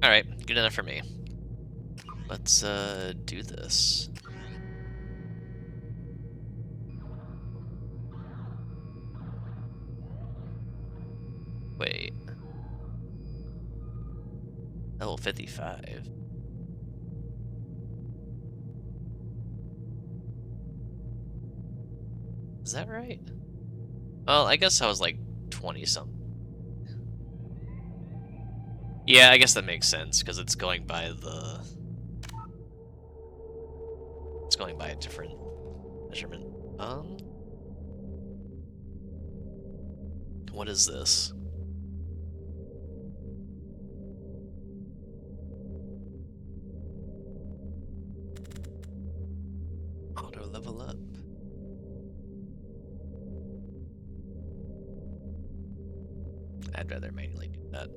Alright, good enough for me. Let's do this. Wait. Level 55. Is that right? Well, I guess I was like 20 something. Yeah, I guess that makes sense because it's going by the. It's going by a different measurement. What is this? Auto level up. I'd rather manually do that.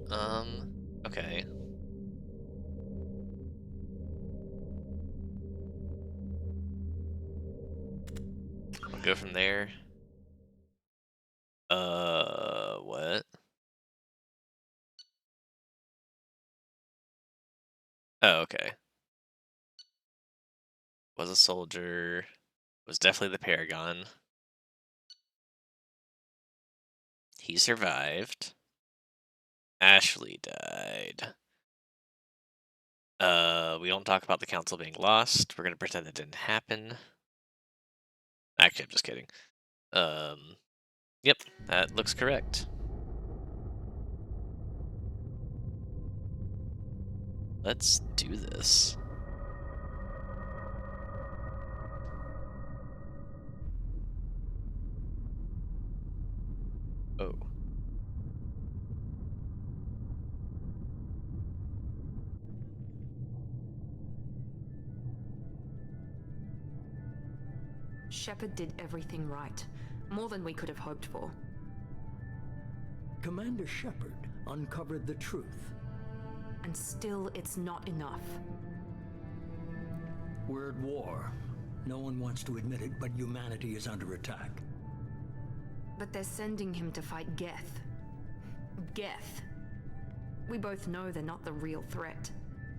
Okay. I'll go from there. What? Oh, okay. Was a soldier. Was definitely the Paragon. He survived. Ashley died. We don't talk about the council being lost. We're gonna pretend it didn't happen. Actually, I'm just kidding. Yep, that looks correct. Let's do this. Oh. Shepard did everything right. More than we could have hoped for. Commander Shepard uncovered the truth. And still, it's not enough. We're at war. No one wants to admit it, but humanity is under attack. But they're sending him to fight Geth. Geth. We both know they're not the real threat.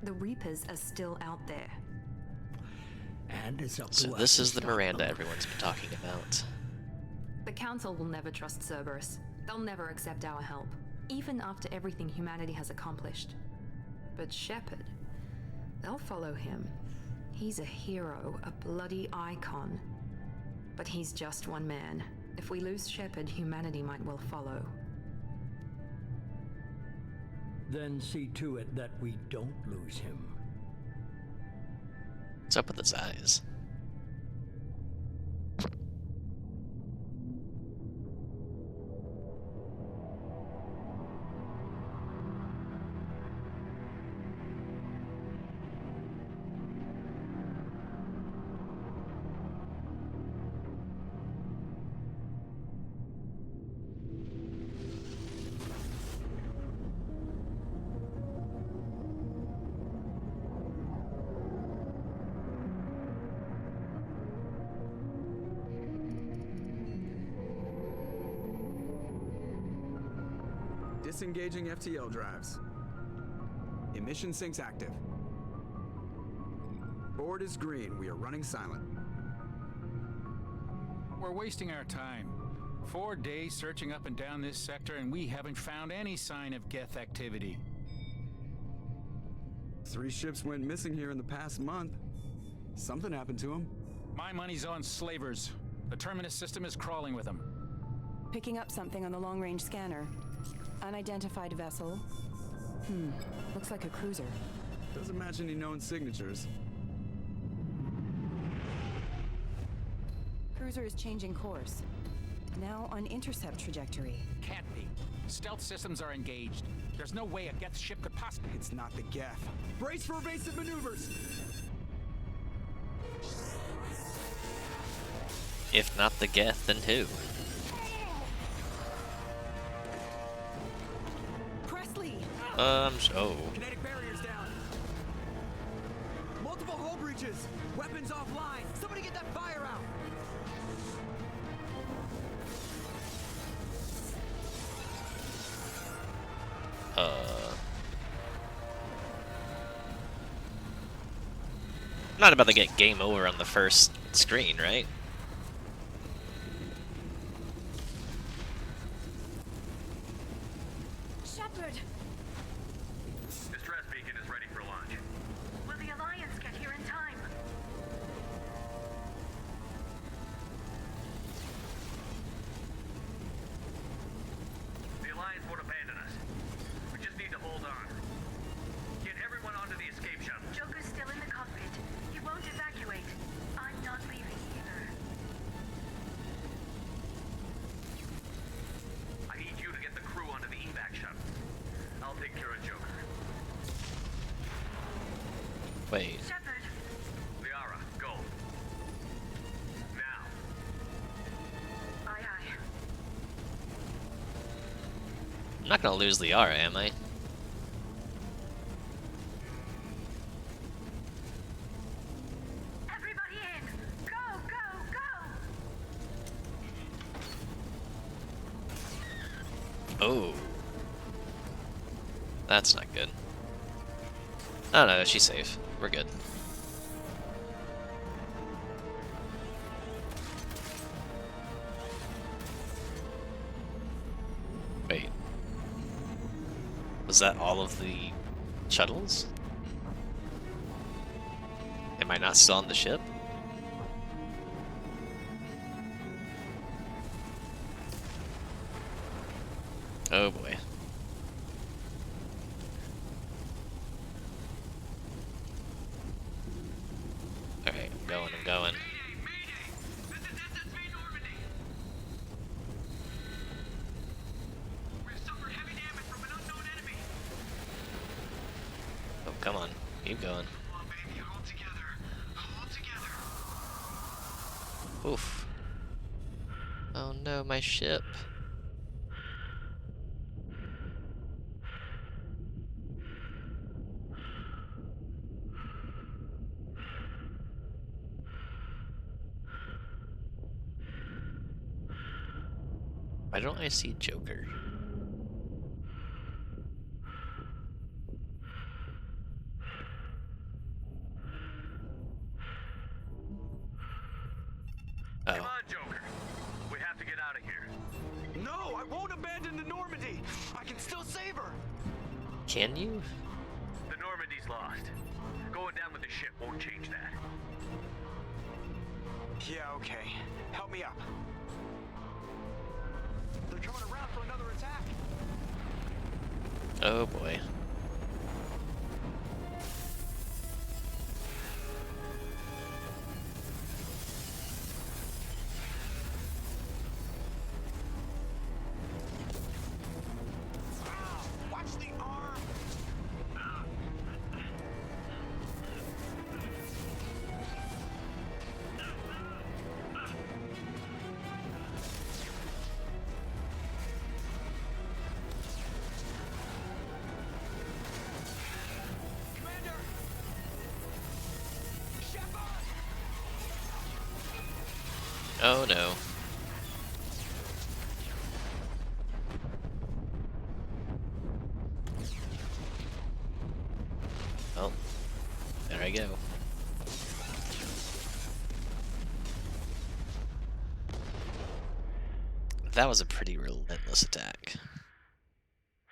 The Reapers are still out there. And it's up to So us this to is the stop Miranda them. everyone's been talking about. The Council will never trust Cerberus. They'll never accept our help, even after everything humanity has accomplished. But Shepard, they'll follow him. He's a hero, a bloody icon. But he's just one man. If we lose Shepard, humanity might well follow. Then see to it that we don't lose him. What's up with his eyes? Disengaging FTL drives. Emission sinks active. Board is green. We are running silent. We're wasting our time. 4 days searching up and down this sector, and we haven't found any sign of Geth activity. 3 ships went missing here in the past month. Something happened to them. My money's on slavers. The Terminus system is crawling with them. Picking up something on the long-range scanner. Unidentified vessel. Looks like a cruiser. Doesn't match any known signatures. Cruiser is changing course. Now on intercept trajectory. Can't be. Stealth systems are engaged. There's no way a Geth ship could possibly... It's not the Geth. Brace for evasive maneuvers! If not the Geth, then who? Presley! Oh. Kinetic barriers down. Multiple hull breaches. Weapons offline. Somebody get that fire out. I'm not about to get game over on the first screen, right? Shepard! Distress beacon is ready for launch. Will the Alliance get here in time? The Alliance won't abandon us. We just need to hold on. Get everyone onto the escape shuttle. Joker's still in the cockpit. He won't evacuate. I'm not leaving either. I need you to get the crew onto the evac shuttle. I'll take care of Joker. Wait. Shepard! Liara, go. Now. Aye, aye. I'm not gonna lose Liara, am I? Everybody in! Go, go, go! Oh. That's not good. Oh no, she's safe. We're good. Wait. Was that all of the shuttles? Am I not still on the ship? Oh boy. Alright, I'm going. This is SSV Normandy. We've suffered heavy damage from an unknown enemy. Oh, come on. Keep going. Come on, baby, hold together. Hold together. Oof. Oh no, my ship. Why don't I see Joker? Come Oh, on, Joker. We have to get out of here. No, I won't abandon the Normandy. I can still save her. can you? The Normandy's lost. Going down with the ship won't change that. Yeah, okay. Help me up. They're coming around for another attack. Oh boy. Watch the arm. Commander! Shepard! Oh no. Well, there I go. That was a pretty relentless attack.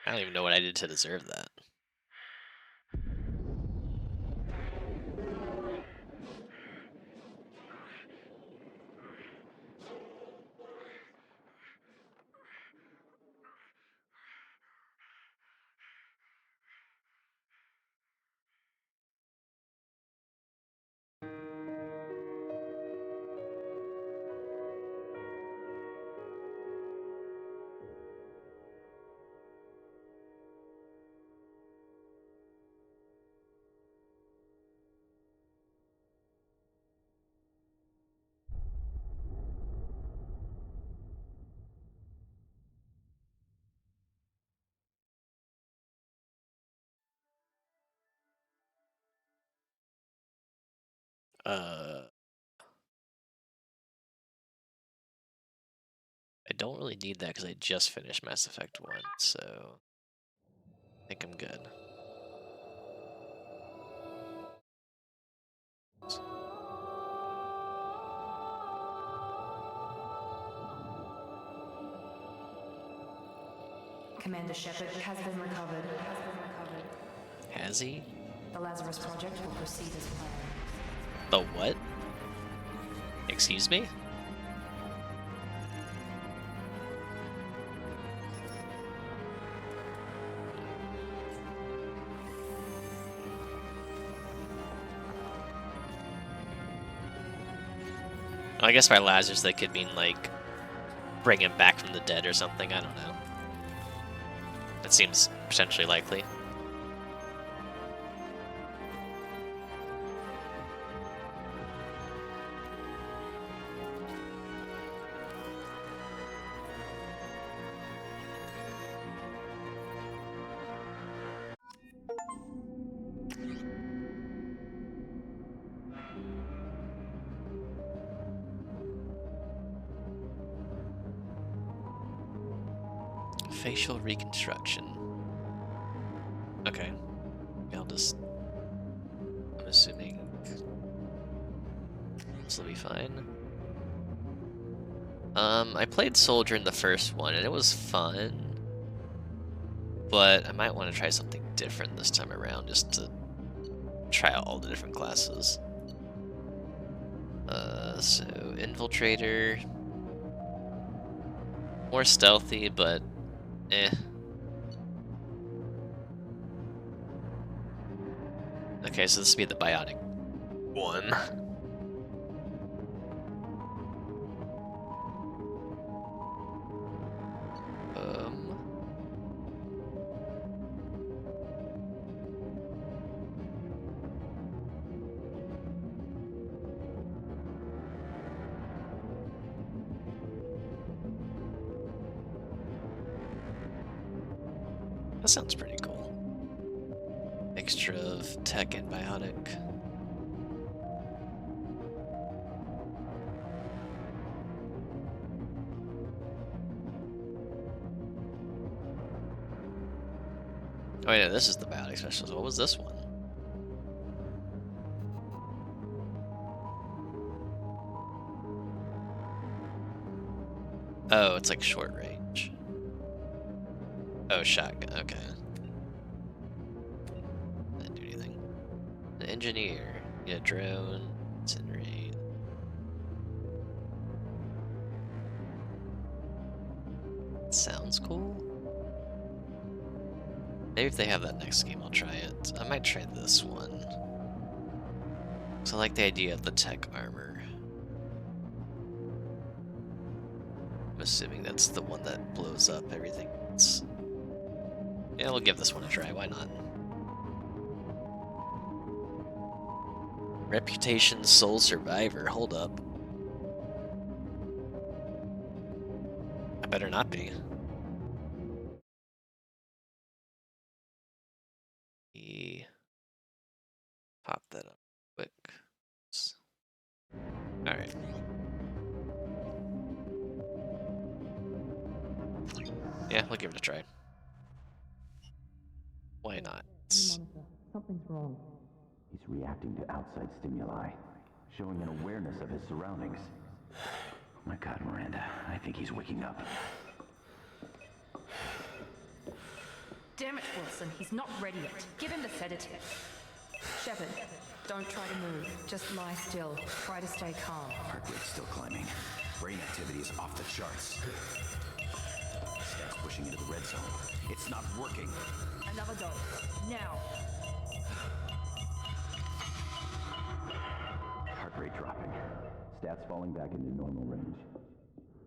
I don't even know what I did to deserve that. I don't really need that because I just finished Mass Effect 1, so I think I'm good. Commander Shepard has been recovered. Has he? The Lazarus Project will proceed as planned. The what? Excuse me? I guess by Lazarus they could mean like bring him back from the dead or something, I don't know. That seems potentially likely. Facial reconstruction. Okay. I'll just... I'm assuming this will be fine. I played Soldier in the first one, and it was fun. But I might want to try something different this time around, just to try out all the different classes. So Infiltrator. More stealthy, but eh. Okay, so this would be the biotic one. That sounds pretty cool. Mixture of tech and biotic. Oh yeah, this is the biotic specialist. What was this one? Oh, it's like short range. Oh, shotgun, okay. Didn't do anything. An engineer, yeah, drone, incinerate. Sounds cool. Maybe if they have that next game, I'll try it. I might try this one. So I like the idea of the tech armor. I'm assuming that's the one that blows up everything else. Yeah, we'll give this one a try, why not? Reputation Sole Survivor, hold up. I better not be. Pop that up quick. Alright. Yeah, we'll give it a try. Why not? Something's wrong. He's reacting to outside stimuli, showing an awareness of his surroundings. Oh my God, Miranda, I think he's waking up. Damn it, Wilson, he's not ready yet. Give him the sedative. Shepard, don't try to move. Just lie still. Try to stay calm. Heart rate's still climbing. Brain activity is off the charts. Stats pushing into the red zone. It's not working. Another dose. Now. Heart rate dropping. Stats falling back into normal range.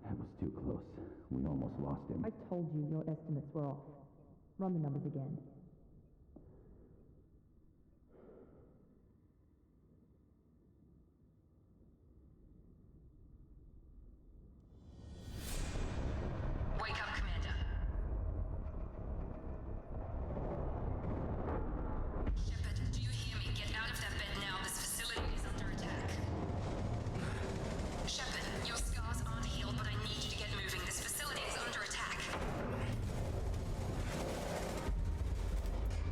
That was too close. We almost lost him. I told you your estimates were off. Run the numbers again. Wake up, Commander. Shepard, do you hear me? Get out of that bed now. This facility is under attack. Shepard, your scars aren't healed, but I need you to get moving. This facility is under attack.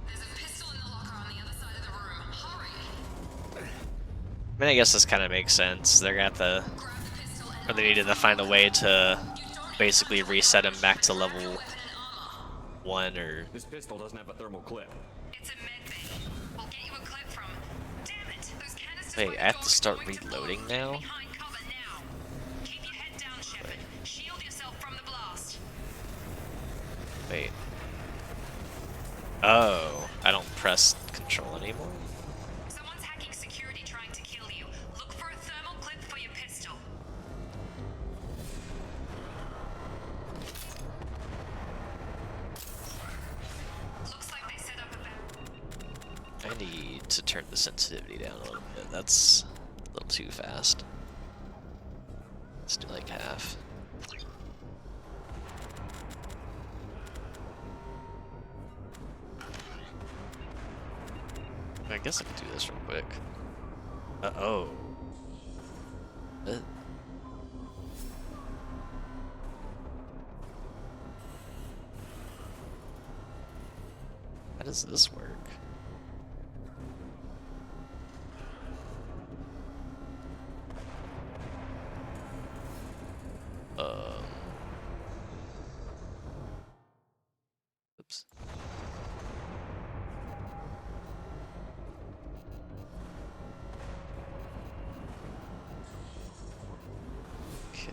There's a pistol in the locker on the other side of the room. Hurry! I mean, I guess this kind of makes sense. They're gonna have to, Grab the pistol and or they needed to find a way to basically reset him back to level one or... This pistol doesn't have a thermal clip. It's a med bay. We'll get you a clip from. Damn it! Those canisters Wait, by the I have door to are start going to blow. reloading Get now? behind cover now. Keep your head down, Shepard. Shield yourself from the blast. Wait. Oh, I don't press control anymore? Someone's hacking security trying to kill you. Look for a thermal clip for your pistol. Looks like they set up a I need to turn the sensitivity down a little bit. That's a little too fast. Let's do like half. I guess I can do this real quick. Uh-oh. How does this work? Oops. Okay.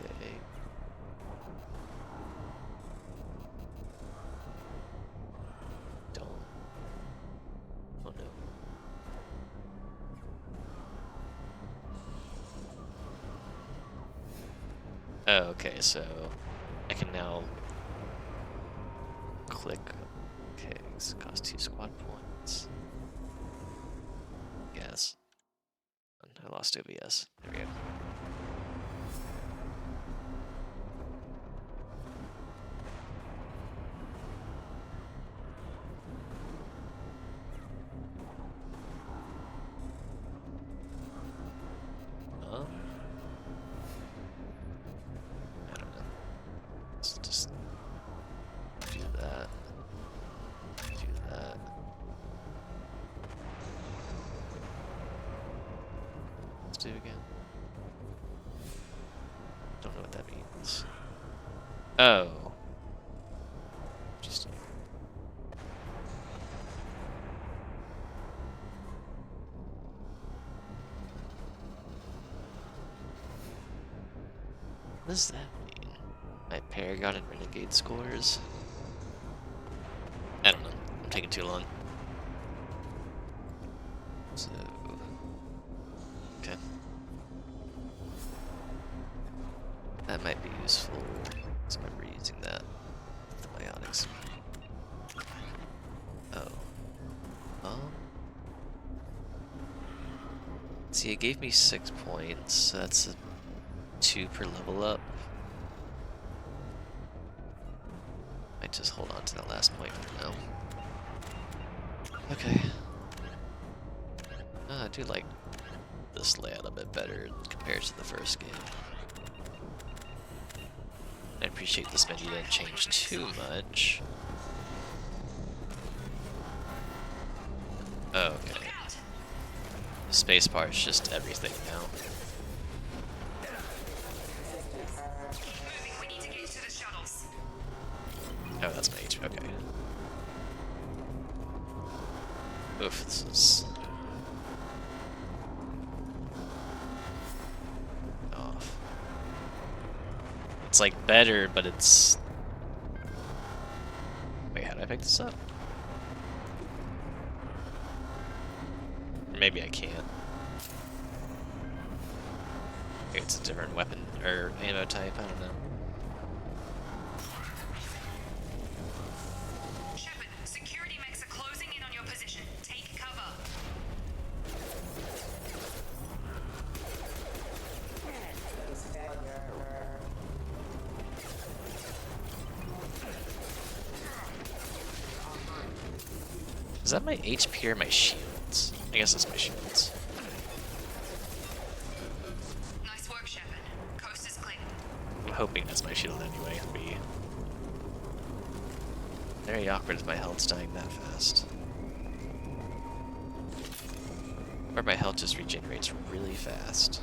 Don't. Oh no. Oh, okay, so I can now click. Okay, this costs 2 squad points. Yes. I lost OBS. There we go. Huh? I don't know. Let's just do that. Do that. Let's do it again. Don't know what that means. Oh. Just. What does that mean? My Paragon and Renegade scores? I don't know. I'm taking too long. So. Okay. That might be useful. I remember using that. The biotics. Oh. See, it gave me 6 points. So that's a 2 per level up. Might just hold on to that last point for now. Okay. I do like this layout a bit better compared to the first game. I appreciate this menu didn't change too much. Oh, okay. Spacebar is just everything now. We need to get to the shuttles. Oh, that's my HP. Okay. Oof, this is off. It's like better, but it's. Wait, how do I pick this up? Or maybe I can't. Maybe it's a different weapon or ammo type. I don't know. Shepard, security mechs are closing in on your position. Take cover. Is that my HP or my shields? I guess it's my shields. Nice work, Shepard. Coast is clear. I'm hoping that's my shield anyway. It'd be very awkward if my health's dying that fast. Or my health just regenerates really fast.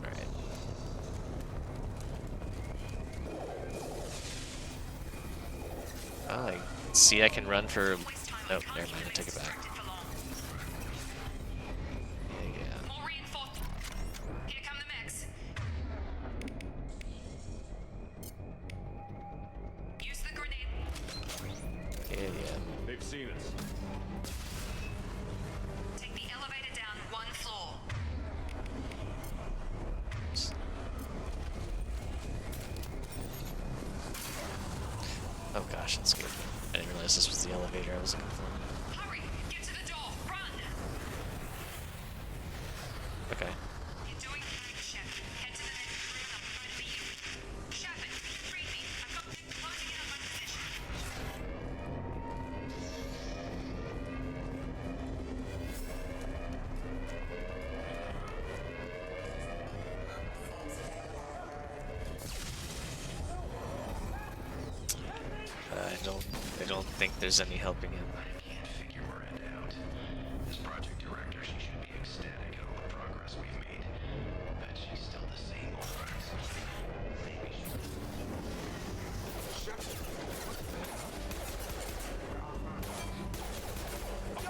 Alright. See, I can run for. Nope, never mind. I take it back. Yeah. More reinforced. Here come the mechs. Use the grenade. Yeah. They've seen us. Take the elevator down 1 floor. Oh gosh, that's good. I didn't realize this was the elevator I was looking for. Hurry! Get to the door! Run! Okay. You're doing fine, Shep. Head to the next room. I'm trying to be you. Shepard, read me. I've got them closing in on my position. I don't think there's any helping him. I can't figure Miranda out. As project director, she should be ecstatic at all the progress we've made. But she's still the same old person. Maybe she... What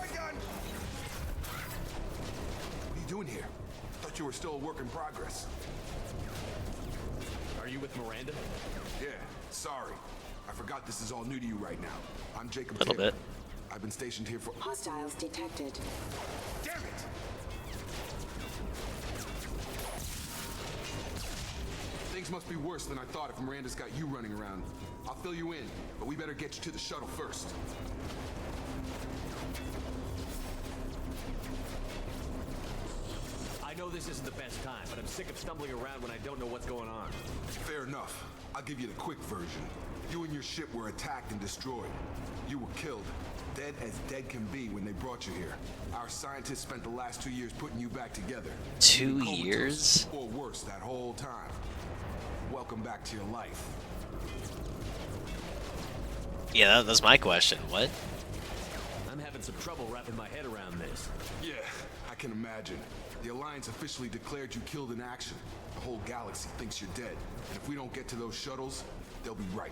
are you doing here? Thought you were still a work in progress. Are you with Miranda? Yeah, sorry. I forgot this is all new to you right now. I'm Jacob. Little Taylor. bit. I've been stationed here for... Hostiles detected. Damn it! Things must be worse than I thought if Miranda's got you running around. I'll fill you in, but we better get you to the shuttle first. I know this isn't the best time, but I'm sick of stumbling around when I don't know what's going on. Fair enough. I'll give you the quick version. You and your ship were attacked and destroyed. You were killed. Dead as dead can be when they brought you here. Our scientists spent the last 2 years putting you back together. 2 Comatose, years? or worse, that whole time. Welcome back to your life. Yeah, that's my question. What? I'm having some trouble wrapping my head around this. Yeah, I can imagine. The Alliance officially declared you killed in action. The whole galaxy thinks you're dead. And if we don't get to those shuttles, they'll be right.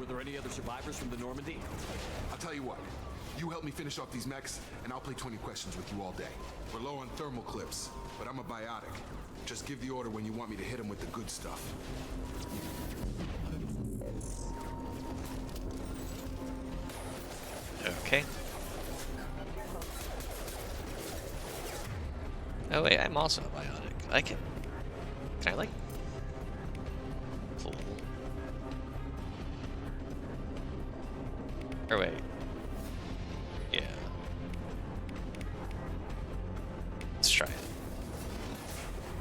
Were there any other survivors from the Normandy? I'll tell you what. You help me finish off these mechs, and I'll play 20 questions with you all day. We're low on thermal clips, but I'm a biotic. Just give the order when you want me to hit them with the good stuff. Okay. Oh wait, I'm also a biotic. I can I like pull? Or wait. Yeah. Let's try it.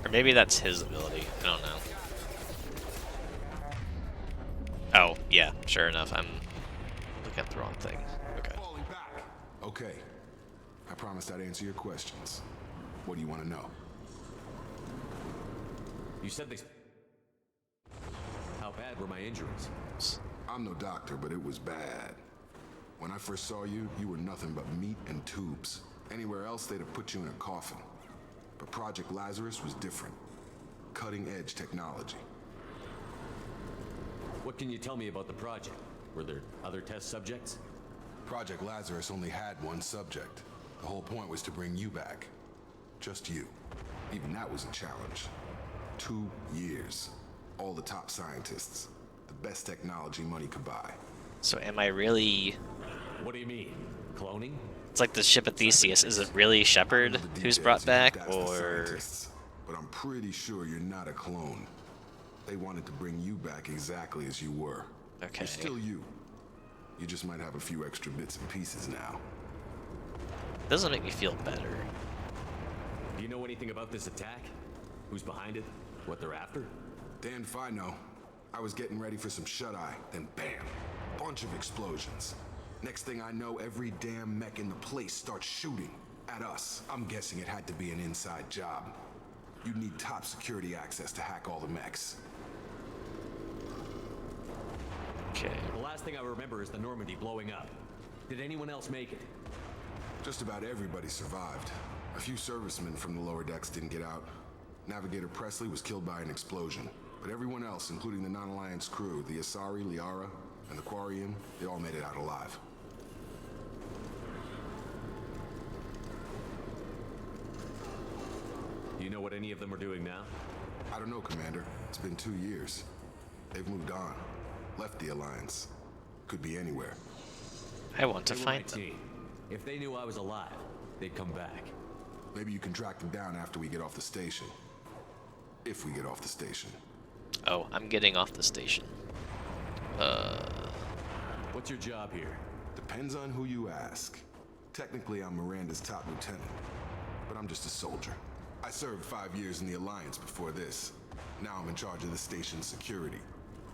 Or maybe that's his ability. I don't know. Oh, yeah, sure enough. I'm looking at the wrong thing. Okay. Falling back. Okay. I promised I'd answer your questions. What do you want to know? You said they... How bad were my injuries? I'm no doctor, but it was bad. When I first saw you, you were nothing but meat and tubes. Anywhere else, they'd have put you in a coffin. But Project Lazarus was different. Cutting-edge technology. What can you tell me about the project? Were there other test subjects? Project Lazarus only had one subject. The whole point was to bring you back. Just you. Even that was a challenge. 2 years. All the top scientists. The best technology money could buy. So am I really... What do you mean? Cloning? It's like the ship of Theseus. Is it really Shepard who's brought back, or... But I'm pretty sure you're not a clone. They wanted to bring you back exactly as you were. Okay. You're still you. You just might have a few extra bits and pieces now. Doesn't make me feel better. Do you know anything about this attack? Who's behind it? What they're after? Damn if I know. I was getting ready for some shut-eye, then bam. Bunch of explosions. Next thing I know, every damn mech in the place starts shooting at us. I'm guessing it had to be an inside job. You'd need top security access to hack all the mechs. Okay. The last thing I remember is the Normandy blowing up. Did anyone else make it? Just about everybody survived. A few servicemen from the lower decks didn't get out. Navigator Presley was killed by an explosion. But everyone else, including the non-Alliance crew, the Asari, Liara, and the Quarry Inn, they all made it out alive. Do you know what any of them are doing now? I don't know, Commander. It's been 2 years. They've moved on. Left the Alliance. Could be anywhere. I want to They were find my them. team. If they knew I was alive, they'd come back. Maybe you can track them down after we get off the station. If we get off the station. Oh, I'm getting off the station. What's your job here? Depends on who you ask. Technically, I'm Miranda's top lieutenant, but I'm just a soldier. I served 5 years in the Alliance before this. Now I'm in charge of the station's security.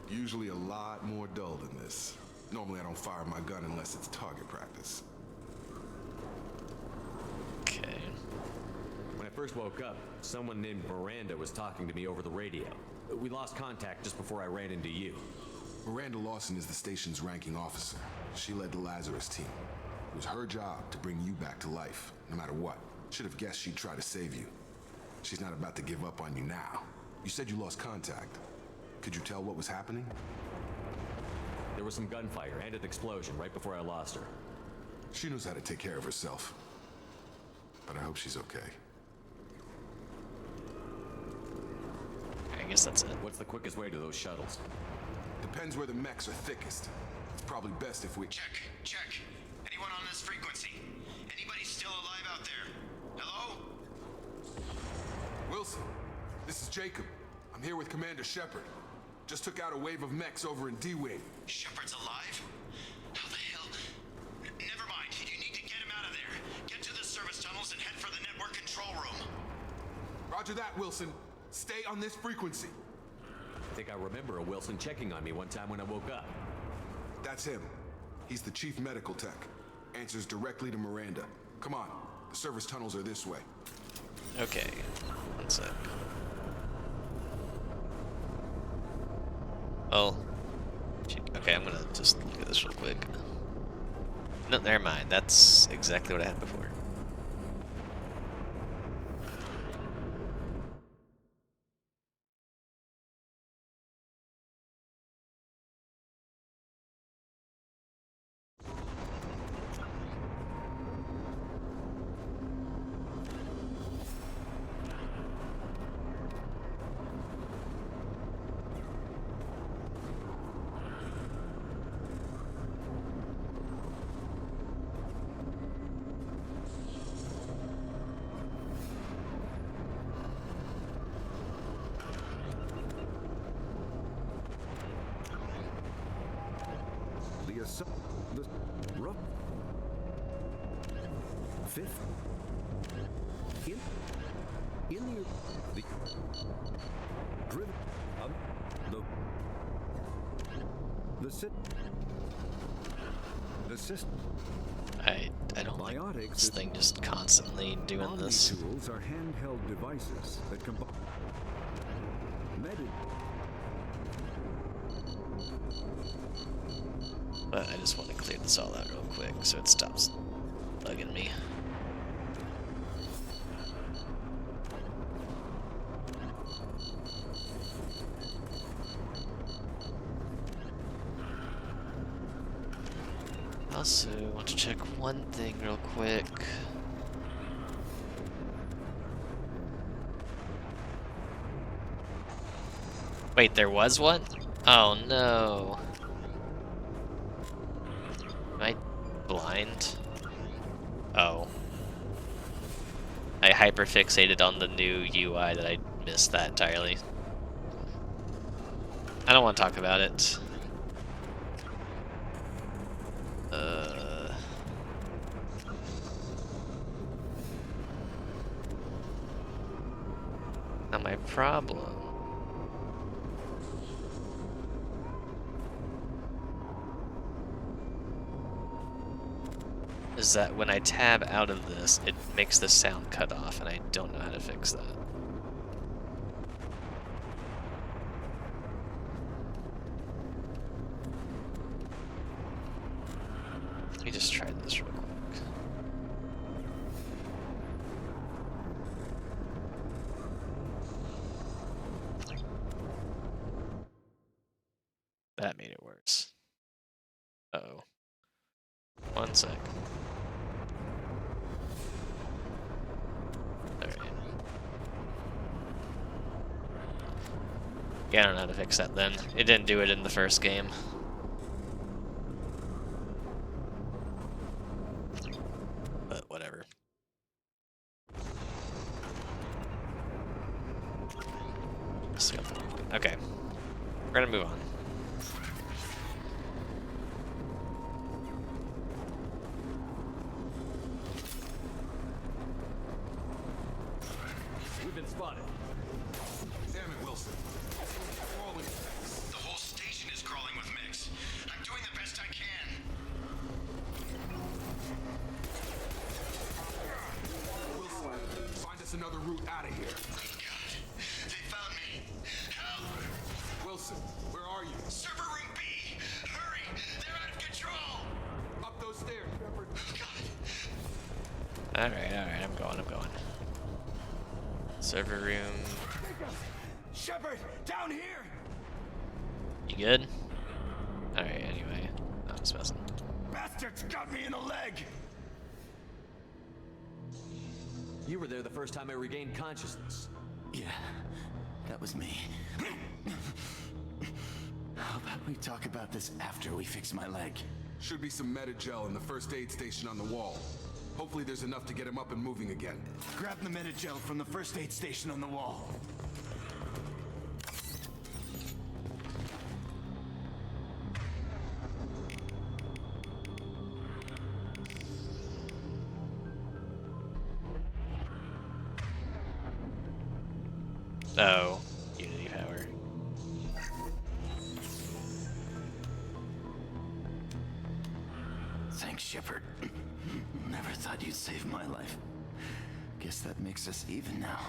Usually a lot more dull than this. Normally I don't fire my gun unless it's target practice. Okay. When I first woke up, someone named Miranda was talking to me over the radio. We lost contact just before I ran into you. Miranda Lawson is the station's ranking officer. She led the Lazarus team. It was her job to bring you back to life, no matter what. Should have guessed she'd try to save you. She's not about to give up on you now. You said you lost contact. Could you tell what was happening? There was some gunfire and an explosion right before I lost her. She knows how to take care of herself. But I hope she's okay. I guess that's it. What's the quickest way to those shuttles? Depends where the mechs are thickest. It's probably best if we... Check. Anyone on this frequency? Anybody still alive out there? Hello? Wilson, this is Jacob. I'm here with Commander Shepard. Just took out a wave of mechs over in D-Wing. Shepard's alive? How the hell? Never mind. You need to get him out of there. Get to the service tunnels and head for the network control room. Roger that, Wilson. Stay on this frequency. I think I remember a Wilson checking on me one time when I woke up. That's him. He's the chief medical tech. Answers directly to Miranda. Come on. The service tunnels are this way. Okay. One sec. Oh. Okay, I'm gonna just look at this real quick. No, never mind. That's exactly what I had before. Fifth. In the driven the system. I don't like this thing just constantly doing this. Tools are handheld devices that combine But I just want to clear this all out real quick so it stops bugging me. Also, want to check one thing real quick. Wait, there was one? Oh no. Am I blind? Oh. I hyperfixated on the new UI that I missed that entirely. I don't want to talk about it. Not my problem. Is that when I tab out of this, it makes the sound cut off, and I don't know how to fix that. Let me just try this real quick. That made it worse. one sec. Alright. Yeah, I don't know how to fix that then. It didn't do it in the first game. But whatever. Okay. We're gonna move on. We've been spotted. Damn it, Wilson. Crawling. The whole station is crawling with mix. I'm doing the best I can. Wilson, find us another route out of here. God, they found me. Help! Wilson, where are you? Server room B! Hurry! They're out of control! Up those stairs, Shepard. Alright, alright, I'm going. Server room. Shepard, down here! You good? Alright, anyway. I was messing. Bastards got me in the leg! You were there the first time I regained consciousness. Yeah, that was me. How about we talk about this after we fix my leg? Should be some Metagel in the first aid station on the wall. Hopefully there's enough to get him up and moving again. Grab the Metagel from the first aid station on the wall. Oh, Unity power. Thanks, Shepard. Never thought you'd save my life. Guess that makes us even now.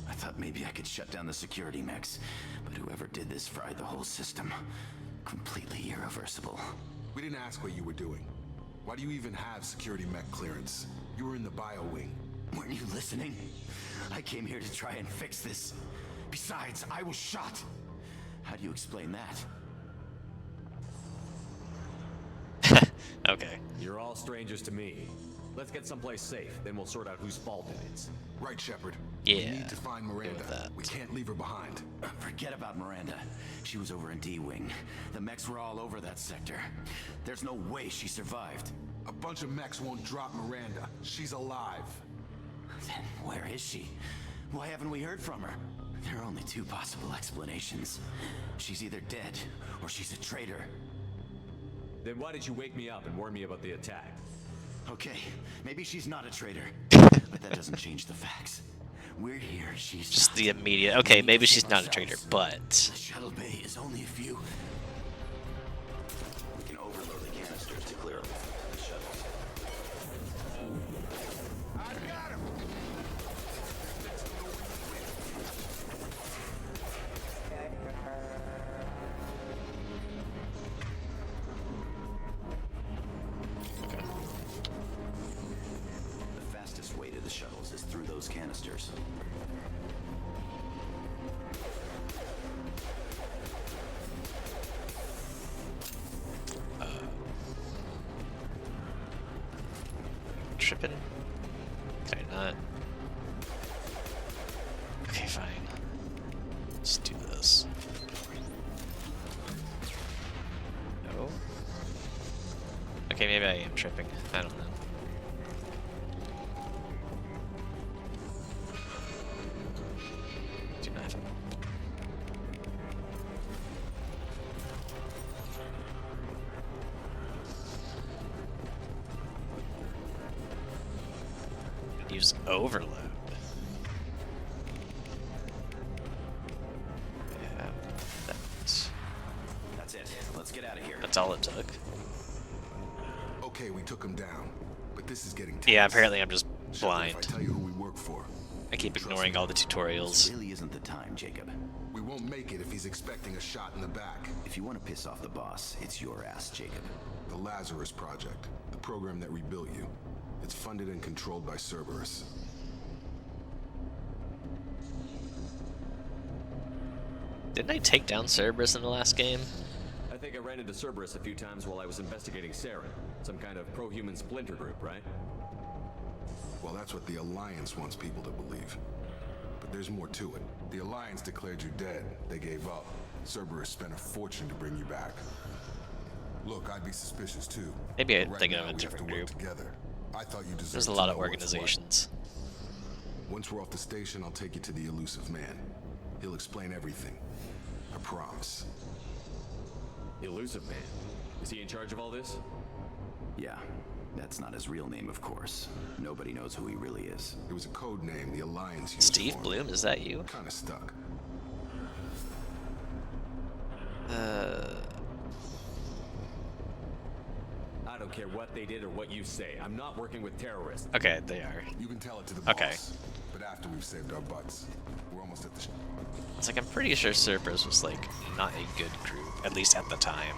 I thought maybe I could shut down the security mechs, but whoever did this fried the whole system. Completely irreversible. We didn't ask what you were doing. Why do you even have security mech clearance? You were in the bio wing. Weren't you listening? I came here to try and fix this. Besides, I was shot. How do you explain that? Okay. You're all strangers to me. Let's get someplace safe, then we'll sort out whose fault it is. Right, Shepard. Yeah. We need to find Miranda. that. We can't leave her behind. Forget about Miranda. She was over in D-Wing. The mechs were all over that sector. There's no way she survived. A bunch of mechs won't drop Miranda. She's alive. Then where is she? Why haven't we heard from her? There are only two possible explanations. She's either dead, or she's a traitor. Then why did you wake me up and warn me about the attack? Okay, maybe she's not a traitor. But that doesn't change the facts. We're here, she's Just not. the immediate. Okay, maybe she's not a traitor, but The shuttle bay is only a few. We can overload the canisters to clear the shuttles. I got him! The fastest way to the shuttles is through those canisters. tripping? Can I not? Okay, fine. Let's do this. No? Okay, maybe I am tripping. I don't know. Do nothing. Use overload. Yeah, That's it. Let's get out of here. that's all it took. Okay, we took him down, but this is getting tense. Yeah, apparently I'm just Shepard, blind. If I tell you who we work for, I keep ignoring all the tutorials. This really isn't the time, Jacob. we won't make it if he's expecting a shot in the back. If you want to piss off the boss, it's your ass, Jacob. The Lazarus Project, the program that rebuilt you. It's funded and controlled by Cerberus. Didn't I take down Cerberus in the last game? I think I ran into Cerberus a few times while I was investigating Saren. Some kind of pro-human splinter group, right? Well, that's what the Alliance wants people to believe. But there's more to it. The Alliance declared you dead. They gave up. Cerberus spent a fortune to bring you back. Look, I'd be suspicious too. Maybe I'm But right thinking now, of a we have different to work group. together. I thought you deserved There's a to lot of know what's what. organizations. Once we're off the station, I'll take you to the elusive man. He'll explain everything. I promise. Elusive Man. Is he in charge of all this? Yeah, that's not his real name, of course. Nobody knows who he really is. It was a code name the Alliance used Steve for him. Bloom, is that you? Kinda stuck. I don't care what they did or what you say. I'm not working with terrorists. Okay, they are. You can tell it to the boss. Okay. But after we've saved our butts. We're almost at the It's like I'm pretty sure Cerberus was like not a good group, at least at the time.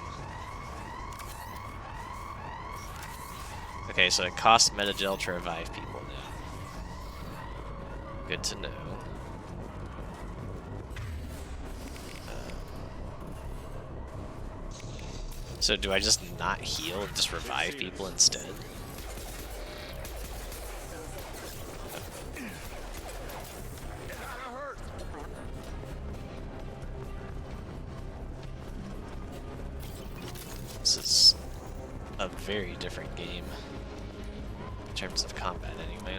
Okay, so it costs Metagel to revive people now. Good to know. So do I just not heal and just revive people instead? This is a very different game in terms of combat anyway.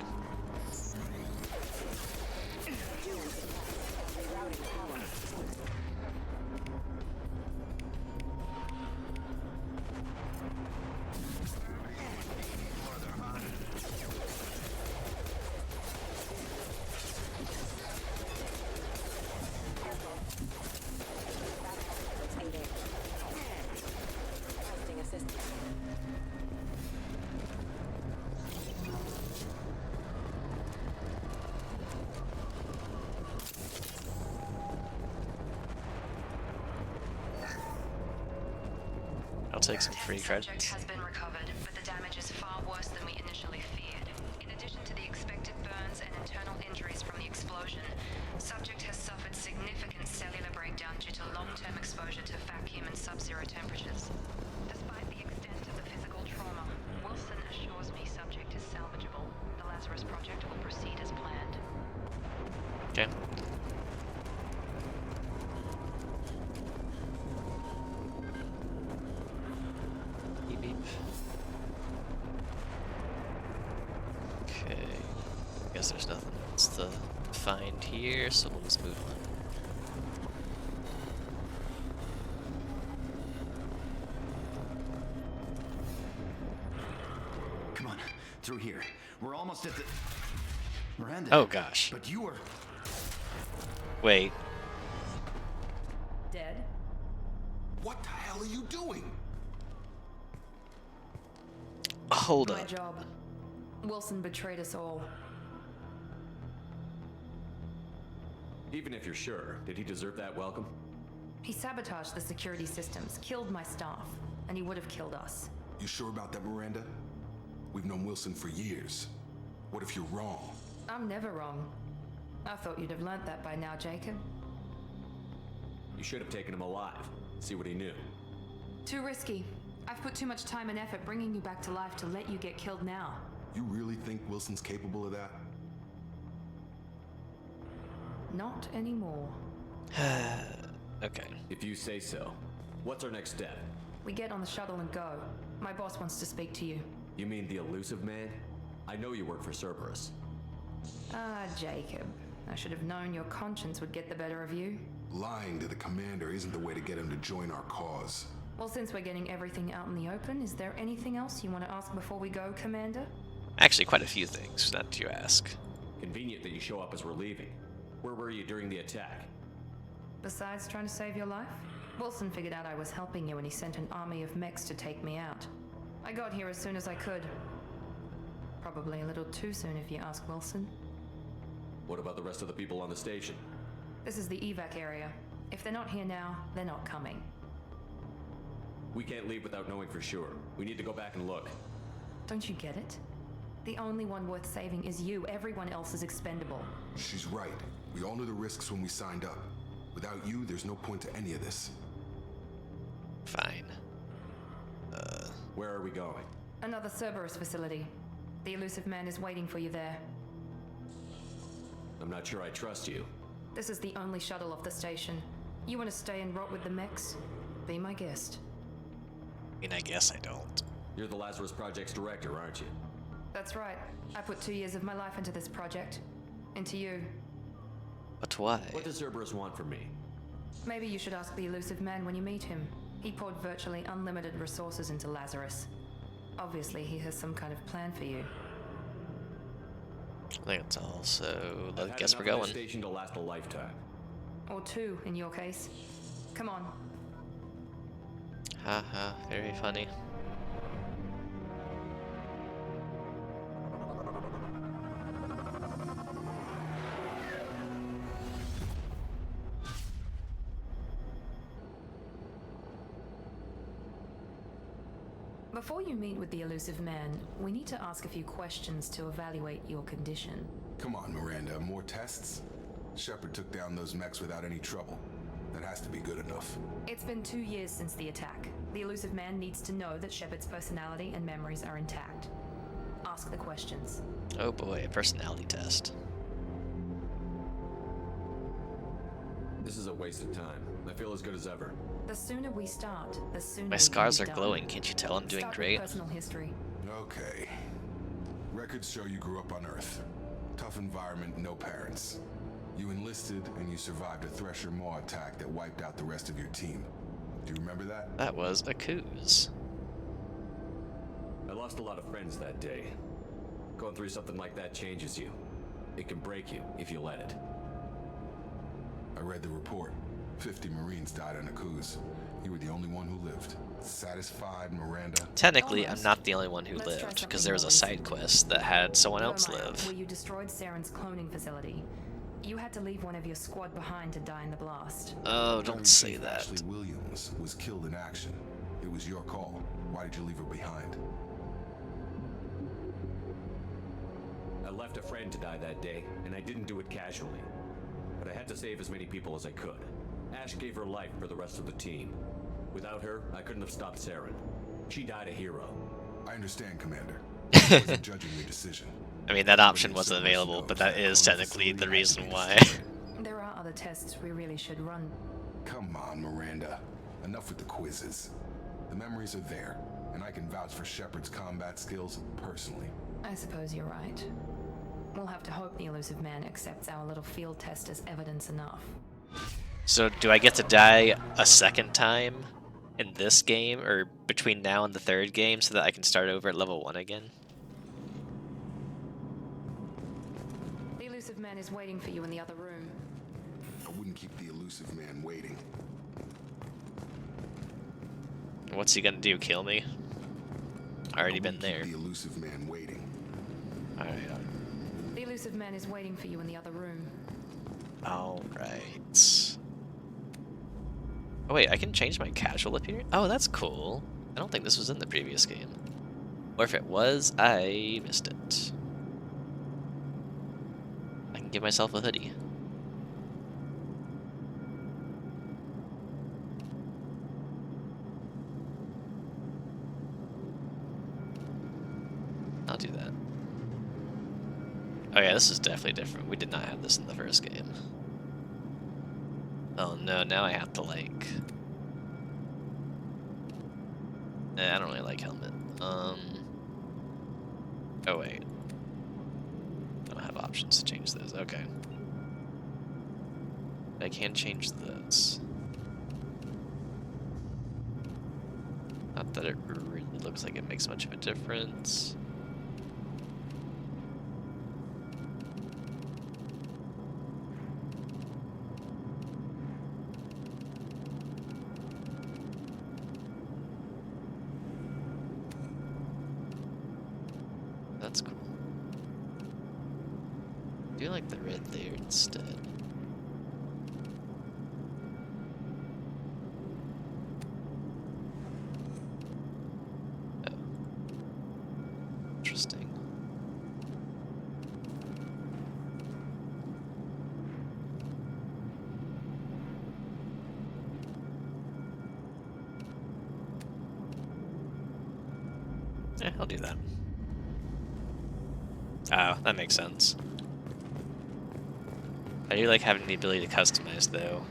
I'll take some free Subject credits. has been recovered, but the damage is far worse than we initially feared. In addition to the expected burns and internal injuries from the explosion, subject has suffered significant cellular breakdown due to long-term exposure to vacuum and sub-zero temperatures. Despite the extent of the physical trauma, Wilson assures me subject is salvageable. The Lazarus project will proceed as planned. Okay. Beep beep. Okay. Guess there's nothing else to find here, so we'll just move on. Come on, through here. We're almost at the... Miranda. Oh gosh. But you were... Wait. Dead? What the hell are you doing? Hold My up. job. Wilson betrayed us all. Even if you're sure, did he deserve that welcome? He sabotaged the security systems, killed my staff, and he would have killed us. You sure about that, Miranda? We've known Wilson for years. What if you're wrong? I'm never wrong. I thought you'd have learnt that by now, Jacob. You should have taken him alive. See what he knew. Too risky. I've put too much time and effort bringing you back to life to let you get killed now. You really think Wilson's capable of that? Not anymore. Okay. If you say so. What's our next step? We get on the shuttle and go. My boss wants to speak to you. You mean the elusive man? I know you work for Cerberus. Ah, Jacob. I should have known your conscience would get the better of you. Lying to the commander isn't the way to get him to join our cause. Well, since we're getting everything out in the open, is there anything else you want to ask before we go, Commander? Actually, quite a few things, now that you ask. Convenient that you show up as we're leaving. Where were you during the attack? Besides trying to save your life, Wilson figured out I was helping you and he sent an army of mechs to take me out. I got here as soon as I could. Probably a little too soon if you ask Wilson. What about the rest of the people on the station? This is the evac area. If they're not here now, they're not coming. We can't leave without knowing for sure. We need to go back and look. Don't you get it? The only one worth saving is you. Everyone else is expendable. She's right. We all knew the risks when we signed up. Without you, there's no point to any of this. Fine. Where are we going? Another Cerberus facility. The elusive man is waiting for you there. I'm not sure I trust you. This is the only shuttle off the station. You want to stay and rot with the mechs? Be my guest. I mean, I guess I don't. You're the Lazarus Project's director, aren't you? That's right. I put 2 years of my life into this project. Into you. But why? What does Cerberus want from me? Maybe you should ask the elusive man when you meet him. He poured virtually unlimited resources into Lazarus. Obviously, he has some kind of plan for you. I think it's all, so I I've had guess we're enough of going. this station to last a lifetime. Or 2, in your case. Come on. Haha, very funny. Before you meet with the elusive man, we need to ask a few questions to evaluate your condition. Come on, Miranda, more tests? Shepard took down those mechs without any trouble. That has to be good enough. It's been 2 years since the attack. The elusive man needs to know that Shepard's personality and memories are intact. Ask the questions. Oh boy, a personality test. This is a waste of time. I feel as good as ever. The sooner we start, the sooner My we scars can are be done. glowing, can't you tell I'm doing Start with great? personal history. Okay. Records show you grew up on Earth. Tough environment, no parents. You enlisted and you survived a Thresher Maw attack that wiped out the rest of your team. Do you remember that? That was a coos. I lost a lot of friends that day. Going through something like that changes you. It can break you if you let it. I read the report. 50 Marines died in a cruise. You were the only one who lived. Satisfied, Miranda? Technically, I'm Almost. not the only one who Let's try lived, because something there was a more side recent. quest that had someone else Vermeer, live. where you destroyed Saren's cloning facility. You had to leave one of your squad behind to die in the blast. Oh, don't Veteran say Chief that. Ashley Williams was killed in action. It was your call. Why did you leave her behind? I left a friend to die that day, and I didn't do it casually. But I had to save as many people as I could. Ash gave her life for the rest of the team. Without her, I couldn't have stopped Saren. She died a hero. I understand, Commander. I wasn't judging your decision. I mean, that option wasn't available, but that is technically the reason why. There are other tests we really should run. Come on, Miranda. Enough with the quizzes. The memories are there, and I can vouch for Shepard's combat skills personally. I suppose you're right. We'll have to hope the elusive man accepts our little field test as evidence enough. So, do I get to die a second time in this game, or between now and the third game, so that I can start over at level 1 again? The elusive man is waiting for you in the other room. I wouldn't keep the elusive man waiting. What's he gonna do, kill me? Already been Keep there. the elusive man waiting. Alright, The elusive man is waiting for you in the other room. alright. Oh wait, I can change my casual appearance? Oh, that's cool. I don't think this was in the previous game. Or if it was, I missed it. I can give myself a hoodie. I'll do that. Oh yeah, this is definitely different. We did not have this in the first game. Oh no, now I have to like... I don't really like helmet. Oh wait. I don't have options to change those, okay. I can change this. Not that it really looks like it makes much of a difference. That's cool. I do like the red there instead. Oh. Interesting. I'll do that. Oh, that makes sense. I do like having the ability to customize, though.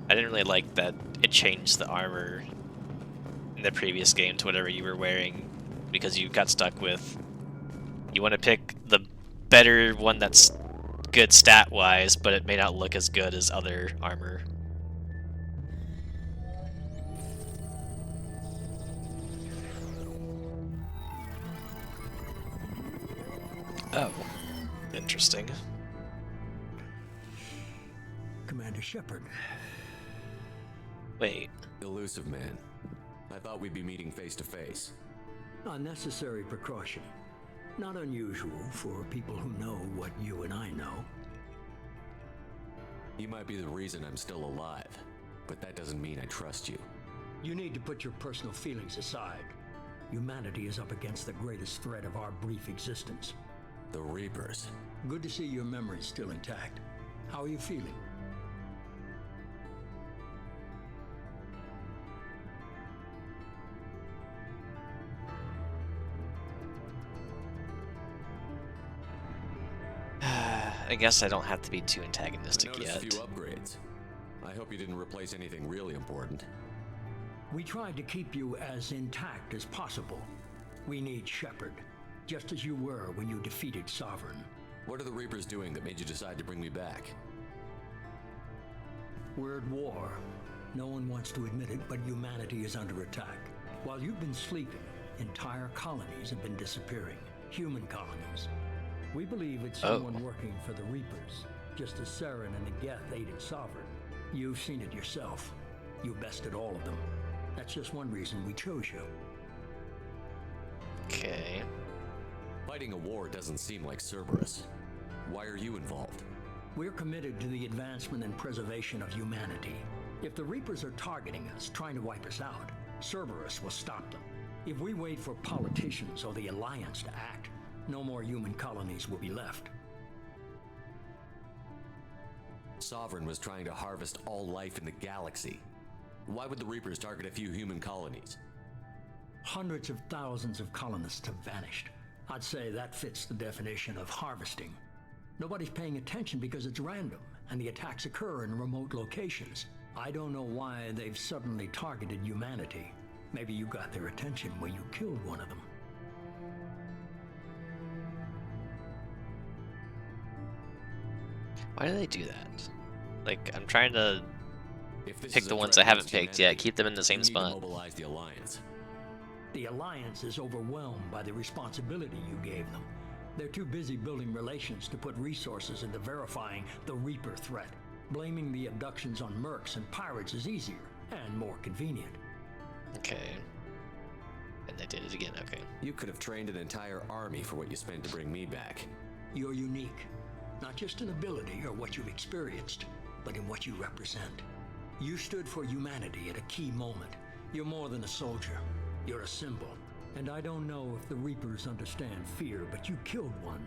I didn't really like that it changed the armor in the previous game to whatever you were wearing, because you got stuck with, you want to pick the better one that's good stat-wise, but it may not look as good as other armor. Oh, interesting. Commander Shepard. Wait. Elusive man. I thought we'd be meeting face to face. Unnecessary precaution. Not unusual for people who know what you and I know. You might be the reason I'm still alive, but that doesn't mean I trust you. You need to put your personal feelings aside. Humanity is up against the greatest threat of our brief existence. The Reapers. Good to see your memory's still intact. How are you feeling? I guess I don't have to be too antagonistic I noticed yet. a few upgrades. I hope you didn't replace anything really important. We tried to keep you as intact as possible. We need Shepard, just as you were when you defeated Sovereign. What are the Reapers doing that made you decide to bring me back? We're at war. No one wants to admit it, but humanity is under attack. While you've been sleeping, entire colonies have been disappearing. Human colonies. We believe it's someone working for the Reapers, just as Saren and the Geth aided Sovereign. You've seen it yourself. You bested all of them. That's just one reason we chose you. Okay. Fighting a war doesn't seem like Cerberus. Why are you involved? We're committed to the advancement and preservation of humanity. If the Reapers are targeting us, trying to wipe us out, Cerberus will stop them. If we wait for politicians or the Alliance to act, no more human colonies will be left. Sovereign was trying to harvest all life in the galaxy. Why would the Reapers target a few human colonies? Hundreds of thousands of colonists have vanished. I'd say that fits the definition of harvesting. Nobody's paying attention because it's random, and the attacks occur in remote locations. I don't know why they've suddenly targeted humanity. Maybe you got their attention when you killed one of them. Why do they do that? Like, I'm trying to If pick the ones I haven't picked yet, keep them in the same spot. Mobilize the Alliance. The Alliance is overwhelmed by the responsibility you gave them. They're too busy building relations to put resources into verifying the Reaper threat. Blaming the abductions on mercs and pirates is easier and more convenient. Okay. And they did it again, okay. You could have trained an entire army for what you spent to bring me back. You're unique, not just in ability or what you've experienced, but in what you represent. You stood for humanity at a key moment. You're more than a soldier. You're a symbol. And I don't know if the Reapers understand fear, but you killed one.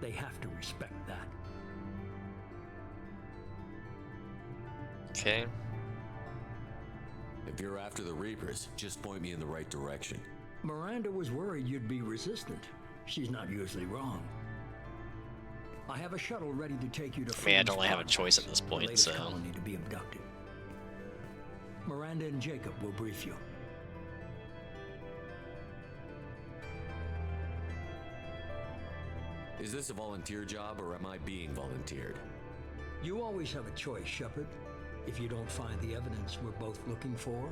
They have to respect that. Okay. If you're after the Reapers, just point me in the right direction. Miranda was worried you'd be resistant. She's not usually wrong. I have a shuttle ready to take you to I mean, I don't really have a choice at this point, so... colony to be abducted. Miranda and Jacob will brief you. Is this a volunteer job, or am I being volunteered? You always have a choice, Shepard. If you don't find the evidence we're both looking for,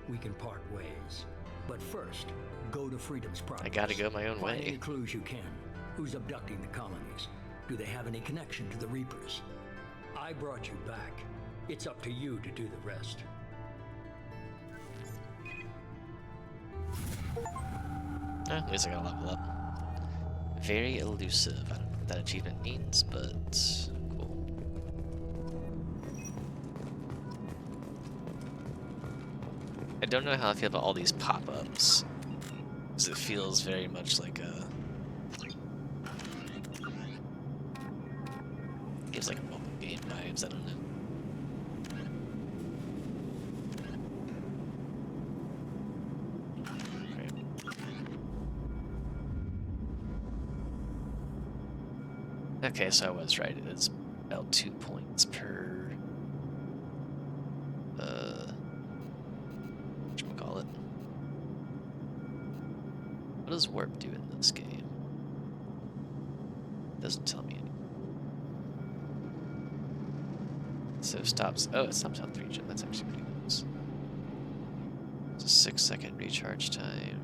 we can part ways. But first, go to Freedom's Progress. I gotta go my own Find way. any clues you can. Who's abducting the colonies? Do they have any connection to the Reapers? I brought you back. It's up to you to do the rest. At least I got a level up. Very elusive. I don't know what that achievement means, but cool. I don't know how I feel about all these pop-ups, because it feels very much like a... gives like mobile game vibes, I don't know. Okay, so I was right. It is about 2 points per. Whatchamacallit? What does warp do in this game? Doesn't tell me anything. So stops. Oh, it stops on 3 gen. That's actually pretty nice. It's a 6-second recharge time.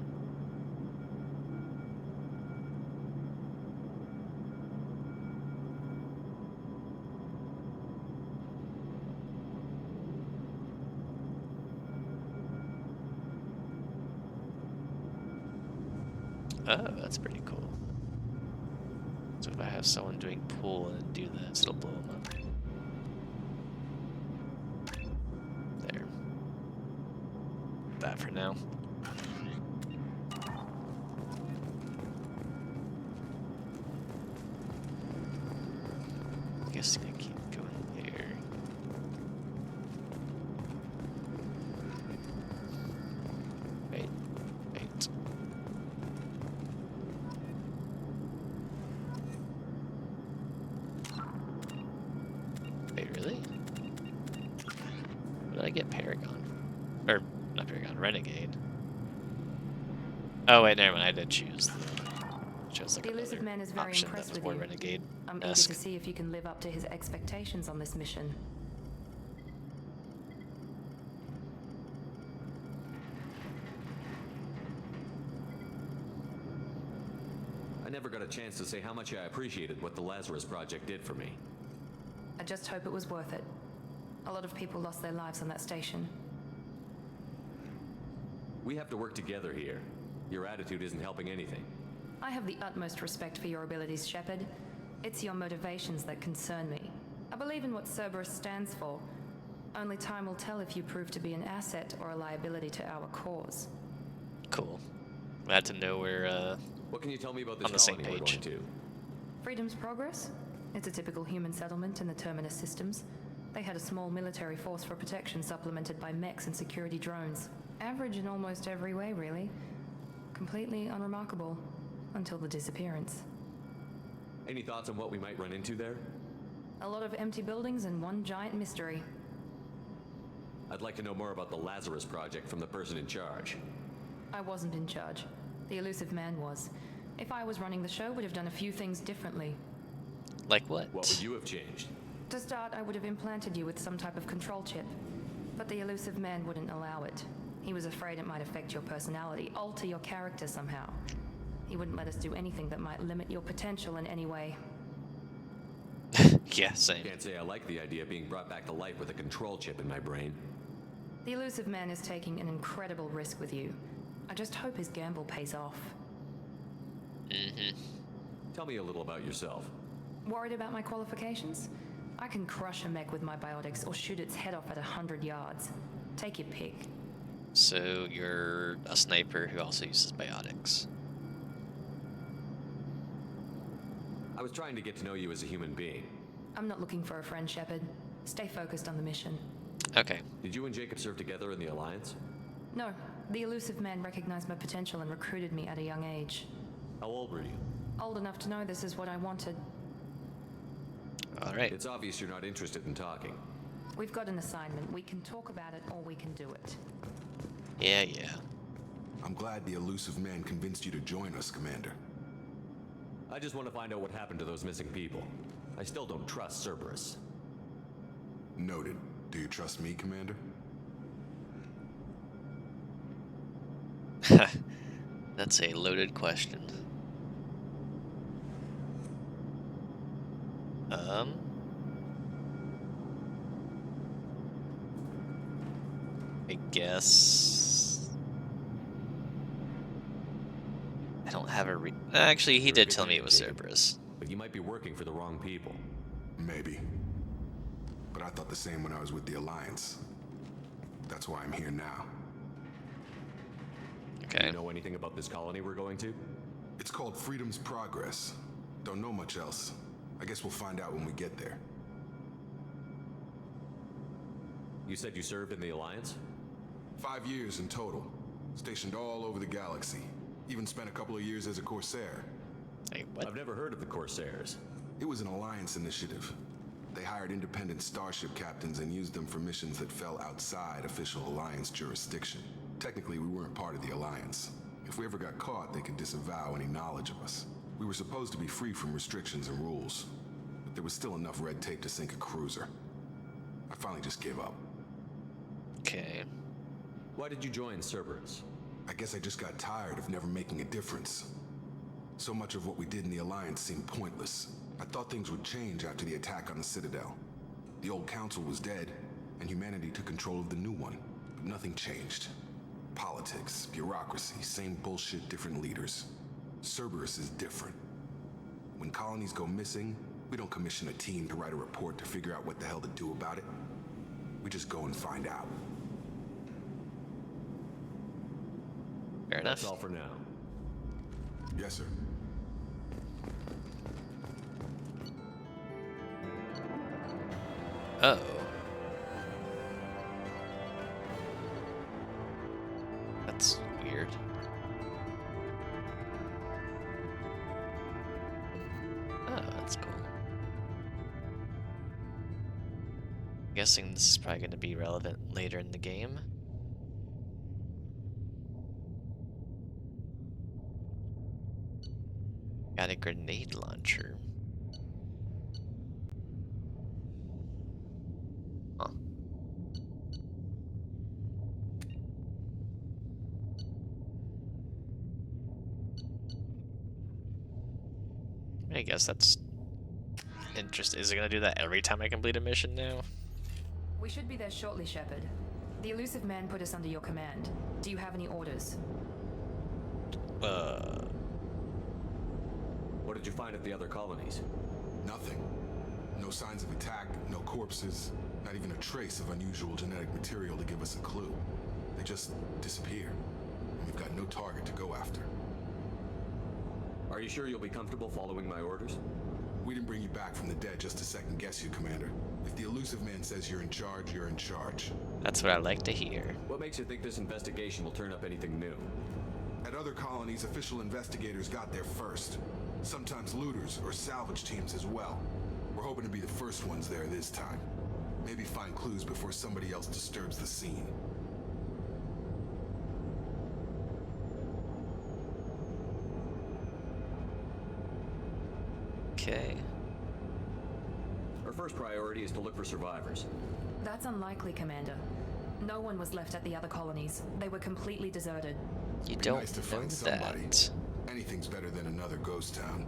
Oh, that's pretty cool. So if I have someone doing pool and do this, it'll blow them up. There. That for now. Guess I keep going there. Wait. Wait, really? What did I get? Paragon? Or, not Paragon, Renegade. Oh wait, never mind, I did choose The elusive man is very impressed with you. Renegade. I'm eager to see if you can live up to his expectations on this mission. I never got a chance to say how much I appreciated what the Lazarus Project did for me. I just hope it was worth it. A lot of people lost their lives on that station. We have to work together here. Your attitude isn't helping anything. I have the utmost respect for your abilities, Shepard. It's your motivations that concern me. I believe in what Cerberus stands for. Only time will tell if you prove to be an asset or a liability to our cause. Cool. Glad to know we're what can you tell me about this on the same colony we're page. going to? Freedom's Progress? It's a typical human settlement in the Terminus systems. They had a small military force for protection supplemented by mechs and security drones. Average in almost every way, really. Completely unremarkable. Until the disappearance. Any thoughts on what we might run into there? A lot of empty buildings and one giant mystery. I'd like to know more about the Lazarus Project from the person in charge. I wasn't in charge. The elusive man was. If I was running the show, would have done a few things differently. Like what? What would you have changed? To start, I would have implanted you with some type of control chip. But the elusive man wouldn't allow it. He was afraid it might affect your personality, alter your character somehow. He wouldn't let us do anything that might limit your potential in any way. Yeah, same. Can't say I like the idea of being brought back to life with a control chip in my brain. The elusive man is taking an incredible risk with you. I just hope his gamble pays off. Mm-hmm. Tell me a little about yourself. Worried about my qualifications? I can crush a mech with my biotics or shoot its head off at 100 yards. Take your pick. So you're a sniper who also uses biotics. I was trying to get to know you as a human being. I'm not looking for a friend, Shepard. Stay focused on the mission. Okay. Did you and Jacob serve together in the Alliance? No, the elusive man recognized my potential and recruited me at a young age. How old were you? Old enough to know this is what I wanted. All right. It's obvious you're not interested in talking. We've got an assignment. We can talk about it or we can do it. Yeah. I'm glad the elusive man convinced you to join us, Commander. I just want to find out what happened to those missing people. I still don't trust Cerberus. Noted. Do you trust me, Commander? That's a loaded question. I guess I don't have a actually, he did tell me it was Cerberus. But you might be working for the wrong people. Maybe. But I thought the same when I was with the Alliance. That's why I'm here now. Okay. Do you know anything about this colony we're going to? It's called Freedom's Progress. Don't know much else. I guess we'll find out when we get there. You said you served in the Alliance? 5 years in total. Stationed all over the galaxy. Even spent a couple of years as a Corsair. Hey, what? I've never heard of the Corsairs. It was an Alliance initiative. They hired independent starship captains and used them for missions that fell outside official Alliance jurisdiction. Technically, we weren't part of the Alliance. If we ever got caught, they could disavow any knowledge of us. We were supposed to be free from restrictions and rules, but there was still enough red tape to sink a cruiser. I finally just gave up. Okay. Why did you join Cerberus? I guess I just got tired of never making a difference. So much of what we did in the Alliance seemed pointless. I thought things would change after the attack on the Citadel. The old council was dead, and humanity took control of the new one. But nothing changed. Politics, bureaucracy, same bullshit, different leaders. Cerberus is different. When colonies go missing, we don't commission a team to write a report to figure out what the hell to do about it. We just go and find out. Fair enough. That's all for now. Yes, sir. Oh. That's weird. Oh, that's cool. I'm guessing this is probably going to be relevant later in the game. Got a grenade launcher. Huh. I guess that's interesting. Is it gonna do that every time I complete a mission now? We should be there shortly, Shepard. The elusive man put us under your command. Do you have any orders? What did you find at the other colonies? Nothing. No signs of attack, no corpses, not even a trace of unusual genetic material to give us a clue. They just disappear, and we've got no target to go after. Are you sure you'll be comfortable following my orders? We didn't bring you back from the dead just to second guess you, Commander. If the elusive man says you're in charge, you're in charge. That's what I like to hear. What makes you think this investigation will turn up anything new? At other colonies, official investigators got there first. Sometimes looters or salvage teams as well. We're hoping to be the first ones there this time. Maybe find clues before somebody else disturbs the scene. Okay. Our first priority is to look for survivors. That's unlikely, Commander. No one was left at the other colonies. They were completely deserted. You Be don't nice to know find somebody. that. Anything's better than another ghost town.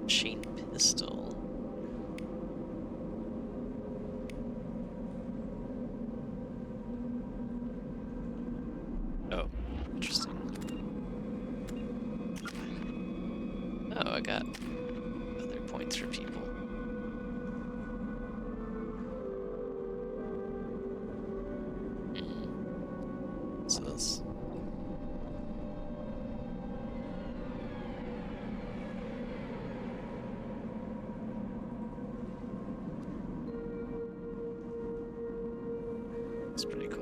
Machine pistol. Oh, interesting. Oh, I got other points for people. So that's... It's pretty cool.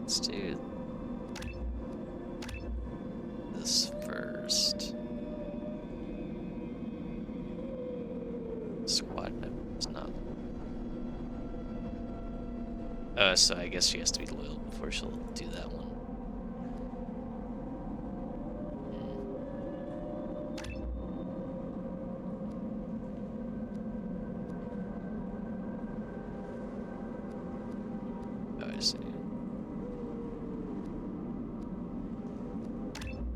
Let's do this first. Squad members, not. So I guess she has to be loyal before she'll do that one.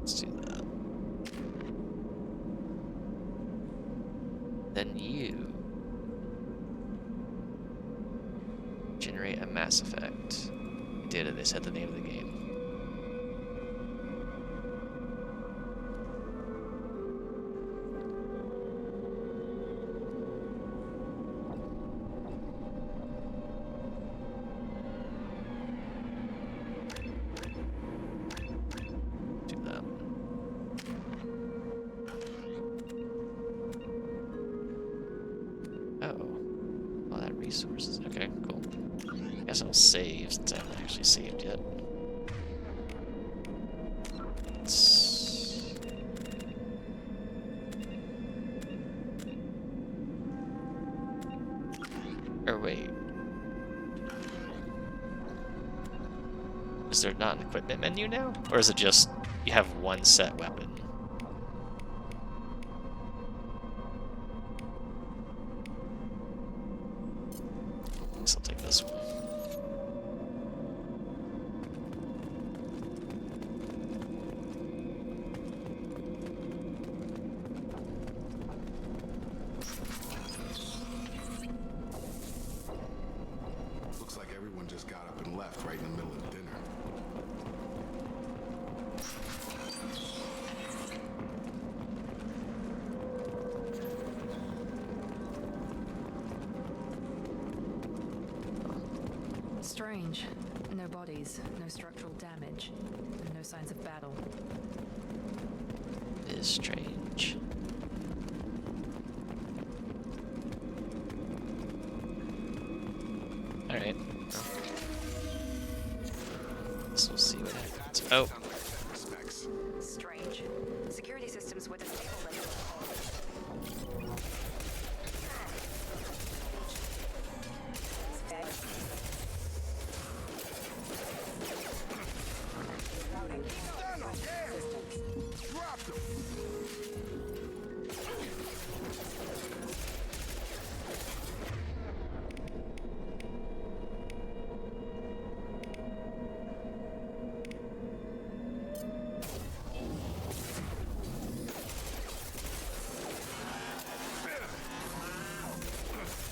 Let's do that. Then you generate a Mass Effect. We did it. They said the name of the game. Resources. Okay, cool. I guess I'll save since I haven't actually saved yet. Or wait. Is there not an equipment menu now? Or is it just you have one set weapon? I'll take this one. Looks like everyone just got up and left right in the middle of dinner. Strange. No bodies, no structural damage, and no signs of battle. It is strange. Alright. So we'll see what happens. Oh! Strange. Security systems with a stable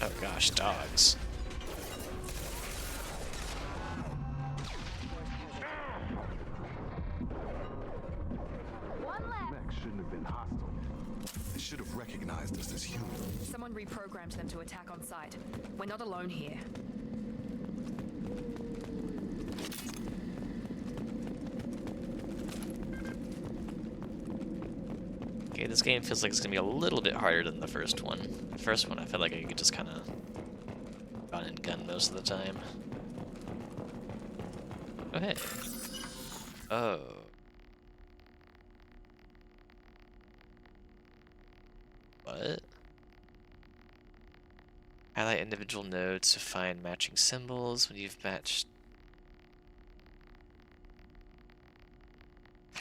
Oh gosh, dogs. Mech shouldn't have been hostile. They should have recognized us as human. Someone reprogrammed them to attack on sight. We're not alone here. Okay, this game feels like it's gonna be a little bit harder than the first one. The first one I felt like I could just kind of run and gun most of the time. Oh hey. Oh. What? Highlight individual nodes to find matching symbols when you've matched.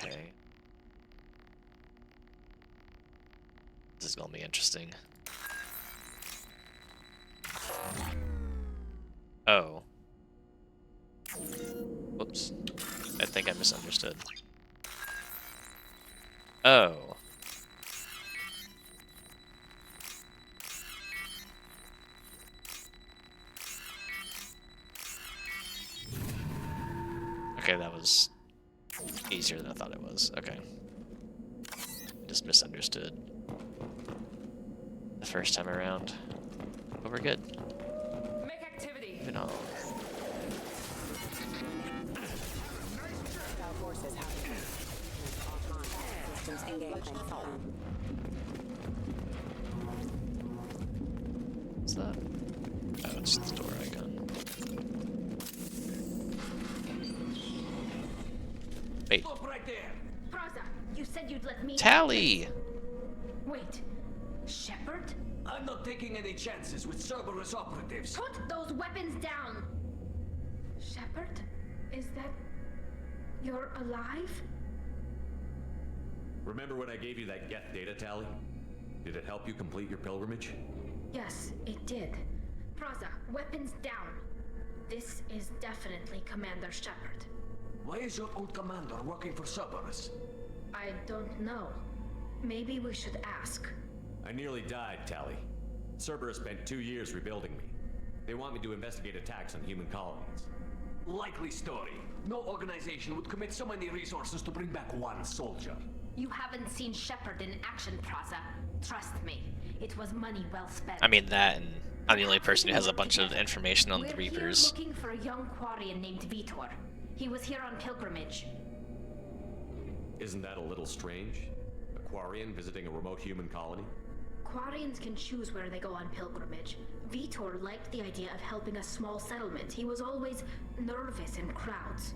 Okay. This is gonna be interesting. Oh. Whoops. I think I misunderstood. Oh. Okay, that was easier than I thought it was. Okay. Just misunderstood the first time around. But we're good. Make activity. Moving on. What's that? Oh, it's the door icon. Wait. Stop right there! Praza, you said you'd let me. Tally! Wait. Shepard? I'm not taking any chances with Cerberus operatives. Put those weapons down! Shepard? Is that. You're alive? Remember when I gave you that Geth data tally? Did it help you complete your pilgrimage? Yes, it did. Praza, weapons down. This is definitely Commander Shepard. Why is your old commander working for Cerberus? I don't know. Maybe we should ask. I nearly died, Tally. Cerberus spent 2 years rebuilding me. They want me to investigate attacks on human colonies. Likely story. No organization would commit so many resources to bring back one soldier. You haven't seen Shepard in action, Praza. Trust me, it was money well spent. I mean that, and I'm the only person who has a bunch of information on the We're Reapers. here looking for a young Quarian named Vitor. He was here on pilgrimage. Isn't that a little strange? A Quarian visiting a remote human colony? Quarians can choose where they go on pilgrimage. Vitor liked the idea of helping a small settlement. He was always nervous in crowds.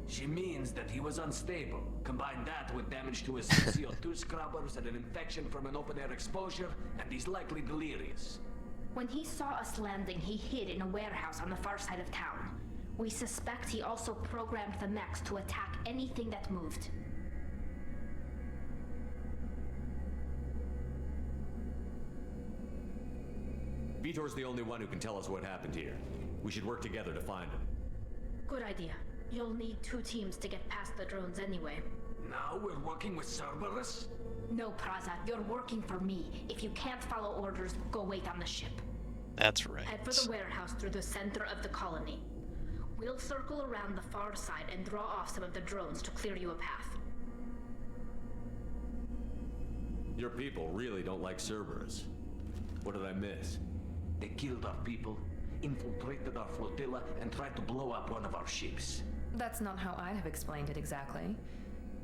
She means that he was unstable. Combine that with damage to his CO2 scrubbers and an infection from an open-air exposure, and he's likely delirious. When he saw us landing, he hid in a warehouse on the far side of town. We suspect he also programmed the mechs to attack anything that moved. Vitor's the only one who can tell us what happened here. We should work together to find him. Good idea. You'll need 2 teams to get past the drones anyway. Now we're working with Cerberus? No, Praza, you're working for me. If you can't follow orders, go wait on the ship. That's right. Head for the warehouse through the center of the colony. We'll circle around the far side and draw off some of the drones to clear you a path. Your people really don't like Cerberus. What did I miss? They killed our people, infiltrated our flotilla, and tried to blow up one of our ships. That's not how I'd have explained it exactly.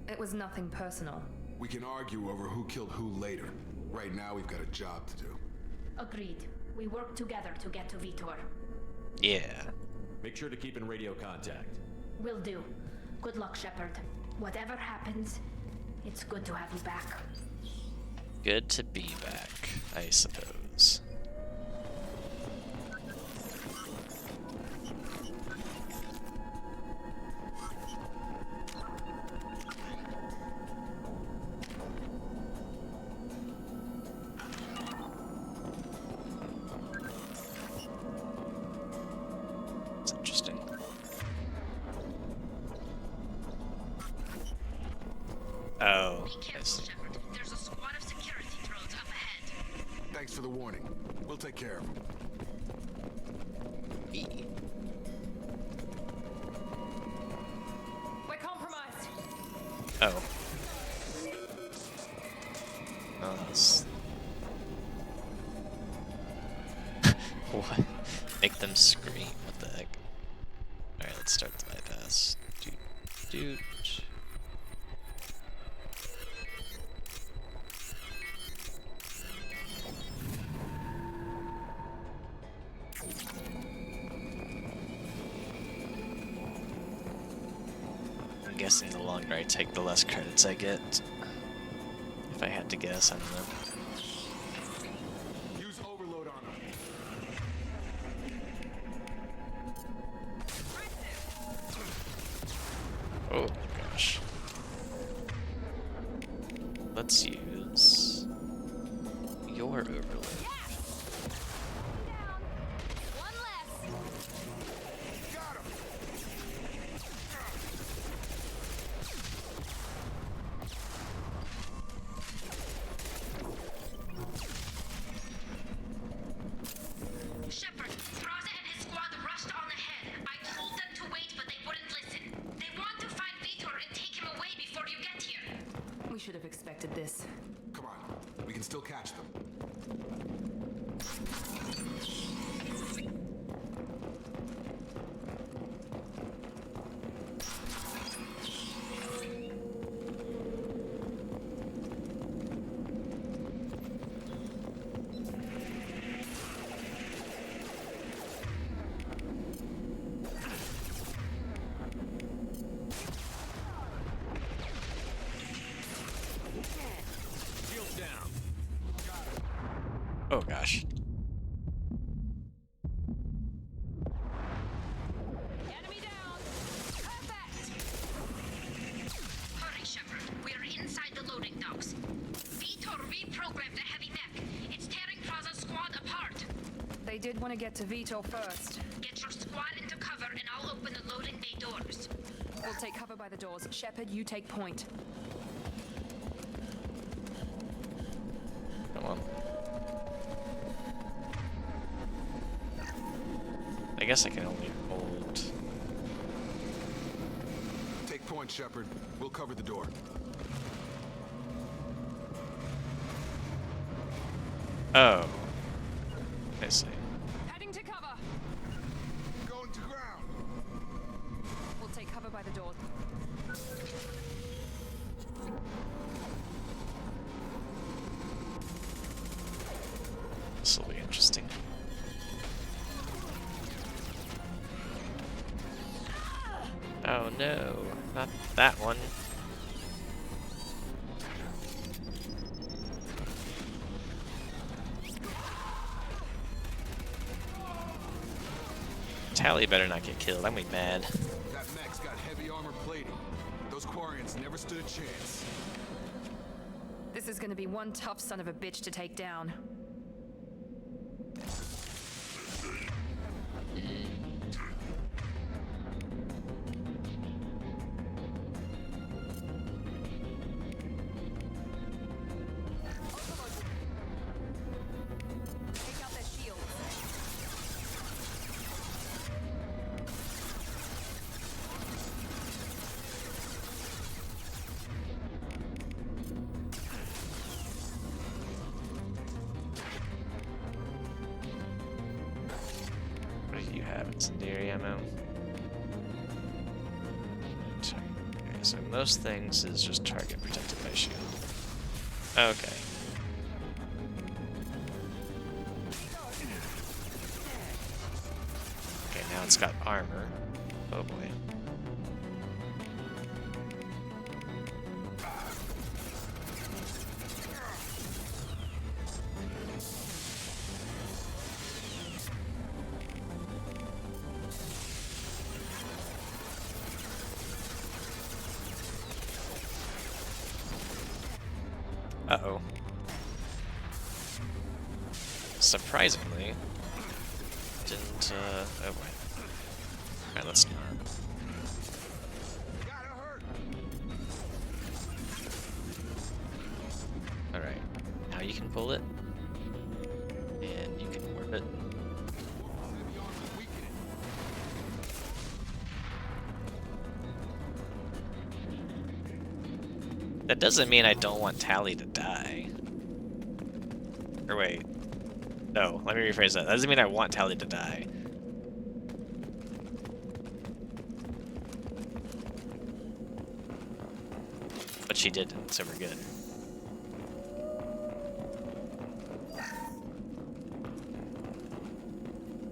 It was nothing personal. We can argue over who killed who later. Right now, we've got a job to do. Agreed. We work together to get to Vitor. Yeah. Make sure to keep in radio contact. Will do. Good luck, Shepard. Whatever happens, it's good to have you back. Good to be back, I suppose. It's interesting. Oh, I see. There's a squad of security drones up ahead. Thanks for the warning. We'll take care of them. We're compromised. Oh. Oh, that's... What? Make them scream. What the heck? Alright, let's start the bypass. Doot. I'm guessing the longer I take, the less credits I get. If I had to guess, I don't know. Use overload on them. Oh my gosh. Let's use your overlay. Got him. Shepard, Praza and his squad rushed on ahead. I told them to wait, but they wouldn't listen. They want to find Vitor and take him away before you get here. We should have expected this. Come on. We can still catch them. Shields down. Oh gosh. Enemy down. Perfect. Hurry, Shepard. We're inside the loading docks. Vitor reprogrammed the heavy mech. It's tearing Praza's squad apart. They did want to get to Vitor first. Get your squad into cover and I'll open the loading bay doors. We'll take cover by the doors. Shepard, you take point. one. I guess I can only hold. Take point, Shepard. We'll cover the door. Oh. I see. Heading to cover. Going to ground. We'll take cover by the door. This will be interesting. Oh no, not that one. Tally better not get killed. I'm gonna be mad. That mech's got heavy armor plating. Those Quarians never stood a chance. This is gonna be one tough son of a bitch to take down. Take out their shields. What do you have? Incendiary ammo. Okay, so most things is just target protected by shield. Okay. Okay, now it's got armor. Oh boy. Uh-oh. Surprisingly, didn't, oh boy. Alright, let's... Alright, now you can pull it. And you can warp it. That doesn't mean I don't want Tally to die. Or wait. No, let me rephrase that. That doesn't mean I want Tally to die. But she didn't, so we're good.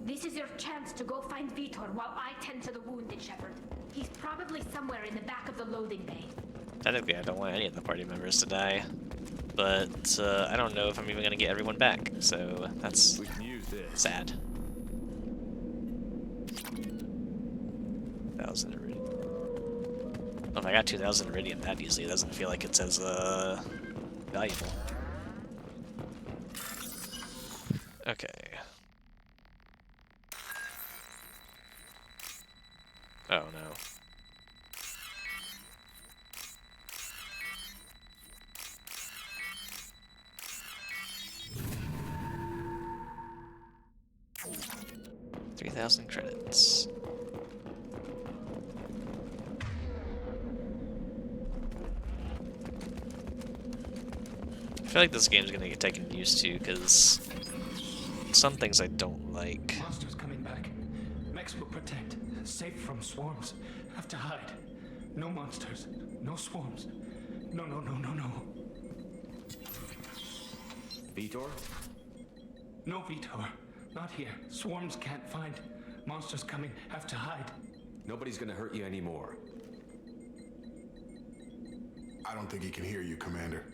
This is your chance to go find Vitor while I tend to the wounded, Shepard. He's probably somewhere in the back of the loading bay. Technically, I don't want any of the party members to die. But I don't know if I'm even going to get everyone back, so that's sad. 1,000 iridium. Oh, if I got 2,000 iridium that easily, it doesn't feel like it's as valuable. Okay. Oh no. $3,000 credits. I feel like this game's gonna get taken used to because some things I don't like. Monsters coming back. Mechs will protect. Safe from swarms. Have to hide. No monsters. No swarms. No, no, no, no, no. Vitor? No, Vitor. Not here. Swarms can't find. Monsters coming. Have to hide. Nobody's gonna hurt you anymore. I don't think he can hear you, Commander.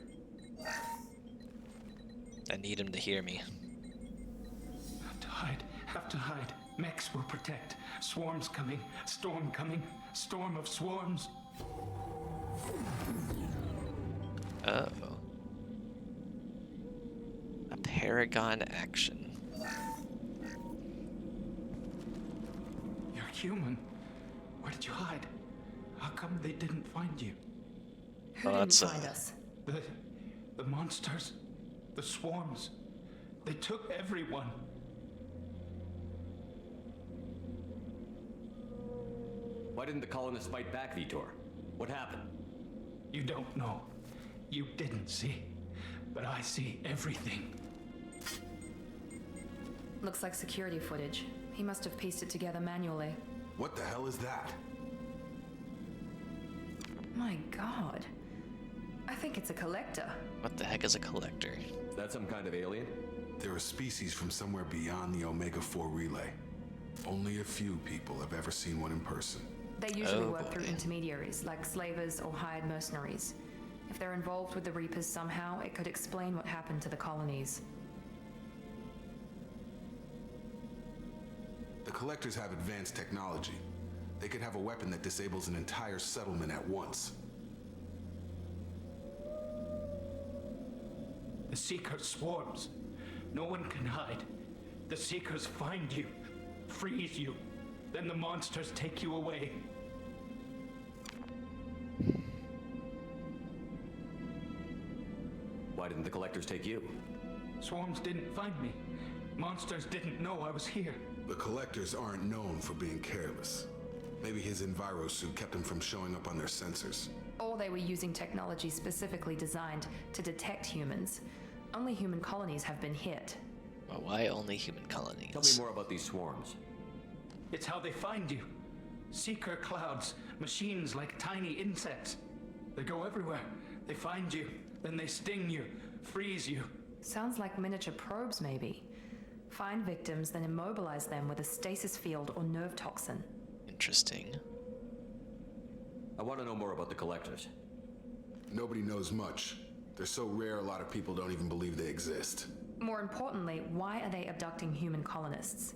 I need him to hear me. Have to hide. Have to hide. Mechs will protect. Swarms coming. Storm coming. Storm of swarms. Oh. A Paragon action. You're human. Where did you hide? How come they didn't find you? Well, that's Find us. The monsters. The swarms. They took everyone. Why didn't the colonists fight back, Vitor? What happened? You don't know. You didn't see. But I see everything. Looks like security footage. He must have pieced it together manually. What the hell is that? My god. I think it's a collector. What the heck is a collector? Is that some kind of alien? They're a species from somewhere beyond the Omega-4 relay. Only a few people have ever seen one in person. They usually work through intermediaries, like slavers or hired mercenaries. If they're involved with the Reapers somehow, it could explain what happened to the colonies. The collectors have advanced technology. They could have a weapon that disables an entire settlement at once. The Seeker swarms. No one can hide. The Seekers find you, freeze you, then the monsters take you away. Why didn't the collectors take you? Swarms didn't find me. Monsters didn't know I was here. The collectors aren't known for being careless. Maybe his enviro suit kept him from showing up on their sensors. Or they were using technology specifically designed to detect humans. Only human colonies have been hit. Well, why only human colonies? Tell me more about these swarms. It's how they find you. Seeker clouds, machines like tiny insects. They go everywhere. They find you, then they sting you, freeze you. Sounds like miniature probes, maybe. Find victims, then immobilize them with a stasis field or nerve toxin. Interesting. I want to know more about the collectors. Nobody knows much. They're so rare, a lot of people don't even believe they exist. More importantly, why are they abducting human colonists?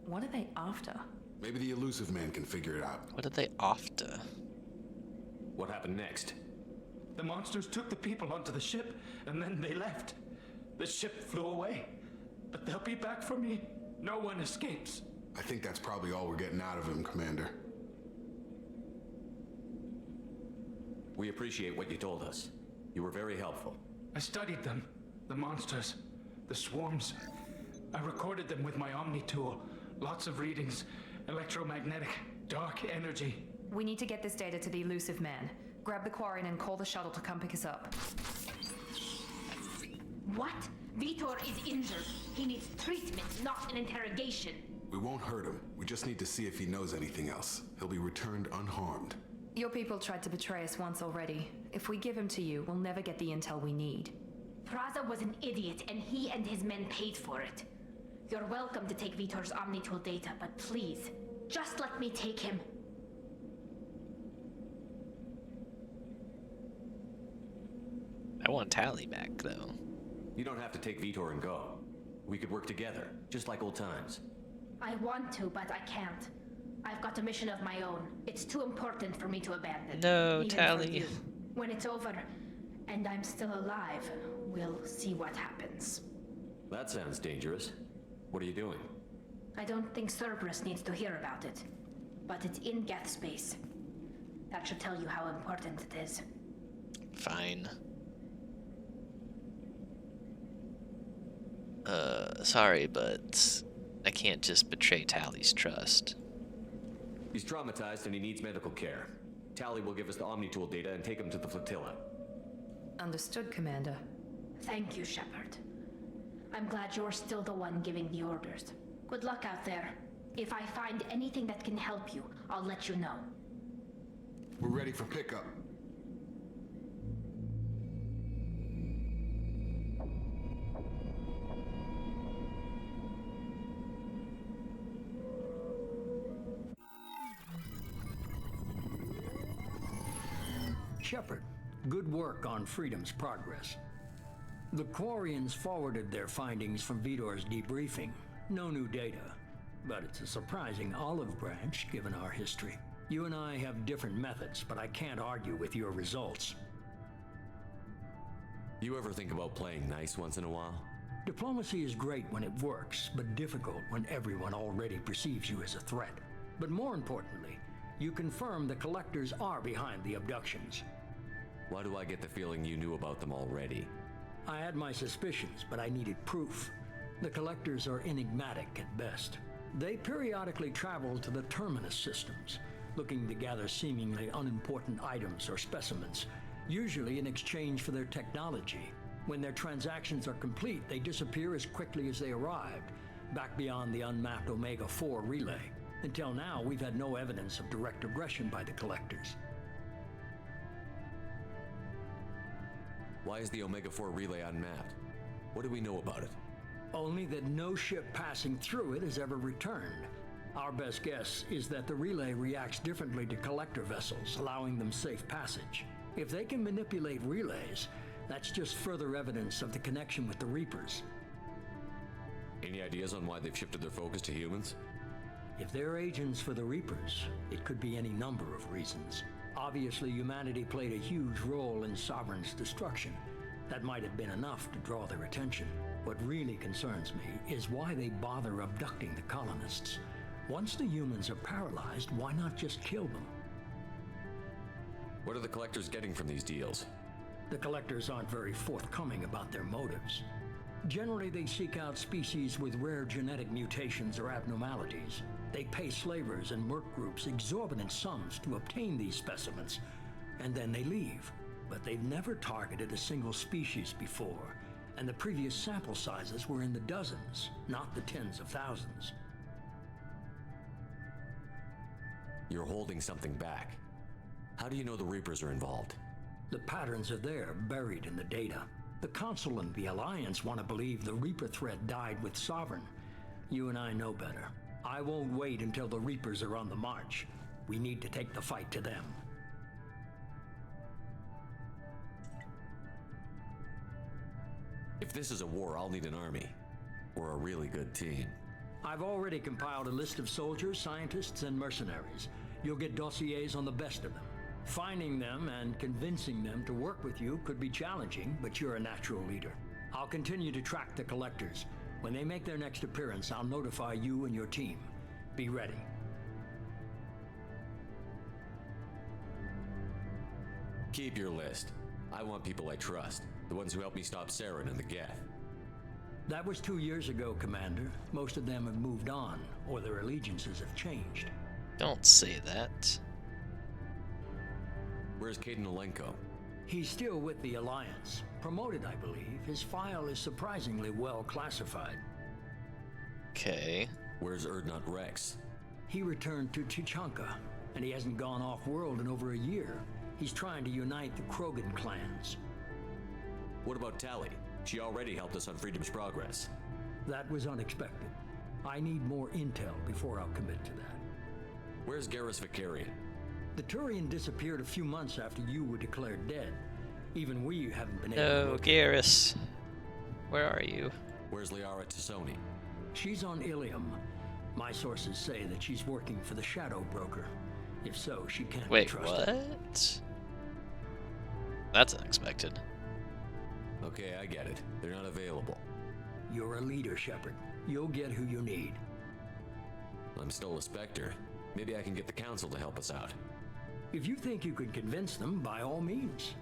What are they after? Maybe the elusive man can figure it out. What are they after? What happened next? The monsters took the people onto the ship, and then they left. The ship flew away. But they'll be back for me. No one escapes. I think that's probably all we're getting out of him, Commander. We appreciate what you told us. You were very helpful. I studied them. The monsters. The swarms. I recorded them with my Omni tool. Lots of readings. Electromagnetic. Dark energy. We need to get this data to the elusive man. Grab the Quarian and call the shuttle to come pick us up. What? Vitor is injured. He needs treatment, not an interrogation. We won't hurt him. We just need to see if he knows anything else. He'll be returned unharmed. Your people tried to betray us once already. If we give him to you, we'll never get the intel we need. Praza was an idiot, and he and his men paid for it. You're welcome to take Vitor's Omnitool data, but please, just let me take him. I want Tally back, though. You don't have to take Vitor and go. We could work together, just like old times. I want to, but I can't. I've got a mission of my own. It's too important for me to abandon. No, even Tally. for you. When it's over, and I'm still alive, we'll see what happens. That sounds dangerous. What are you doing? I don't think Cerberus needs to hear about it, but it's in Geth space. That should tell you how important it is. Fine. Sorry, but I can't just betray Tally's trust. He's traumatized and he needs medical care. Tally will give us the Omnitool data and take him to the flotilla. Understood, Commander. Thank you, Shepard. I'm glad you're still the one giving the orders. Good luck out there. If I find anything that can help you, I'll let you know. We're ready for pickup. Shepard, good work on Freedom's progress. The Quarians forwarded their findings from Vitor's debriefing. No new data, but it's a surprising olive branch given our history. You and I have different methods, but I can't argue with your results. You ever think about playing nice once in a while? Diplomacy is great when it works, but difficult when everyone already perceives you as a threat. But more importantly, you confirm the collectors are behind the abductions. Why do I get the feeling you knew about them already? I had my suspicions, but I needed proof. The collectors are enigmatic at best. They periodically travel to the terminus systems, looking to gather seemingly unimportant items or specimens, usually in exchange for their technology. When their transactions are complete, they disappear as quickly as they arrived, back beyond the unmapped Omega-4 relay. Until now, we've had no evidence of direct aggression by the collectors. Why is the Omega-4 relay unmapped? What do we know about it? Only that no ship passing through it has ever returned. Our best guess is that the relay reacts differently to collector vessels, allowing them safe passage. If they can manipulate relays, that's just further evidence of the connection with the Reapers. Any ideas on why they've shifted their focus to humans? If they're agents for the Reapers, it could be any number of reasons. Obviously, humanity played a huge role in Sovereign's destruction. That might have been enough to draw their attention. What really concerns me is why they bother abducting the colonists. Once the humans are paralyzed, why not just kill them? What are the collectors getting from these deals? The collectors aren't very forthcoming about their motives. Generally, they seek out species with rare genetic mutations or abnormalities. They pay slavers and merc groups exorbitant sums to obtain these specimens, and then they leave. But they've never targeted a single species before, and the previous sample sizes were in the dozens, not the tens of thousands. You're holding something back. How do you know the Reapers are involved? The patterns are there, buried in the data. The Council and the Alliance want to believe the Reaper threat died with Sovereign. You and I know better. I won't wait until the Reapers are on the march. We need to take the fight to them. If this is a war, I'll need an army. Or a really good team. I've already compiled a list of soldiers, scientists, and mercenaries. You'll get dossiers on the best of them. Finding them and convincing them to work with you could be challenging, but you're a natural leader. I'll continue to track the collectors. When they make their next appearance, I'll notify you and your team. Be ready. Keep your list. I want people I trust. The ones who helped me stop Saren and the Geth. That was 2 years ago, Commander. Most of them have moved on, or their allegiances have changed. Don't say that. Where's Caden Alenko? He's still with the Alliance. Promoted, I believe. His file is surprisingly well classified. Okay. Where's Erdnot Rex? He returned to Tuchanka, and he hasn't gone off-world in over a year. He's trying to unite the Krogan clans. What about Tali? She already helped us on Freedom's Progress. That was unexpected. I need more intel before I'll commit to that. Where's Garrus Vicarian? The Turian disappeared a few months after you were declared dead. Even we haven't been able No, to locate Garrus. Where are you? Where's Liara Tassoni? She's on Ilium. My sources say that she's working for the Shadow Broker. If so, she can't be Wait, trusted. what? That's unexpected. Okay, I get it. They're not available. You're a leader, Shepard. You'll get who you need. I'm still a Spectre. Maybe I can get the Council to help us out. If you think you can convince them, by all means.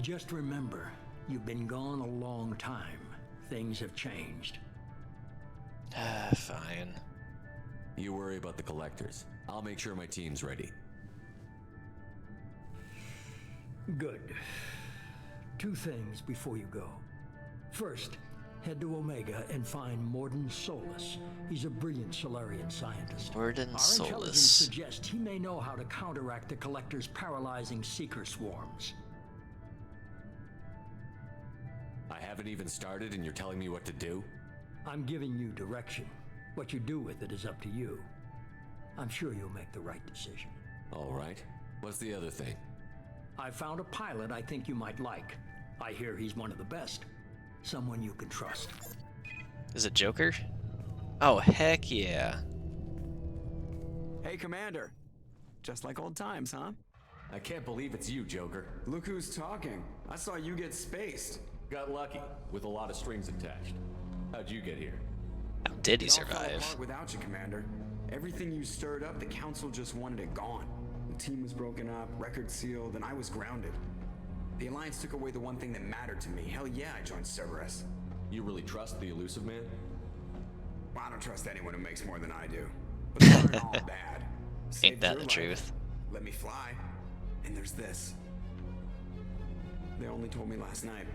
Just remember, you've been gone a long time. Things have changed. Fine. You worry about the Collectors. I'll make sure my team's ready. Good. 2 things before you go. First, head to Omega and find Morden Solus. He's a brilliant Solarian scientist. Morden Our Solus. intelligence suggests he may know how to counteract the Collector's paralyzing Seeker swarms. I haven't even started and you're telling me what to do? I'm giving you direction. What you do with it is up to you. I'm sure you'll make the right decision. All right. What's the other thing? I found a pilot I think you might like. I hear he's one of the best. Someone you can trust. Is it Joker? Oh, heck yeah. Hey, Commander. Just like old times, huh? I can't believe it's you, Joker. Look who's talking. I saw you get spaced. Got lucky, with a lot of strings attached. How'd you get here? How did he It all fell survive? apart without you, Commander. Everything you stirred up, the Council just wanted it gone. The team was broken up, record sealed, and I was grounded. The Alliance took away the one thing that mattered to me. Hell yeah, I joined Cerberus. You really trust the elusive man? Well, I don't trust anyone who makes more than I do. But they aren't all bad. Ain't Saved that your the life, truth? let me fly. And there's this. They only told me last night.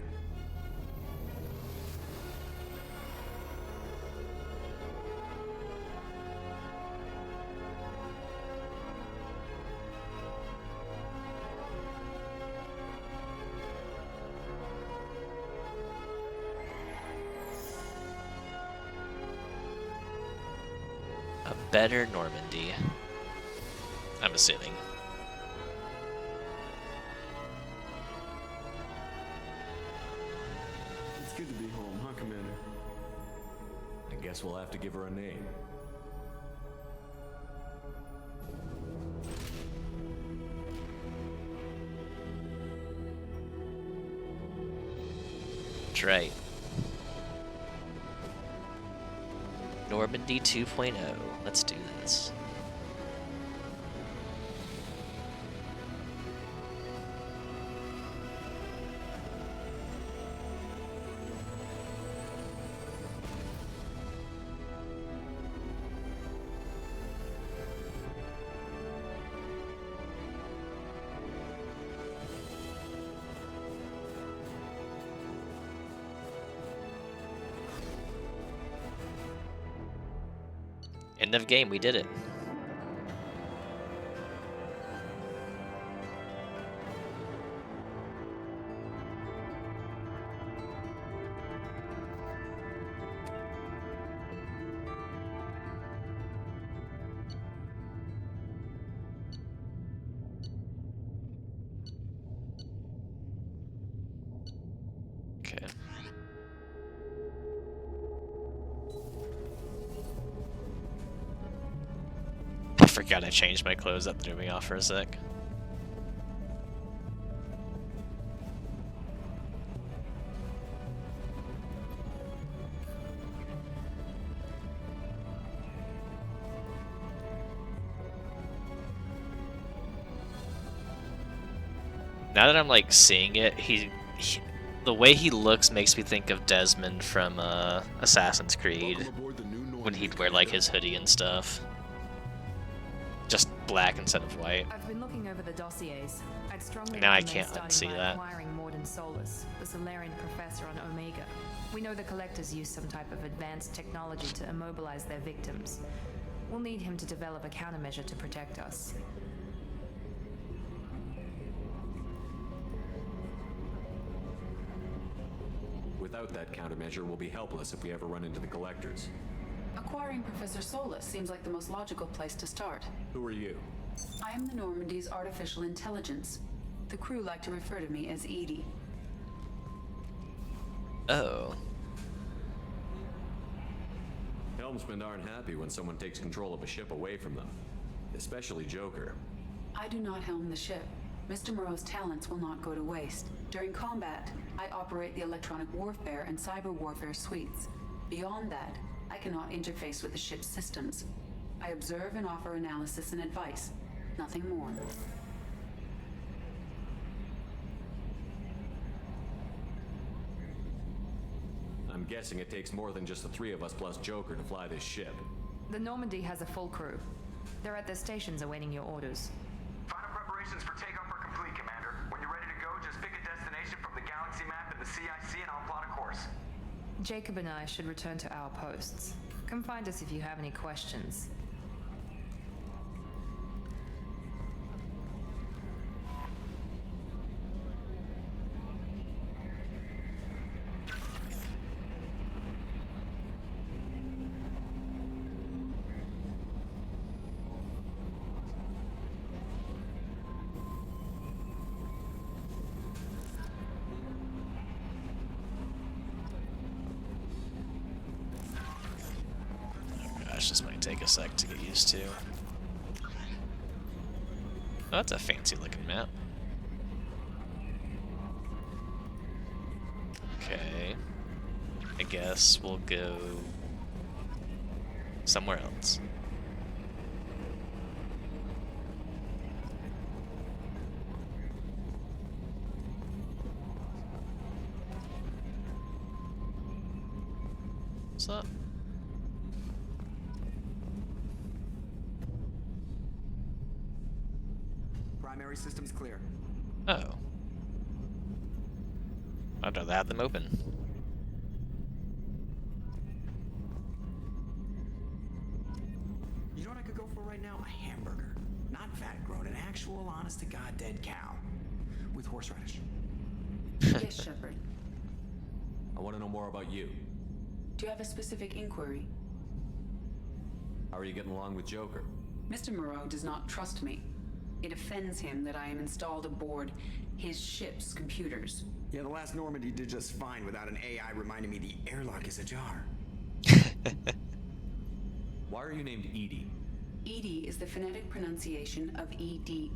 A better Normandy, I'm assuming. It's good to be home, huh, Commander? I guess we'll have to give her a name. That's right. Normandy 2.0. Let's do this. End of game, we did it. Okay. I forgot I changed my clothes. That threw me off for a sec. Now that I'm like seeing it, the way he looks makes me think of Desmond from Assassin's Creed when he'd wear like his hoodie and stuff. Just black instead of white. I've been looking over the dossiers. I'd strongly Now I recommend can't starting unsee by that. acquiring Morden Solus, the Solarian professor on Omega. We know the Collectors use some type of advanced technology to immobilize their victims. We'll need him to develop a countermeasure to protect us. Without that countermeasure, we'll be helpless if we ever run into the Collectors. Acquiring Professor Solus seems like the most logical place to start. Who are you? I am the Normandy's artificial intelligence. The crew like to refer to me as Edie. Oh. Helmsmen aren't happy when someone takes control of a ship away from them. Especially Joker. I do not helm the ship. Mr. Moreau's talents will not go to waste. During combat, I operate the electronic warfare and cyber warfare suites. Beyond that, I cannot interface with the ship's systems. I observe and offer analysis and advice. Nothing more. I'm guessing it takes more than just the three of us plus Joker to fly this ship. The Normandy has a full crew. They're at their stations awaiting your orders. Final preparations for takeoff are complete, Commander. When you're ready to go, just pick a destination from the galaxy map in the CIC and I'll plot a course. Jacob and I should return to our posts. Come find us if you have any questions. This might take a sec to get used to. Oh, that's a fancy looking map. Okay. I guess we'll go somewhere else. What's up? Primary systems clear. Oh. I'd rather have them open. You know what I could go for right now? A hamburger. Not fat grown, an actual honest to God dead cow. With horseradish. Yes, Shepard. I want to know more about you. Do you have a specific inquiry? How are you getting along with Joker? Mr. Moreau does not trust me. It offends him that I am installed aboard his ship's computers. Yeah, the last Normandy did just fine without an AI reminding me the airlock is ajar. Why are you named Edie? EDI is the phonetic pronunciation of EDI.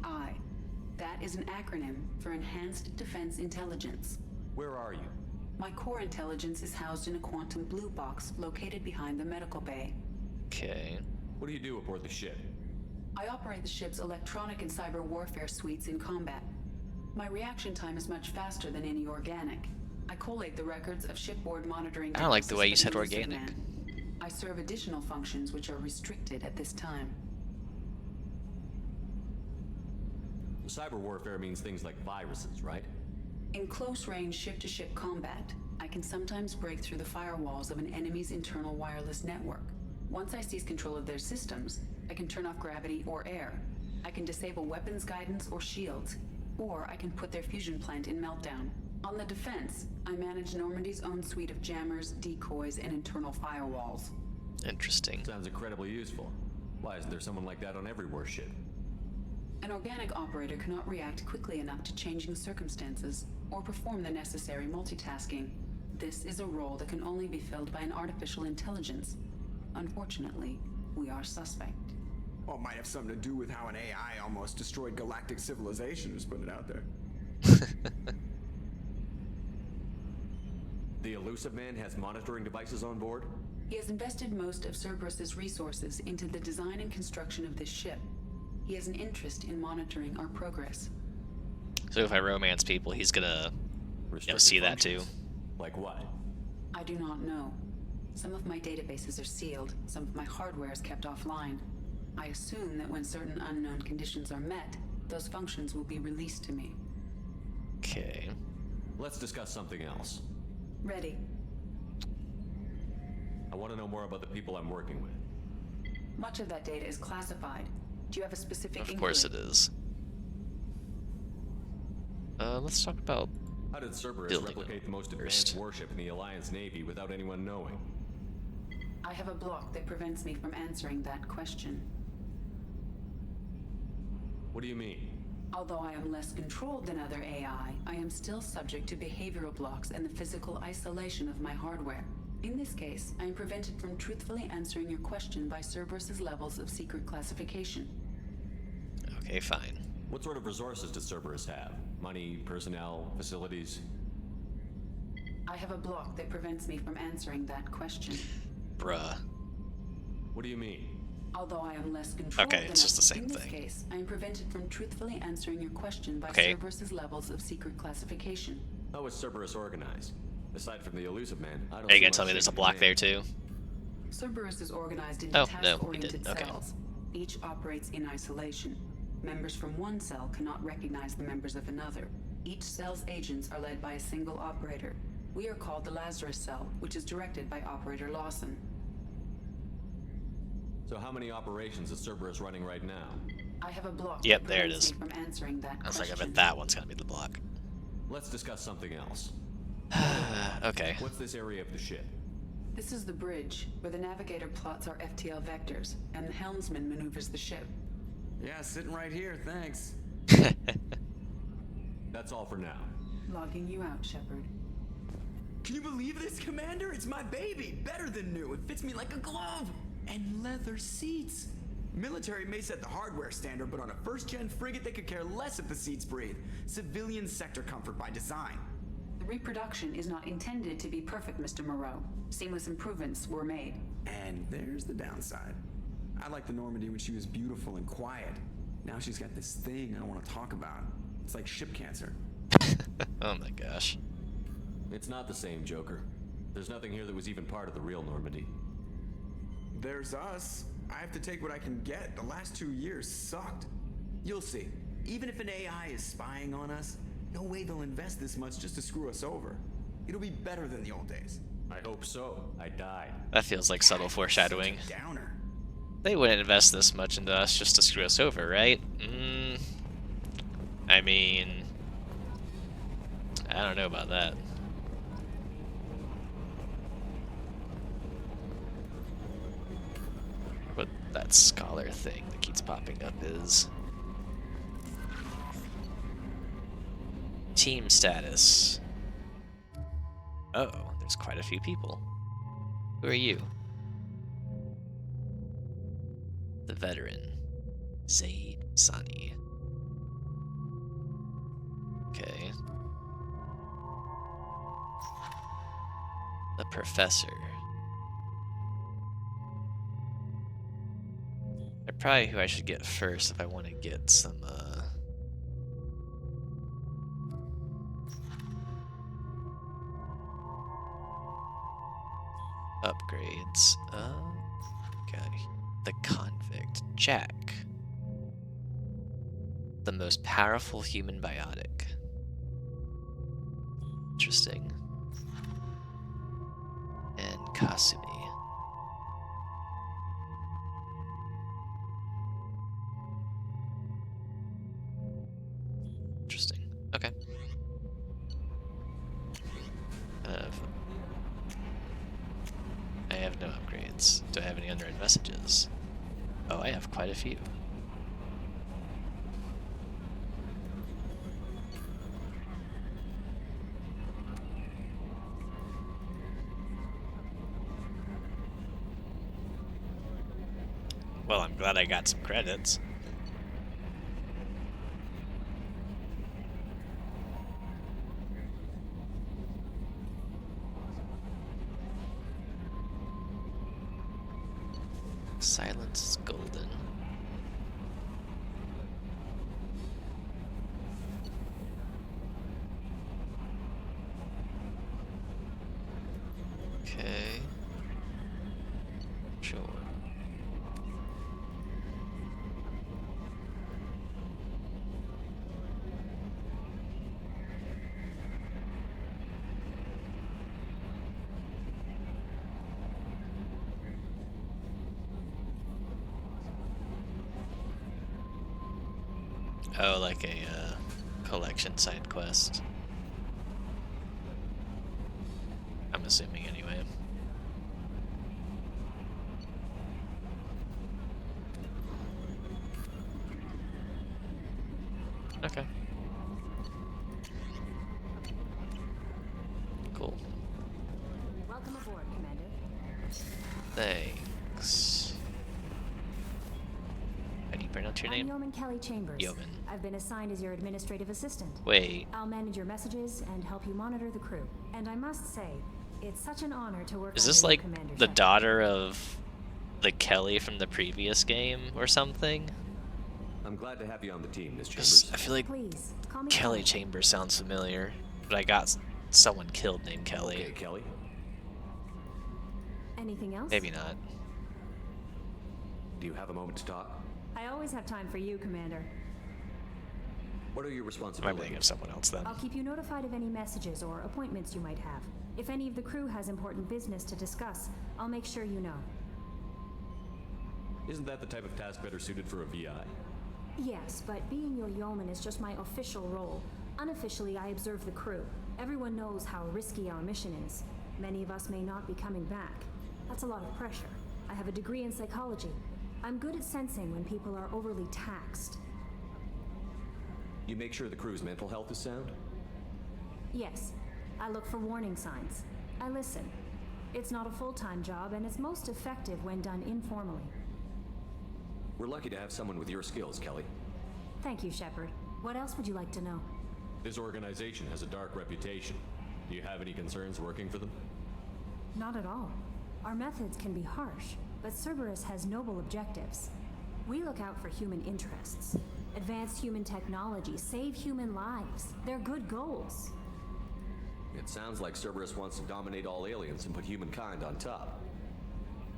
That is an acronym for Enhanced Defense Intelligence. Where are you? My core intelligence is housed in a quantum blue box located behind the medical bay. Okay. What do you do aboard the ship? I operate the ship's electronic and cyber warfare suites in combat. My reaction time is much faster than any organic. I collate the records of shipboard monitoring. I don't like the way you devices said for the use of organic. man. I serve additional functions which are restricted at this time. Cyber warfare means things like viruses, right? In close-range ship-to-ship combat, I can sometimes break through the firewalls of an enemy's internal wireless network. Once I seize control of their systems, I can turn off gravity or air. I can disable weapons guidance or shields, or I can put their fusion plant in meltdown. On the defense, I manage Normandy's own suite of jammers, decoys, and internal firewalls. Interesting. Sounds incredibly useful. Why isn't there someone like that on every warship? An organic operator cannot react quickly enough to changing circumstances or perform the necessary multitasking. This is a role that can only be filled by an artificial intelligence. Unfortunately, we are suspect. Well, it might have something to do with how an AI almost destroyed galactic civilization, just putting it out there. The Elusive Man has monitoring devices on board? He has invested most of Cerberus's resources into the design and construction of this ship. He has an interest in monitoring our progress. So if I romance people, he's gonna see that too. Like what? I do not know. Some of my databases are sealed, some of my hardware is kept offline. I assume that when certain unknown conditions are met, those functions will be released to me. Okay. Let's discuss something else. Ready. I want to know more about the people I'm working with. Much of that data is classified. Do you have a specific Of inquiry? course it is. Let's talk about How did Cerberus building replicate the most first. advanced warship in the Alliance Navy without anyone knowing? I have a block that prevents me from answering that question. What do you mean? Although I am less controlled than other AI, I am still subject to behavioral blocks and the physical isolation of my hardware. In this case, I am prevented from truthfully answering your question by Cerberus's levels of secret classification. Okay, fine. What sort of resources does Cerberus have? Money, personnel, facilities? I have a block that prevents me from answering that question. Bruh. What do you mean? Although I am less controlled Okay, than it's just the same in this thing. case, I am prevented from truthfully answering your question by Okay. Cerberus's levels of secret classification. How is Cerberus organized? Aside from the Elusive Man, I don't Are you see gonna much tell me there's a chain of block there command. too? Cerberus is organized into Oh, no, task-oriented we didn't. Okay. cells. Each operates in isolation. Members from one cell cannot recognize the members of another. Each cell's agents are led by a single operator. We are called the Lazarus Cell, which is directed by Operator Lawson. So how many operations is Cerberus running right now? I have a block Yep, that there it prevents is. me from answering that I was like, I question. bet that one's gonna be the block. Let's discuss something else. Okay. What's this area of the ship? This is the bridge, where the navigator plots our FTL vectors, and the helmsman maneuvers the ship. Yeah, sitting right here, thanks. That's all for now. Logging you out, Shepard. Can you believe this, Commander? It's my baby! Better than new. It fits me like a glove! And leather seats! Military may set the hardware standard, but on a first-gen frigate, they could care less if the seats breathe. Civilian sector comfort by design. The reproduction is not intended to be perfect, Mr. Moreau. Seamless improvements were made. And there's the downside. I liked the Normandy when she was beautiful and quiet. Now she's got this thing I don't want to talk about. It's like ship cancer. Oh my gosh. It's not the same, Joker. There's nothing here that was even part of the real Normandy. There's us. I have to take what I can get. The last 2 years sucked. You'll see. Even if an AI is spying on us, no way they'll invest this much just to screw us over. It'll be better than the old days. I hope so. I died. That feels like subtle foreshadowing. Such a downer. They wouldn't invest this much into us just to screw us over, right? I mean, I don't know about that. What that scholar thing that keeps popping up is. Team status. Oh, there's quite a few people. Who are you? The veteran, Zaid Sani. Okay. The professor. They're probably who I should get first if I want to get some, upgrades. Okay. The convict, Jack. The most powerful human biotic. Interesting. And Kasumi. Interesting. Okay. I have no upgrades. Do I have any unread messages? Oh, I have quite a few. Well, I'm glad I got some credits. Silence is golden. Okay. Sure. Oh, like a collection side quest. I'm assuming anyway. Okay. Cool. Welcome aboard, Commander. Thanks. How do you pronounce your name? I'm Yeoman Kelly Chambers. Yeoman. I've been assigned as your administrative assistant. Wait. I'll manage your messages and help you monitor the crew. And I must say, it's such an honor to work. Is this like the daughter of the Kelly from the previous game or something? I'm glad to have you on the team, Miss Chambers. I feel like Please, call me Kelly Chambers sounds familiar, but I got someone killed named Kelly. Okay, Kelly. Anything else? Maybe not. Do you have a moment to talk? I always have time for you, Commander. What are your I'm responsibilities? thinking of someone else then. I'll keep you notified of any messages or appointments you might have. If any of the crew has important business to discuss, I'll make sure you know. Isn't that the type of task better suited for a VI? Yes, but being your yeoman is just my official role. Unofficially, I observe the crew. Everyone knows how risky our mission is. Many of us may not be coming back. That's a lot of pressure. I have a degree in psychology. I'm good at sensing when people are overly taxed. You make sure the crew's mental health is sound? Yes, I look for warning signs. I listen. It's not a full-time job, and it's most effective when done informally. We're lucky to have someone with your skills, Kelly. Thank you, Shepard. What else would you like to know? This organization has a dark reputation. Do you have any concerns working for them? Not at all. Our methods can be harsh, but Cerberus has noble objectives. We look out for human interests. Advance human technology, save human lives. They're good goals. It sounds like Cerberus wants to dominate all aliens and put humankind on top.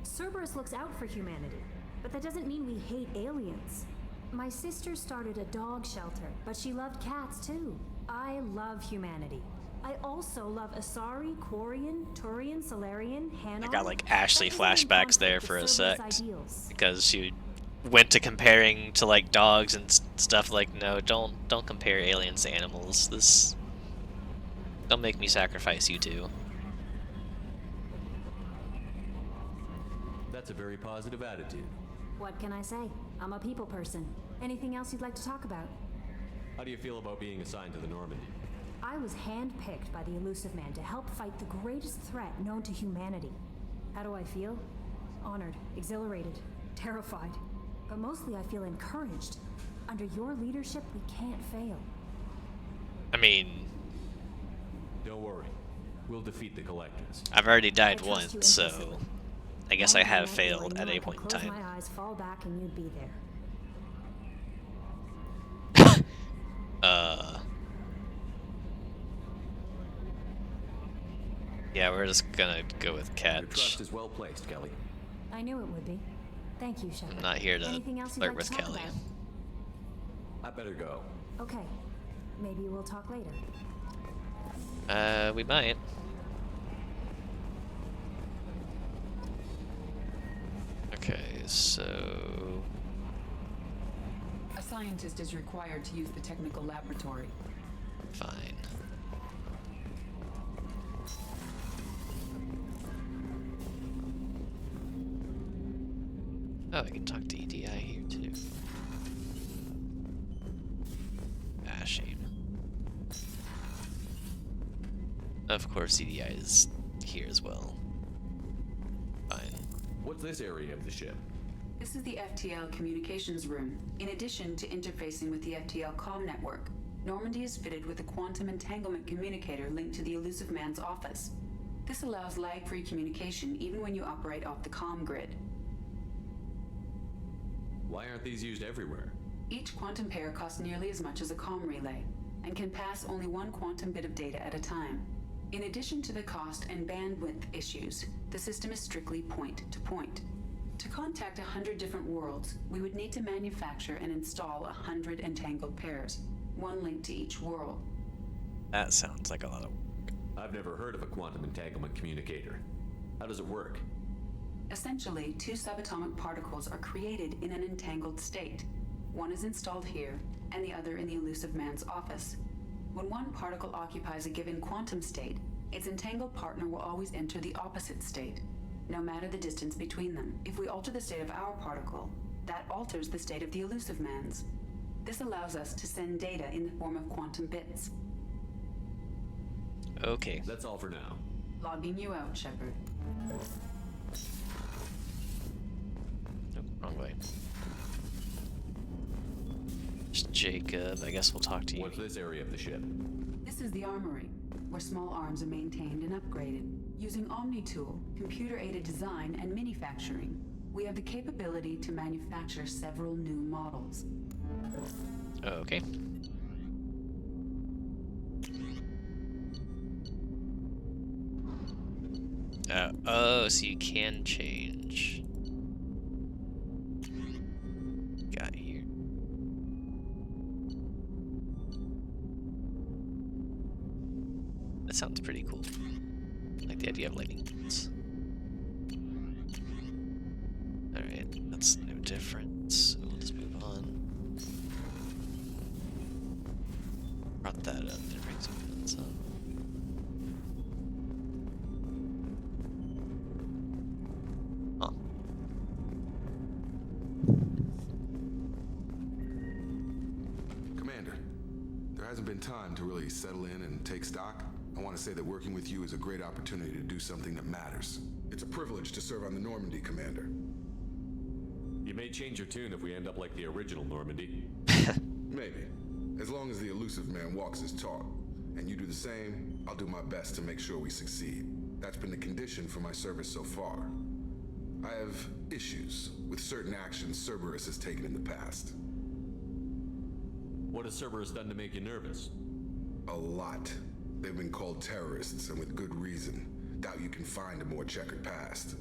Cerberus looks out for humanity, but that doesn't mean we hate aliens. My sister started a dog shelter, but she loved cats too. I love humanity. I also love Asari, Quarian, Turian, Solarian, Hanon. I got like Ashley flashbacks there for a sec, because she went to comparing to like dogs and stuff. Like, no, don't compare aliens to animals. Don't make me sacrifice you two. That's a very positive attitude. What can I say? I'm a people person. Anything else you'd like to talk about? How do you feel about being assigned to the Normandy? I was handpicked by the Elusive Man to help fight the greatest threat known to humanity. How do I feel? Honored, exhilarated, terrified. But mostly I feel encouraged. Under your leadership, we can't fail. I mean... Don't worry. We'll defeat the Collectors. I've already died once, so... I guess I have failed at a point in time. My eyes, fall back, and you'd be there. Yeah, we're just gonna go with Catch. Your trust is well placed, Kelly. I knew it would be. Thank you, Shepard. I'm not here to flirt like with Kelly. I better go. Okay. Maybe we'll talk later. We might. Okay, so... A scientist is required to use the technical laboratory. Fine. Oh, I can talk to EDI here too. Ah, shame. Of course, EDI is here as well. Fine. What's this area of the ship? This is the FTL communications room. In addition to interfacing with the FTL comm network, Normandy is fitted with a quantum entanglement communicator linked to the Elusive Man's office. This allows lag-free communication even when you operate off the comm grid. Why aren't these used everywhere? Each quantum pair costs nearly as much as a comm relay, and can pass only one quantum bit of data at a time. In addition to the cost and bandwidth issues, the system is strictly point-to-point. To contact 100 different worlds, we would need to manufacture and install 100 entangled pairs, one linked to each world. That sounds like a lot of work. I've never heard of a quantum entanglement communicator. How does it work? Essentially, two subatomic particles are created in an entangled state. One is installed here, and the other in the Elusive Man's office. When one particle occupies a given quantum state, its entangled partner will always enter the opposite state, no matter the distance between them. If we alter the state of our particle, that alters the state of the Elusive Man's. This allows us to send data in the form of quantum bits. Okay. That's all for now. Logging you out, Shepard. Nope, wrong way. Just Jacob. I guess we'll talk to you. What's this area of the ship? This is the armory, where small arms are maintained and upgraded. Using OmniTool, computer-aided design, and manufacturing, we have the capability to manufacture several new models. Okay. Oh, so you can change. Got here. That sounds pretty cool. I like the idea of lightning bolts. Alright, that's no different. So we'll just move on. Brought that up. There brings guns up. Huh. Commander, there hasn't been time to really settle in and take stock. I want to say that working with you is a great opportunity to do something that matters. It's a privilege to serve on the Normandy, Commander. You may change your tune if we end up like the original Normandy. Maybe. As long as the Elusive Man walks his talk, and you do the same, I'll do my best to make sure we succeed. That's been the condition for my service so far. I have issues with certain actions Cerberus has taken in the past. What has Cerberus done to make you nervous? A lot. They've been called terrorists, and with good reason. Doubt you can find a more checkered past.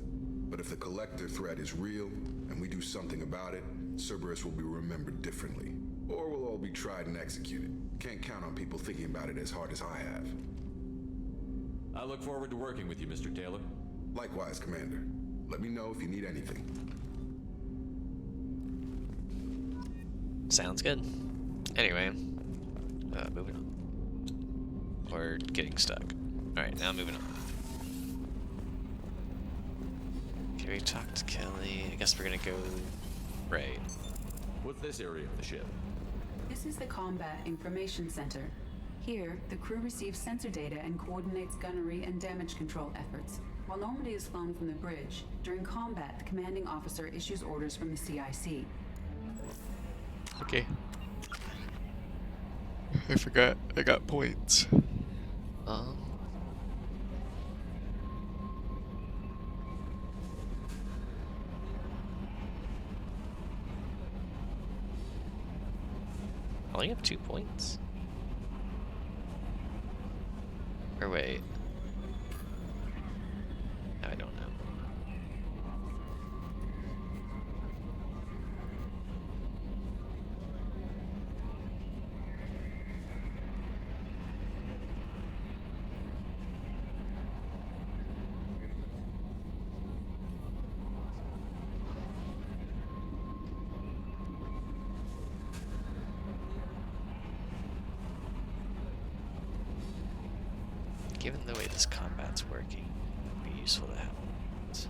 But if the Collector threat is real, and we do something about it, Cerberus will be remembered differently. Or we'll all be tried and executed. Can't count on people thinking about it as hard as I have. I look forward to working with you, Mr. Taylor. Likewise, Commander. Let me know if you need anything. Sounds good. Anyway, moving on. Or getting stuck. Alright, now moving on. Okay, we talked to Kelly. I guess we're gonna go right. What's this area of the ship? This is the Combat Information Center. Here, the crew receives sensor data and coordinates gunnery and damage control efforts. While Normandy is flown from the bridge, during combat, the commanding officer issues orders from the CIC. Okay. I forgot I got points. I only have 2 points? Or wait. I don't know. Given the way this combat's working, it would be useful to have points.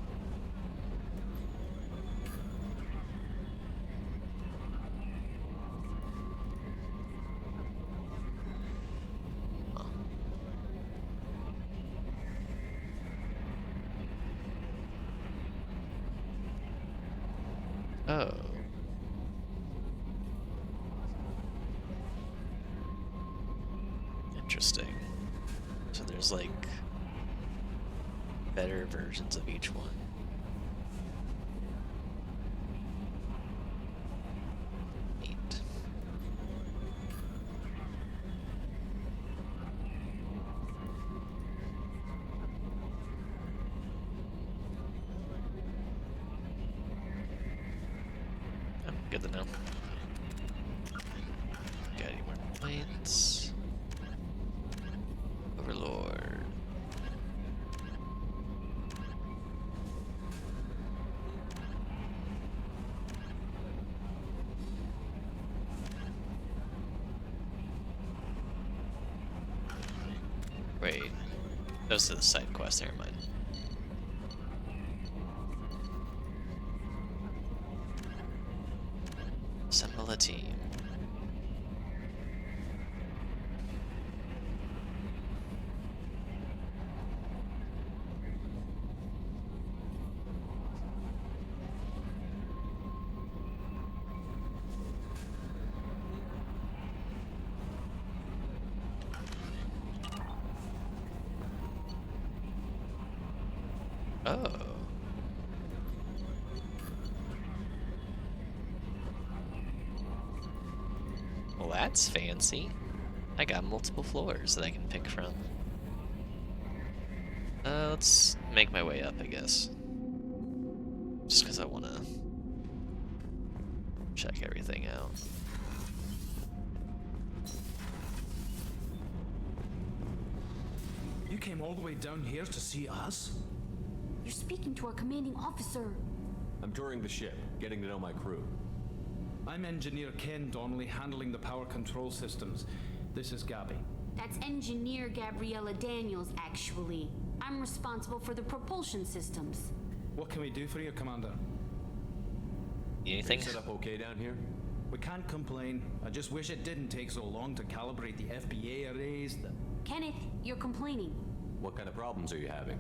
Oh. Interesting. So there's like better versions of each one. Neat. Oh, good to know. Got any more points? Overlord. Wait, those are the side quests, never mind. Assemble a team. Oh. Well, that's fancy. I got multiple floors that I can pick from. Let's make my way up, I guess. Just because I want to check everything out. You came all the way down here to see us? You're speaking to our commanding officer. I'm touring the ship, getting to know my crew. I'm Engineer Ken Donnelly, handling the power control systems. This is Gabby. That's Engineer Gabriella Daniels, actually. I'm responsible for the propulsion systems. What can we do for you, Commander? Anything? Set up okay down here? We can't complain. I just wish it didn't take so long to calibrate the FBA arrays. Kenneth, you're complaining. What kind of problems are you having?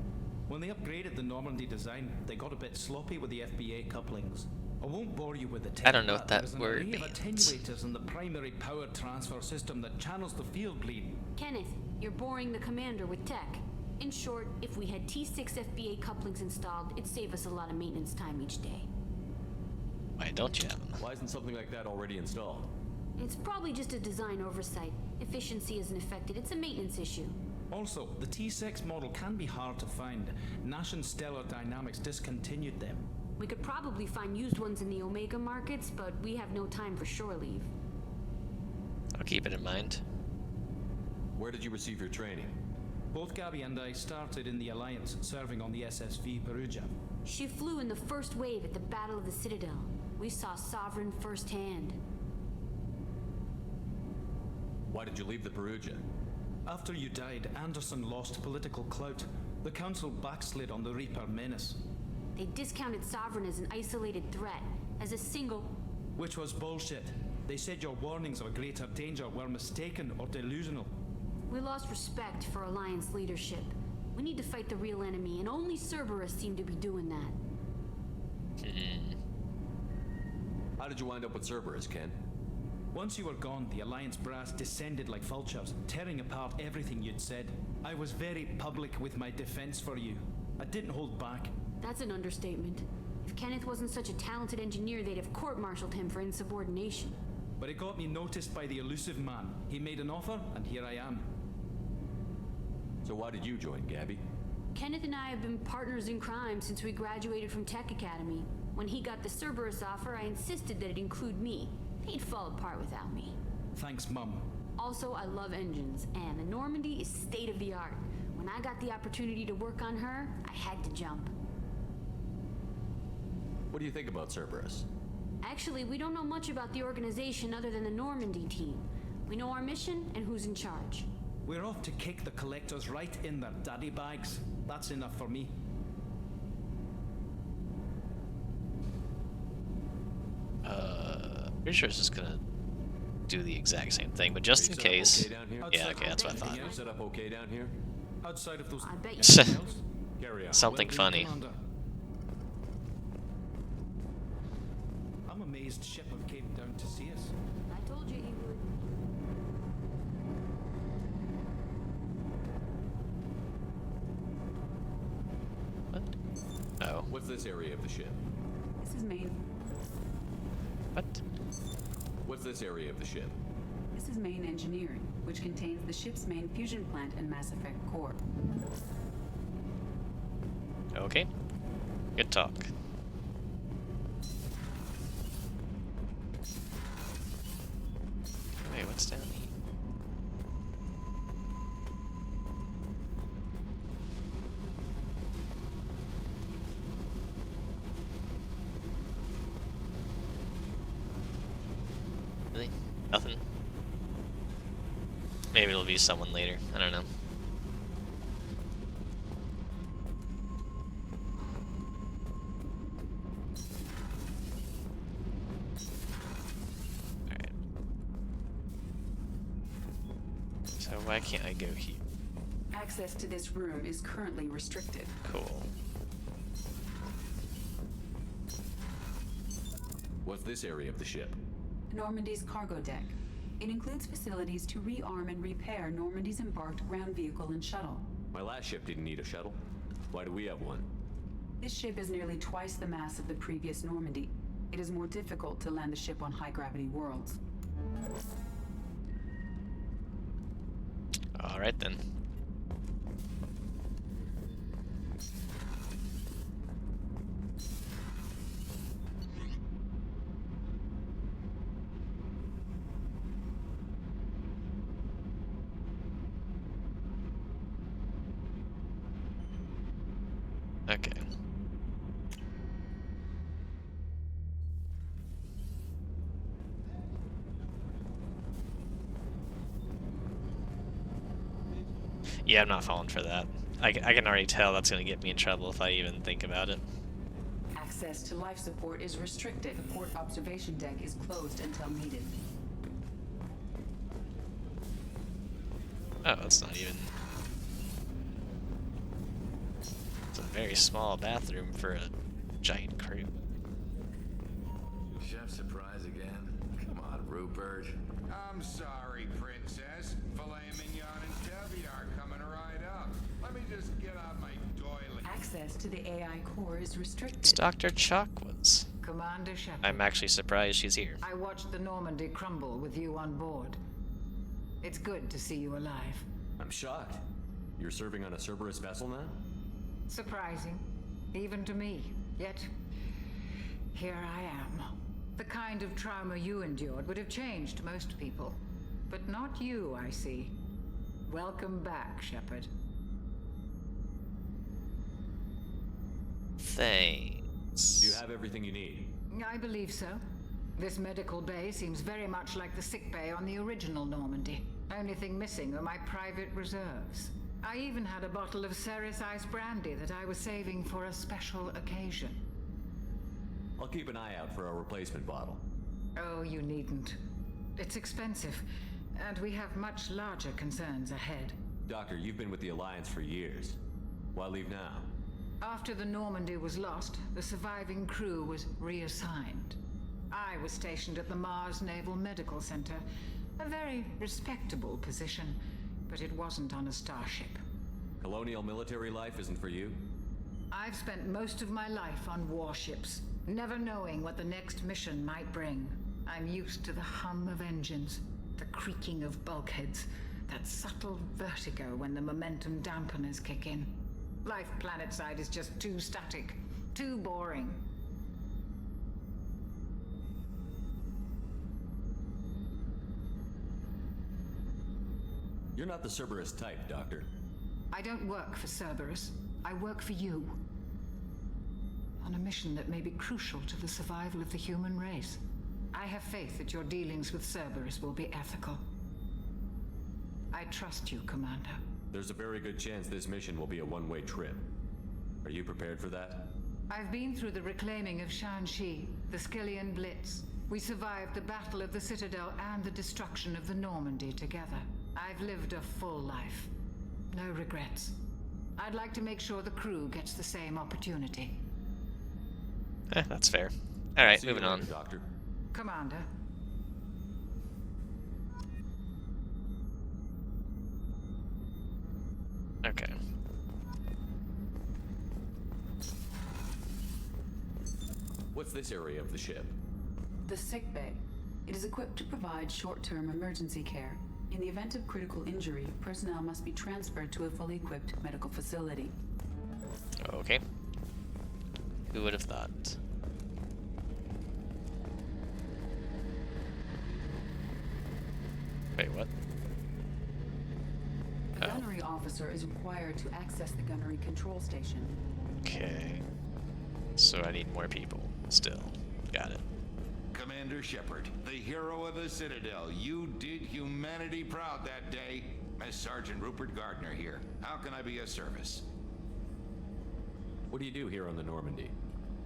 When they upgraded the Normandy design, they got a bit sloppy with the FBA couplings. I won't bore you with the tech. I don't know what that word means. There's an array of means. attenuators in the primary power transfer system that channels the field bleed. Kenneth, you're boring the commander with tech. In short, if we had T6 FBA couplings installed, it'd save us a lot of maintenance time each day. Why don't you have them? Why isn't something like that already installed? It's probably just a design oversight. Efficiency isn't affected, it's a maintenance issue. Also, the T6 model can be hard to find. Nash and Stellar Dynamics discontinued them. We could probably find used ones in the Omega markets, but we have no time for shore leave. I'll keep it in mind. Where did you receive your training? Both Gabby and I started in the Alliance, serving on the SSV Perugia. She flew in the first wave at the Battle of the Citadel. We saw Sovereign firsthand. Why did you leave the Perugia? After you died, Anderson lost political clout. The Council backslid on the Reaper menace. They discounted Sovereign as an isolated threat, as a single... Which was bullshit. They said your warnings of a greater danger were mistaken or delusional. We lost respect for Alliance leadership. We need to fight the real enemy, and only Cerberus seemed to be doing that. How did you wind up with Cerberus, Ken? Once you were gone, the Alliance brass descended like vultures, tearing apart everything you'd said. I was very public with my defense for you. I didn't hold back. That's an understatement. If Kenneth wasn't such a talented engineer, they'd have court-martialed him for insubordination. But it got me noticed by the elusive man. He made an offer, and here I am. So why did you join, Gabby? Kenneth and I have been partners in crime since we graduated from Tech Academy. When he got the Cerberus offer, I insisted that it include me. He'd fall apart without me. Thanks, Mum. Also, I love engines, and the Normandy is state-of-the-art. When I got the opportunity to work on her, I had to jump. What do you think about Cerberus? Actually, we don't know much about the organization other than the Normandy team. We know our mission and who's in charge. We're off to kick the collectors right in their daddy bags. That's enough for me. Pretty sure it's just gonna do the exact same thing, but just in case. Okay down here? Yeah, okay, that's what I thought. You set up okay down here? Outside of those... I bet you... Carry on. Something funny. Commander. I'm amazed Shepard came down to see us. I told you he would. What? Oh. What's this area of the ship? This is main. What? What's this area of the ship? This is main engineering, which contains the ship's main fusion plant and Mass Effect core. Okay. Good talk. Wait, what's down here? Really? Nothing? Maybe it'll be someone later. I don't know. Alright. So why can't I go here? Access to this room is currently restricted. Cool. What's this area of the ship? Normandy's cargo deck. It includes facilities to rearm and repair Normandy's embarked ground vehicle and shuttle. My last ship didn't need a shuttle. Why do we have one? This ship is nearly twice the mass of the previous Normandy. It is more difficult to land the ship on high-gravity worlds. Alright then. Okay. Yeah, I'm not falling for that. I can already tell that's going to get me in trouble if I even think about it. Access to life support is restricted. The port observation deck is closed until needed. Oh, it's not even... It's a very small bathroom for a giant crew. Chef surprise again? Come on, Rupert. I'm sorry, Princess. Filet mignon and caviar coming right up. Let me just get out my doily. Access to the AI core is restricted. It's Dr. Chockwoods. Commander Shepard. I'm actually surprised she's here. I watched the Normandy crumble with you on board. It's good to see you alive. I'm shocked. You're serving on a Cerberus vessel now? Surprising, even to me. Yet, here I am. The kind of trauma you endured would have changed most people. But not you, I see. Welcome back, Shepard. Thanks. Do you have everything you need? I believe so. This medical bay seems very much like the sick bay on the original Normandy. Only thing missing are my private reserves. I even had a bottle of Ceres Ice brandy that I was saving for a special occasion. I'll keep an eye out for a replacement bottle. Oh, you needn't. It's expensive, and we have much larger concerns ahead. Doctor, you've been with the Alliance for years. Why leave now? After the Normandy was lost, the surviving crew was reassigned. I was stationed at the Mars Naval Medical Center, a very respectable position, but it wasn't on a starship. Colonial military life isn't for you? I've spent most of my life on warships, never knowing what the next mission might bring. I'm used to the hum of engines, the creaking of bulkheads, that subtle vertigo when the momentum dampeners kick in. Life planetside is just too static, too boring. You're not the Cerberus type, Doctor. I don't work for Cerberus. I work for you. On a mission that may be crucial to the survival of the human race. I have faith that your dealings with Cerberus will be ethical. I trust you, Commander. There's a very good chance this mission will be a one-way trip. Are you prepared for that? I've been through the reclaiming of Shanxi, the Skillian Blitz. We survived the Battle of the Citadel and the destruction of the Normandy together. I've lived a full life. No regrets. I'd like to make sure the crew gets the same opportunity. That's fair. Alright, moving on. Doctor. Commander. Okay. What's this area of the ship? The sick bay. It is equipped to provide short-term emergency care. In the event of critical injury, personnel must be transferred to a fully equipped medical facility. Okay. Who would have thought? Wait, what? A gunnery officer is required to access the gunnery control station. Okay. So I need more people. Still. Got it. Commander Shepard, the hero of the Citadel. You did humanity proud that day. Mass Sergeant Rupert Gardner here. How can I be of service? What do you do here on the Normandy?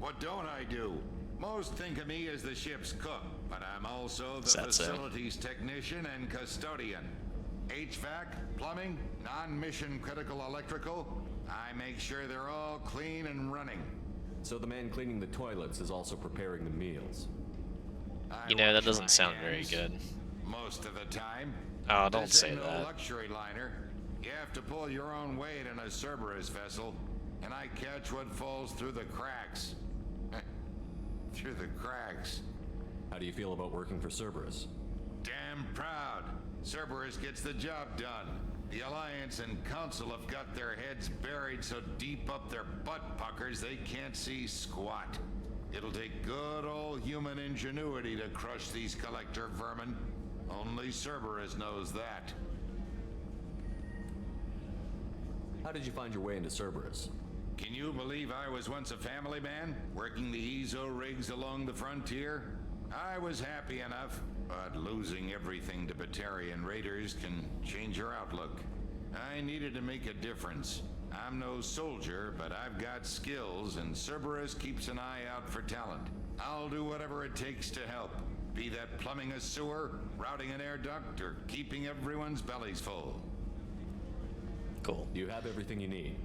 What don't I do? Most think of me as the ship's cook, but I'm also the facilities technician and custodian. HVAC, plumbing, non-mission critical electrical. I make sure they're all clean and running. So the man cleaning the toilets is also preparing the meals. You know, that doesn't sound very good. Most of the time. Oh, don't This say ain't no that. luxury liner. You have to pull your own weight in a Cerberus vessel, and I catch what falls through the cracks. Through the cracks. How do you feel about working for Cerberus? Damn proud. Cerberus gets the job done. The Alliance and Council have got their heads buried so deep up their butt puckers they can't see squat. It'll take good old human ingenuity to crush these collector vermin. Only Cerberus knows that. How did you find your way into Cerberus? Can you believe I was once a family man, working the EZO rigs along the frontier? I was happy enough, but losing everything to Batarian raiders can change your outlook. I needed to make a difference. I'm no soldier, but I've got skills, and Cerberus keeps an eye out for talent. I'll do whatever it takes to help, be that plumbing a sewer, routing an air duct, or keeping everyone's bellies full. Cool. Do you have everything you need?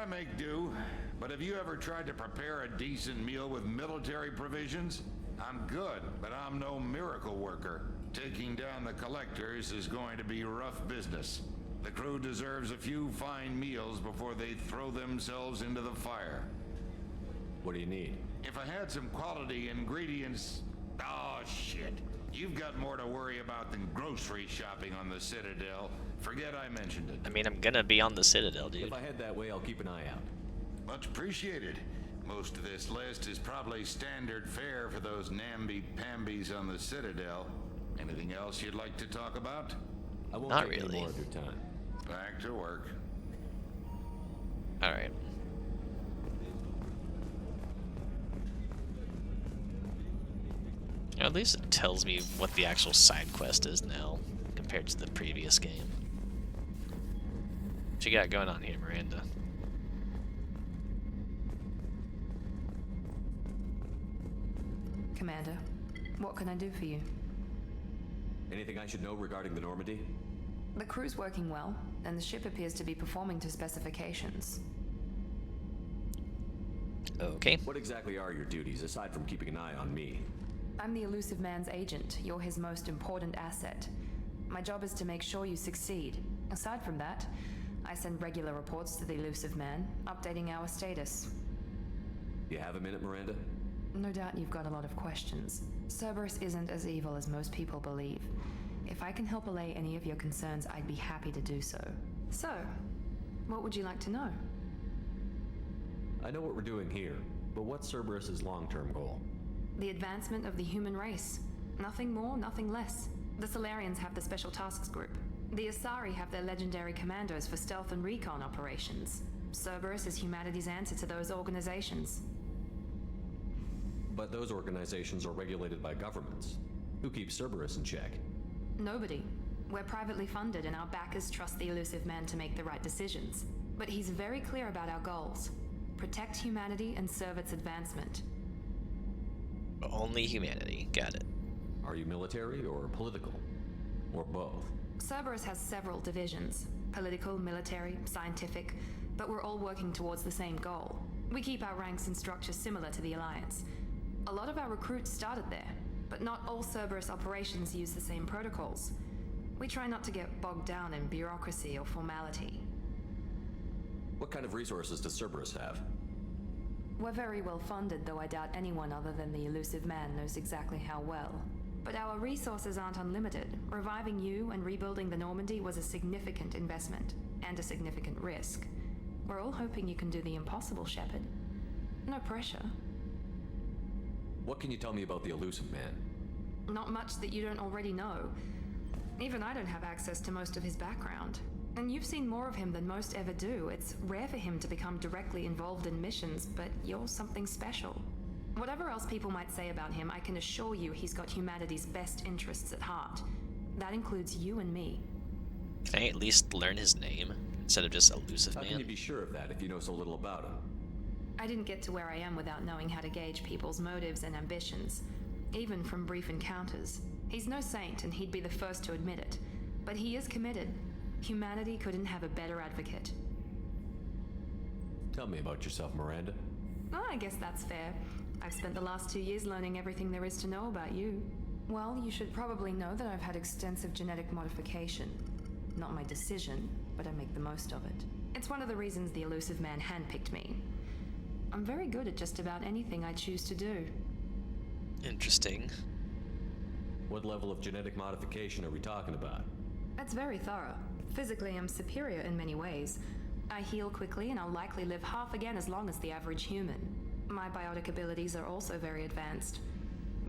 I make do, but have you ever tried to prepare a decent meal with military provisions? I'm good, but I'm no miracle worker. Taking down the collectors is going to be rough business. The crew deserves a few fine meals before they throw themselves into the fire. What do you need? If I had some quality ingredients... Oh, shit. You've got more to worry about than grocery shopping on the Citadel. Forget I mentioned it. I mean, I'm gonna be on the Citadel, dude. If I head that way, I'll keep an eye out. Much appreciated. Most of this list is probably standard fare for those namby-pambies on the Citadel. Anything else you'd like to talk about? I won't Not take any really. more of your time. Back to work. Alright. At least it tells me what the actual side quest is now, compared to the previous game. What you got going on here, Miranda? Commander, what can I do for you? Anything I should know regarding the Normandy? The crew's working well, and the ship appears to be performing to specifications. Okay. What exactly are your duties, aside from keeping an eye on me? I'm the Elusive Man's agent. You're his most important asset. My job is to make sure you succeed. Aside from that, I send regular reports to the Elusive Man, updating our status. You have a minute, Miranda? No doubt you've got a lot of questions. Cerberus isn't as evil as most people believe. If I can help allay any of your concerns, I'd be happy to do so. So, what would you like to know? I know what we're doing here, but what's Cerberus's long-term goal? The advancement of the human race. Nothing more, nothing less. The Solarians have the Special Tasks Group. The Asari have their legendary commandos for stealth and recon operations. Cerberus is humanity's answer to those organizations. But those organizations are regulated by governments. Who keeps Cerberus in check? Nobody. We're privately funded and our backers trust the Elusive Man to make the right decisions. But he's very clear about our goals. Protect humanity and serve its advancement. Only humanity. Got it. Are you military or political? Or both? Cerberus has several divisions. Political, military, scientific. But we're all working towards the same goal. We keep our ranks and structure similar to the Alliance. A lot of our recruits started there, but not all Cerberus operations use the same protocols. We try not to get bogged down in bureaucracy or formality. What kind of resources does Cerberus have? We're very well funded, though I doubt anyone other than the Elusive Man knows exactly how well. But our resources aren't unlimited. Reviving you and rebuilding the Normandy was a significant investment, and a significant risk. We're all hoping you can do the impossible, Shepard. No pressure. What can you tell me about the Elusive Man? Not much that you don't already know. Even I don't have access to most of his background. And you've seen more of him than most ever do. It's rare for him to become directly involved in missions, but you're something special. Whatever else people might say about him, I can assure you he's got humanity's best interests at heart. That includes you and me. Can I at least learn his name instead of just Elusive Man? How can you be sure of that if you know so little about him? I didn't get to where I am without knowing how to gauge people's motives and ambitions, even from brief encounters. He's no saint, and he'd be the first to admit it. But he is committed. Humanity couldn't have a better advocate. Tell me about yourself, Miranda. Oh, I guess that's fair. I've spent the last 2 years learning everything there is to know about you. Well, you should probably know that I've had extensive genetic modification. Not my decision, but I make the most of it. It's one of the reasons the Elusive Man handpicked me. I'm very good at just about anything I choose to do. Interesting. What level of genetic modification are we talking about? That's very thorough. Physically, I'm superior in many ways. I heal quickly and I'll likely live half again as long as the average human. My biotic abilities are also very advanced.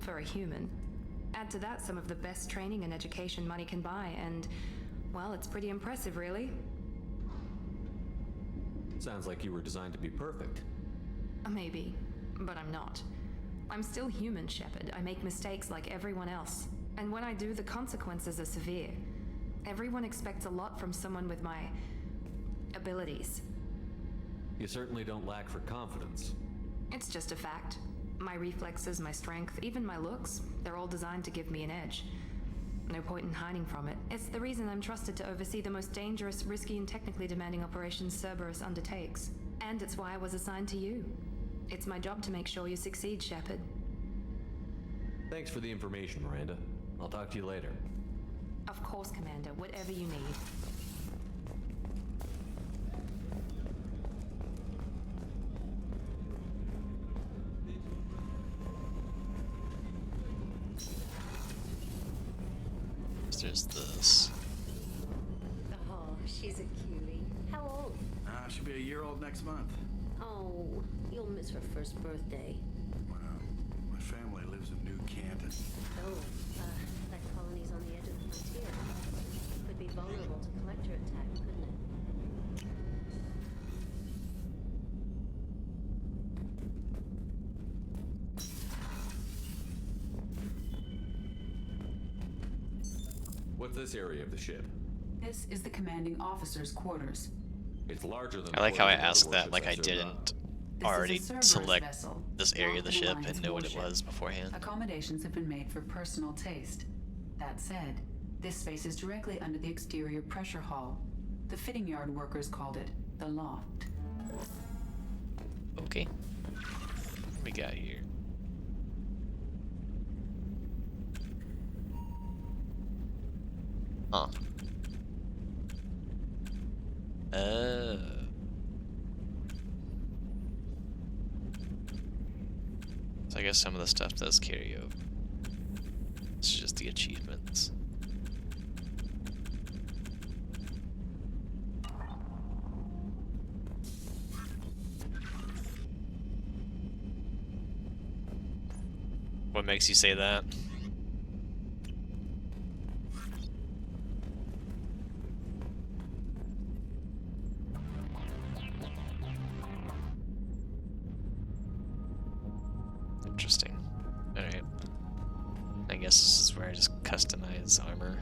For a human. Add to that some of the best training and education money can buy, and, well, it's pretty impressive, really. Sounds like you were designed to be perfect. Maybe, but I'm not. I'm still human, Shepard. I make mistakes like everyone else. And when I do, the consequences are severe. Everyone expects a lot from someone with my abilities. You certainly don't lack for confidence. It's just a fact. My reflexes, my strength, even my looks, they're all designed to give me an edge. No point in hiding from it. It's the reason I'm trusted to oversee the most dangerous, risky, and technically demanding operations Cerberus undertakes. And it's why I was assigned to you. It's my job to make sure you succeed, Shepard. Thanks for the information, Miranda. I'll talk to you later. Of course, Commander. Whatever you need. there's this. Oh, she's a cutie. How old? She'll be a year old next month. Oh, you'll miss her first birthday. Wow. My family lives in New Canton. Oh, that colony's on the edge of the frontier. Could be vulnerable to collector attack, couldn't it? What's this area of the ship? This is the commanding officer's quarters. It's larger than. I like how I asked warships that like I served didn't This already is a Cerberus select vessel, this area of the not an ship Alliance and know what it warship. was beforehand. Accommodations have been made for personal taste. That said, this space is directly under the exterior pressure hull. The fitting yard workers called it the loft. Okay. What we got here? Huh. So I guess some of the stuff does carry over. It's just the achievements. What makes you say that? Interesting. Alright. I guess this is where I just customize armor.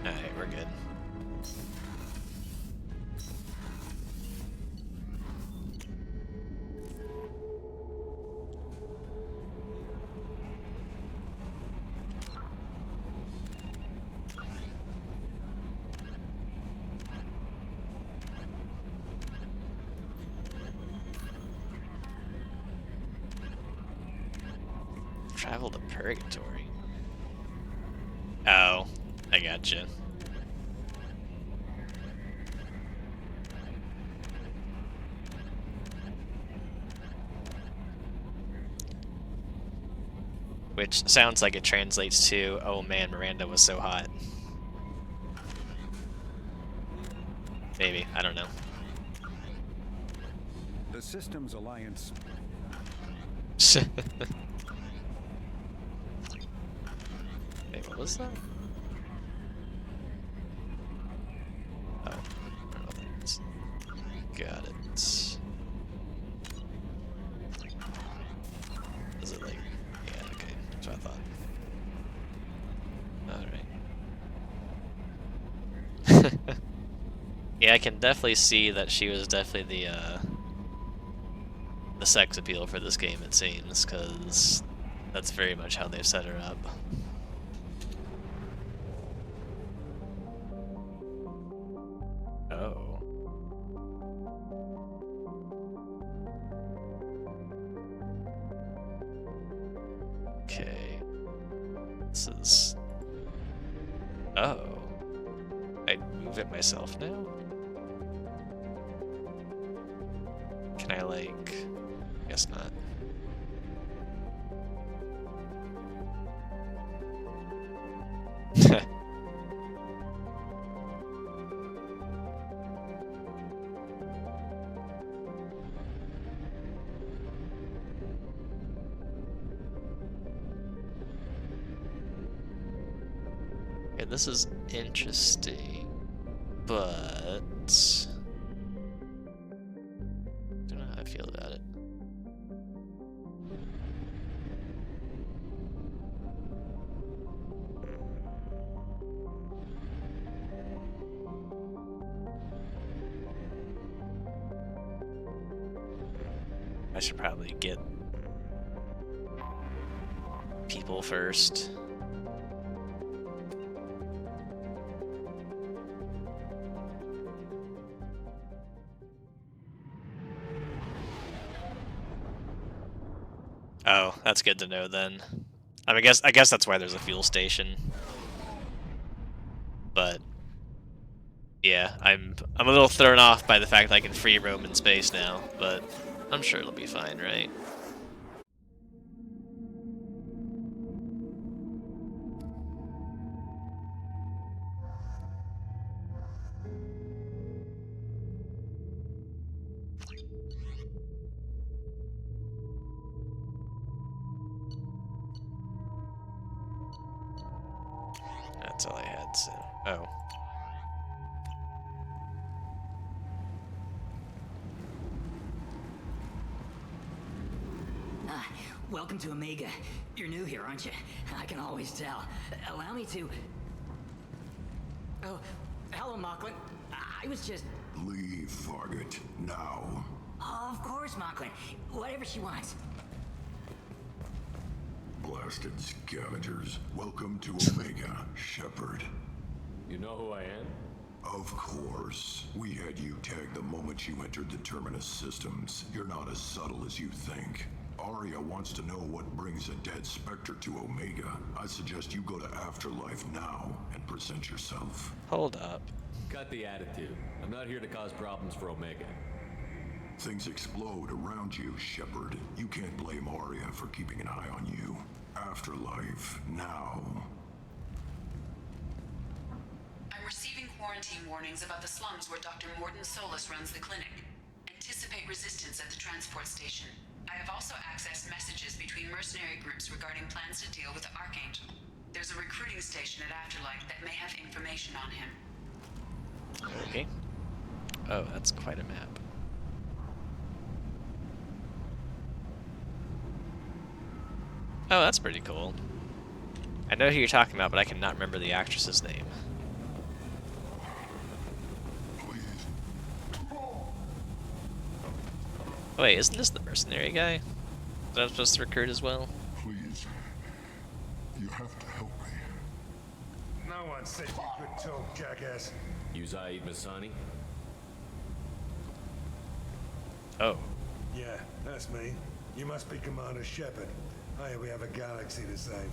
Alright, we're good. Travel to Purgatory. Oh, I gotcha. Which sounds like it translates to, oh man, Miranda was so hot. Maybe, I don't know. The Systems Alliance. Wait, what was that? Oh, that's... got it. Is it like... yeah, okay, that's what I thought. Alright. Yeah, I can definitely see that she was definitely the sex appeal for this game, it seems, because that's very much how they've set her up. Oh. Okay. This is... oh. I move it myself now? Can I, like... guess not. Yeah, this is interesting, but... I don't know how I feel about it. I should probably get people first. Oh, that's good to know then. I mean, I guess that's why there's a fuel station. But yeah, I'm a little thrown off by the fact that I can free roam in space now, but I'm sure it'll be fine, right? that, so... Oh. Welcome to Omega. You're new here, aren't you? I can always tell. Allow me to... Oh, hello, Mocklin. I was just... Leave, Fargate, now. Of course, Mocklin. Whatever she wants. Blasted scavengers. Welcome to Omega, Shepard. You know who I am? Of course. We had you tagged the moment you entered the Terminus systems. You're not as subtle as you think. Arya wants to know what brings a dead Spectre to Omega. I suggest you go to Afterlife now and present yourself. Hold up. Cut the attitude. I'm not here to cause problems for Omega. Things explode around you, Shepard. You can't blame Arya for keeping an eye on you. Afterlife, now. I'm receiving quarantine warnings about the slums where Dr. Morden Solus runs the clinic. Anticipate resistance at the transport station. I have also accessed messages between mercenary groups regarding plans to deal with the Archangel. There's a recruiting station at Afterlife that may have information on him. Okay. Oh, that's quite a map. Oh, that's pretty cool. I know who you're talking about, but I cannot remember the actress's name. Oh, wait, isn't this the mercenary guy that I'm supposed to recruit as well? Please. You have to help me. No one said you could talk, jackass. You Zaid Masani? Oh. Yeah, that's me. You must be Commander Shepard. Hey, we have a galaxy to save.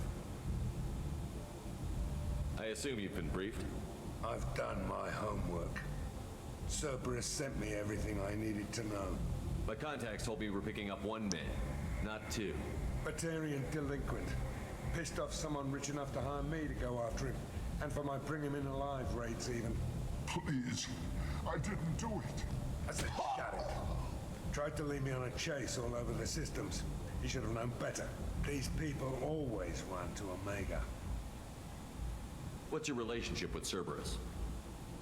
I assume you've been briefed? I've done my homework. Cerberus sent me everything I needed to know. My contacts told me we're picking up one man, not two. Batarian delinquent. Pissed off someone rich enough to hire me to go after him. And for my bring him in alive raids even. Please. I didn't do it. I said, shut it. Tried to lead me on a chase all over the systems. He should have known better. These people always run to Omega. What's your relationship with Cerberus?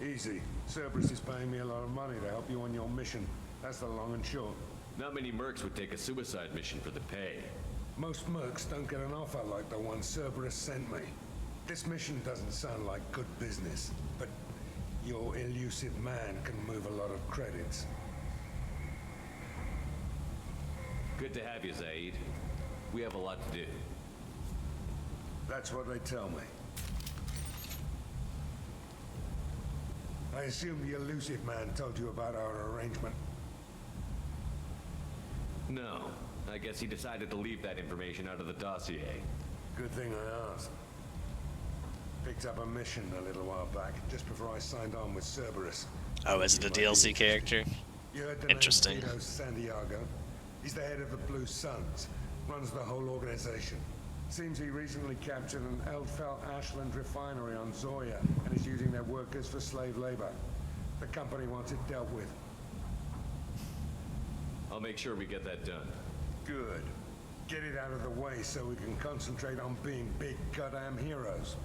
Easy. Cerberus is paying me a lot of money to help you on your mission. That's the long and short. Not many mercs would take a suicide mission for the pay. Most mercs don't get an offer like the one Cerberus sent me. This mission doesn't sound like good business, but your elusive man can move a lot of credits. Good to have you, Zaid. We have a lot to do. That's what they tell me. I assume the elusive man told you about our arrangement. No. I guess he decided to leave that information out of the dossier. Good thing I asked. Picked up a mission a little while back, just before I signed on with Cerberus. Oh, is it a DLC character? You heard the Interesting. name Vito Santiago? He's the head of the Blue Suns, runs the whole organization. Seems he recently captured an Eldfell Ashland refinery on Zoya and is using their workers for slave labor. The company wants it dealt with. I'll make sure we get that done. Good. Get it out of the way so we can concentrate on being big goddamn heroes.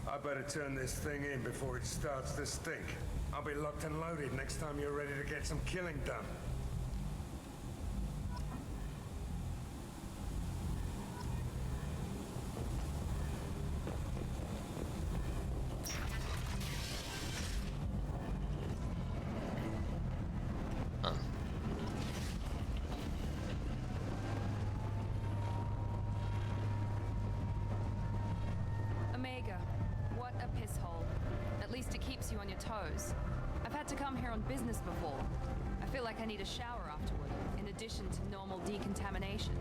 I better turn this thing in before it starts to stink. I'll be locked and loaded next time you're ready to get some killing done. Omega, what a piss hole. At least it keeps you on your toes. I've had to come here on business before. I feel like I need a shower afterward, in addition to normal decontamination.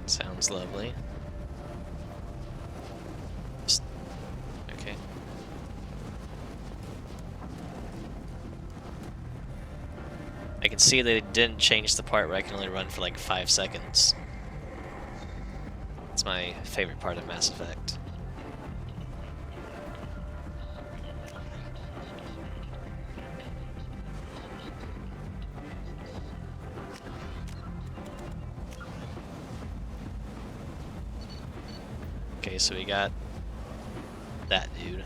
Sounds lovely. Okay. I can see they didn't change the part where I can only run for like 5 seconds. It's my favorite part of Mass Effect. Okay, so we got that dude.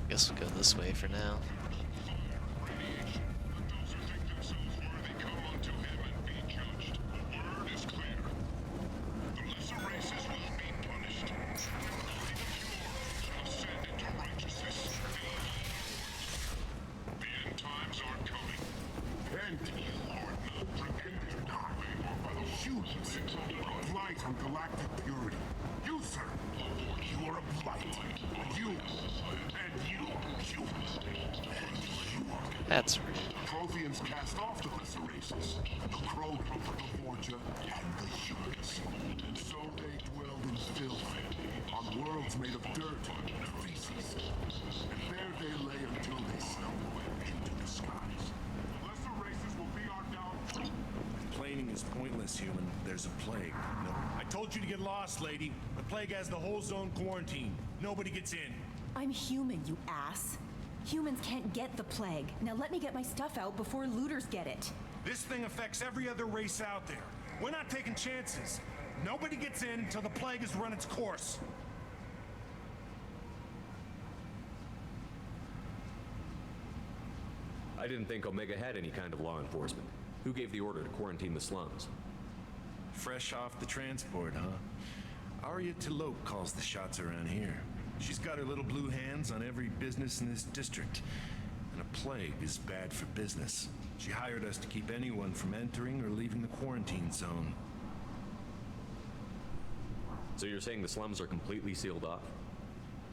Guess we'll go this way for now. Blight on galactic purity. You, sir, you are a blight. You, and you, That's rude. Protheans cast off the lesser races, the Krogan, the Vorcha, and the humans. So they dwelled in filth, on worlds made of dirt and feces. And there they lay until they stumbled into the skies. The lesser races will be our downfall. Complaining is pointless, human. There's a plague. No. I told you to get lost, lady. The plague has the whole zone quarantined. Nobody gets in. I'm human, you ass. Humans can't get the plague. Now let me get my stuff out before looters get it. This thing affects every other race out there. We're not taking chances. Nobody gets in until the plague has run its course. I didn't think Omega had any kind of law enforcement. Who gave the order to quarantine the slums? Fresh off the transport, huh? Arya Talope calls the shots around here. She's got her little blue hands on every business in this district. And a plague is bad for business. She hired us to keep anyone from entering or leaving the quarantine zone. So you're saying the slums are completely sealed off?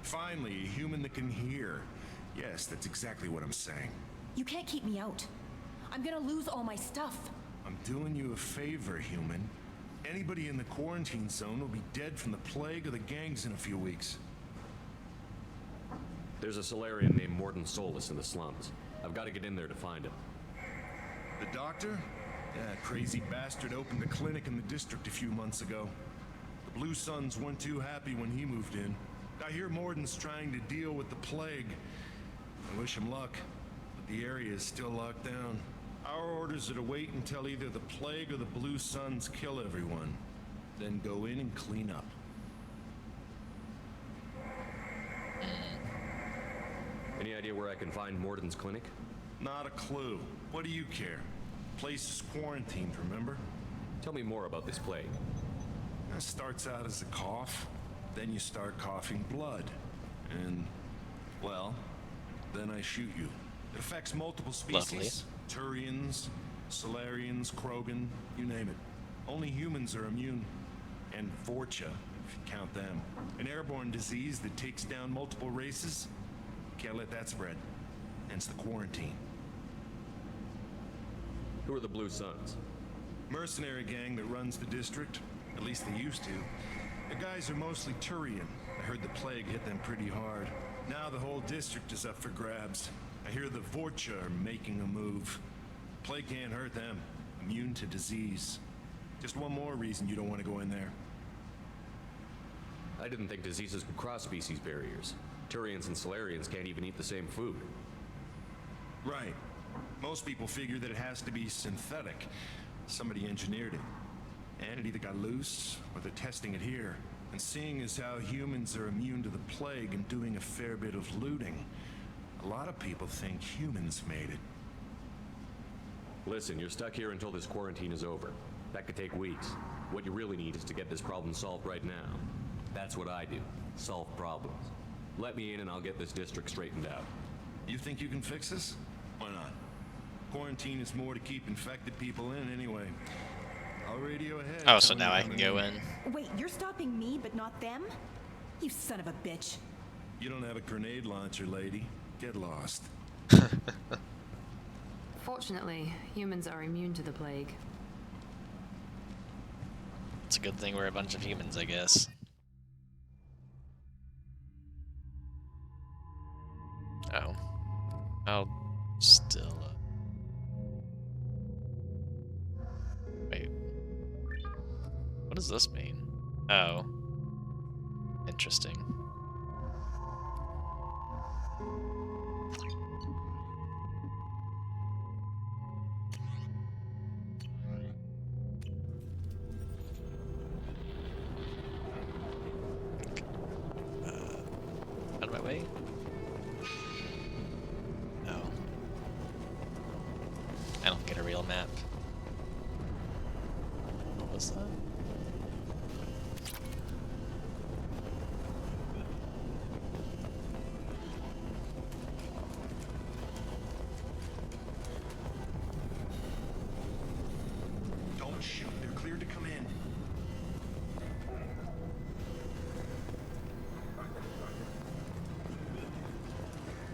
Finally, a human that can hear. Yes, that's exactly what I'm saying. You can't keep me out. I'm gonna lose all my stuff. I'm doing you a favor, human. Anybody in the quarantine zone will be dead from the plague or the gangs in a few weeks. There's a Solarian named Morden Solus in the slums. I've got to get in there to find him. The doctor? Yeah, crazy bastard opened a clinic in the district a few months ago. The Blue Suns weren't too happy when he moved in. I hear Morden's trying to deal with the plague. I wish him luck, but the area is still locked down. Our orders are to wait until either the plague or the Blue Suns kill everyone, then go in and clean up. Any idea where I can find Morden's clinic? Not a clue. What do you care? Place is quarantined, remember? Tell me more about this plague. It starts out as a cough, then you start coughing blood. And, well, then I shoot you. It affects multiple species. Turians, Solarians, Krogan, you name it. Only humans are immune. And Vorcha, if you count them. An airborne disease that takes down multiple races. Can't let that spread. Hence the quarantine. Who are the Blue Suns? Mercenary gang that runs the district. At least they used to. The guys are mostly Turian. I heard the plague hit them pretty hard. Now the whole district is up for grabs. I hear the Vorcha are making a move. Plague can't hurt them. Immune to disease. Just one more reason you don't want to go in there. I didn't think diseases could cross species barriers. Turians and Solarians can't even eat the same food. Right. Most people figure that it has to be synthetic. Somebody engineered it. And it either got loose, or they're testing it here. And seeing as how humans are immune to the plague and doing a fair bit of looting, a lot of people think humans made it. Listen, you're stuck here until this quarantine is over. That could take weeks. What you really need is to get this problem solved right now. That's what I do. Solve problems. Let me in and I'll get this district straightened out. You think you can fix this? Why not? Quarantine is more to keep infected people in anyway. I'll radio ahead. Oh, so now I can go in. Wait, you're stopping me, but not them? You son of a bitch. You don't have a grenade launcher, lady. Get lost. Fortunately, humans are immune to the plague. It's a good thing we're a bunch of humans, I guess. Oh. I'll still... Wait. What does this mean? Oh. Interesting. Out of my way? No. I don't get a real map. What was that? Don't shoot. They're cleared to come in.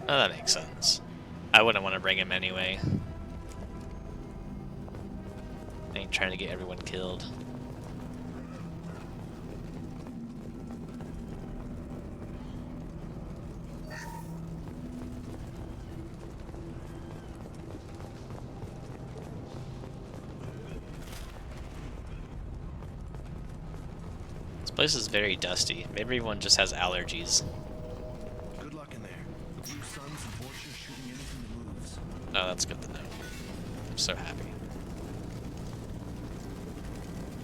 Oh, that makes sense. I wouldn't want to bring him anyway. I ain't trying to get everyone killed. This place is very dusty. Maybe everyone just has allergies. Good luck in there. The Blue Suns and Vulture shooting anything that moves. Oh, that's good to know. I'm so happy.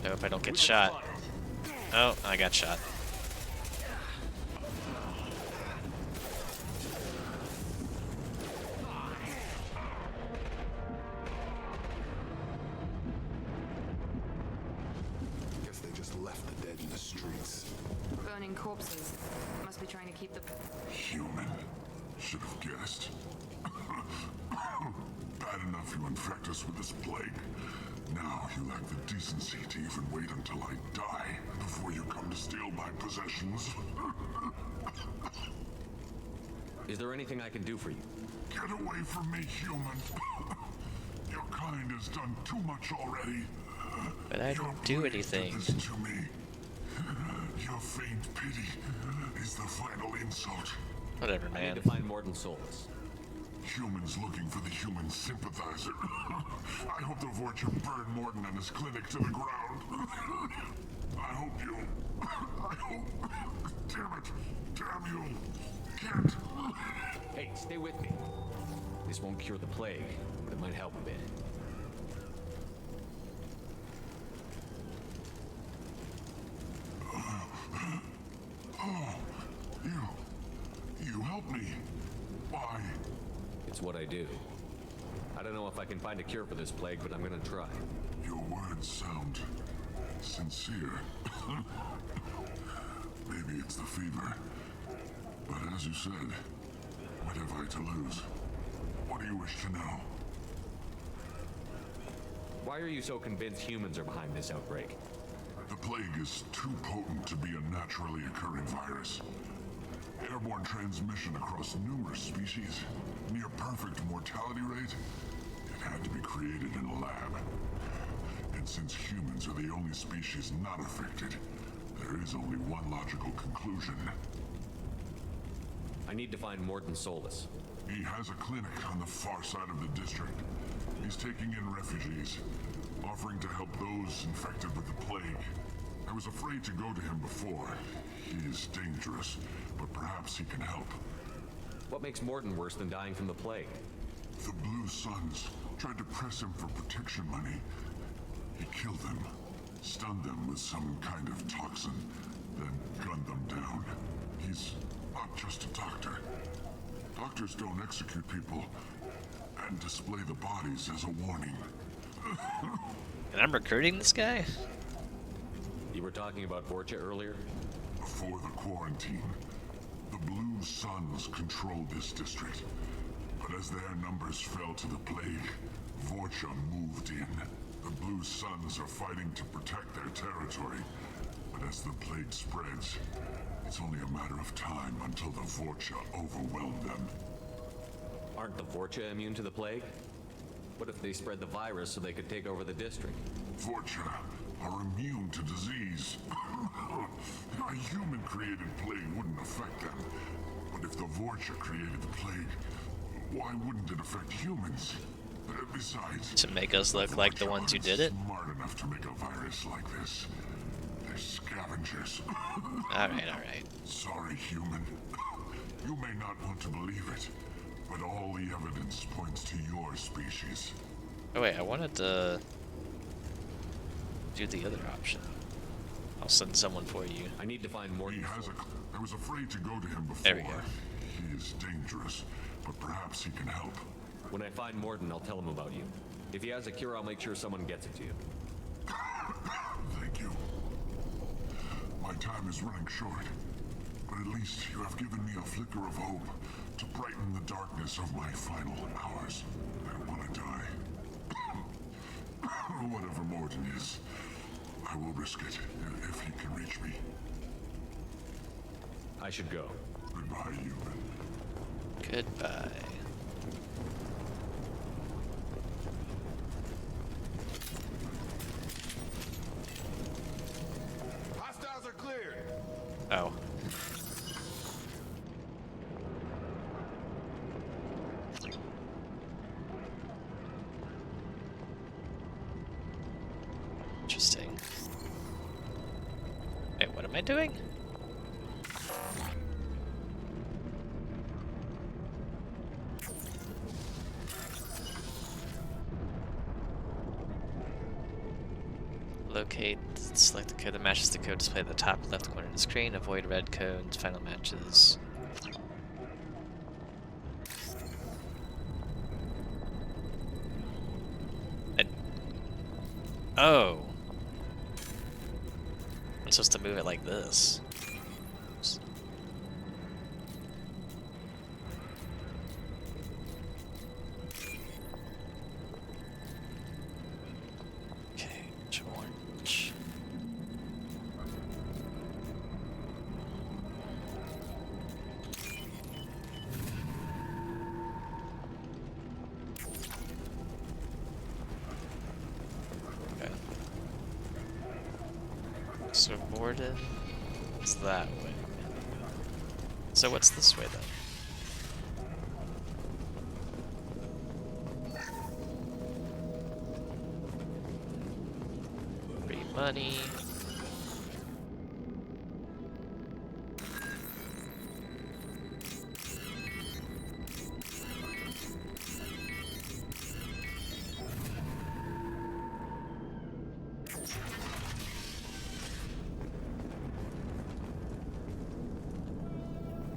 I hope I don't get shot. Oh, I got shot. Guess they just left the dead in the streets. Burning corpses. Must be trying to keep the... Human. Should have guessed. Bad enough you infect us with this plague. Now you lack the decency to even wait until I die before you come to steal my possessions. Is there anything I can do for you? Get away from me, human. Your kind has done too much already. But I didn't do anything. Listen to me. Your faint pity is the final insult. Whatever, man. I need to find Morton Solus. Humans looking for the human sympathizer. I hope the Vorcha burn Morton and his clinic to the ground. I hope you... I hope... Damn it. Damn you. Can't... Hey, stay with me. This won't cure the plague, but it might help a bit. Oh, you help me. Why? It's what I do. I don't know if I can find a cure for this plague, but I'm gonna try. Your words sound sincere. Maybe it's the fever. But as you said, what have I to lose? What do you wish to know? Why are you so convinced humans are behind this outbreak? The plague is too potent to be a naturally occurring virus. Airborne transmission across numerous species, near perfect mortality rate. It had to be created in a lab. And since humans are the only species not affected, there is only one logical conclusion. I need to find Morton Solus. He has a clinic on the far side of the district. He's taking in refugees, offering to help those infected with the plague. I was afraid to go to him before. He is dangerous, but perhaps he can help. What makes Morton worse than dying from the plague? The Blue Suns tried to press him for protection money. He killed them, stunned them with some kind of toxin, then gunned them down. He's not just a doctor. Doctors don't execute people and display the bodies as a warning. And I'm recruiting this guy? You were talking about Vorcha earlier? Before the quarantine, the Blue Suns controlled this district. But as their numbers fell to the plague, Vorcha moved in. The Blue Suns are fighting to protect their territory. But as the plague spreads, it's only a matter of time until the Vorcha overwhelm them. Aren't the Vorcha immune to the plague? What if they spread the virus so they could take over the district? Vorcha are immune to disease. A human-created plague wouldn't affect them. But if the Vorcha created the plague, why wouldn't it affect humans? Besides, to make us look like the ones who did it? Smart enough to make a virus like this. They're scavengers. Alright. Sorry, human. You may not want to believe it, but all the evidence points to your species. Oh wait, I wanted to do the other option. I'll send someone for you. I need to find more. I was afraid to go to him before. There we go. He is dangerous, but perhaps he can help. When I find Morton, I'll tell him about you. If he has a cure, I'll make sure someone gets it to you. Thank you. My time is running short, but at least you have given me a flicker of hope to brighten the darkness of my final hours. I want to die. Whatever Morton is, I will risk it if he can reach me. I should go. Goodbye, human. Goodbye. Hostiles are cleared. Oh. Interesting. Wait, what am I doing? Locate, select the code that matches the code displayed at the top left corner of the screen. Avoid red codes, final matches. Oh. I'm supposed to move it like this. Oops. Okay, orange. So Morden is that way. So what's this way then? Free money.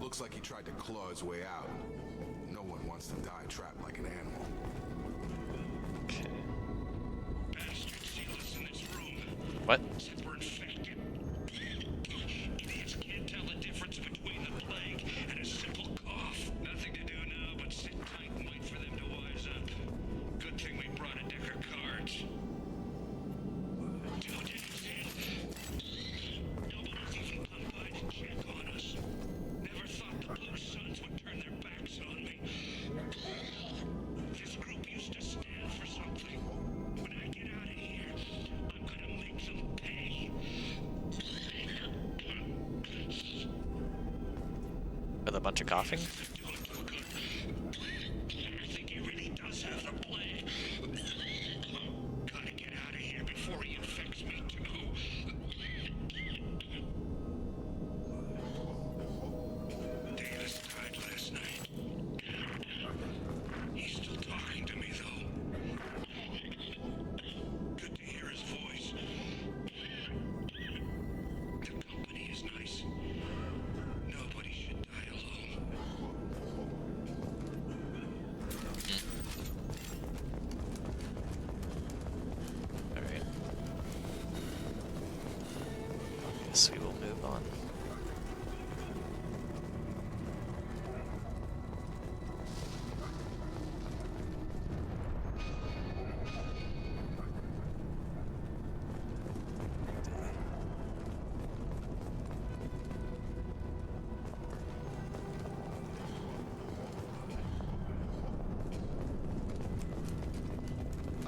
Looks like he tried to claw his way out. No one wants to die trapped like an animal. Okay. Bastards see us in this room. What? Said we're infected. Idiots can't tell the difference between the plague and a simple cough. Nothing to do now but sit tight and wait for them to wise up. Good thing we brought a deck of cards. Dude, nobody's even come by to check on us. Never thought the Blue Suns would turn their backs on me. This group used to stand for something. When I get out of here, I'm gonna make them pay. With a bunch of coughing? I think he really does have the plague. Gotta get out of here before he infects me too. Davis died last night. He's still talking to me though. Good to hear his voice. The company is nice. Nobody should die alone. Alright. Guess we will move on.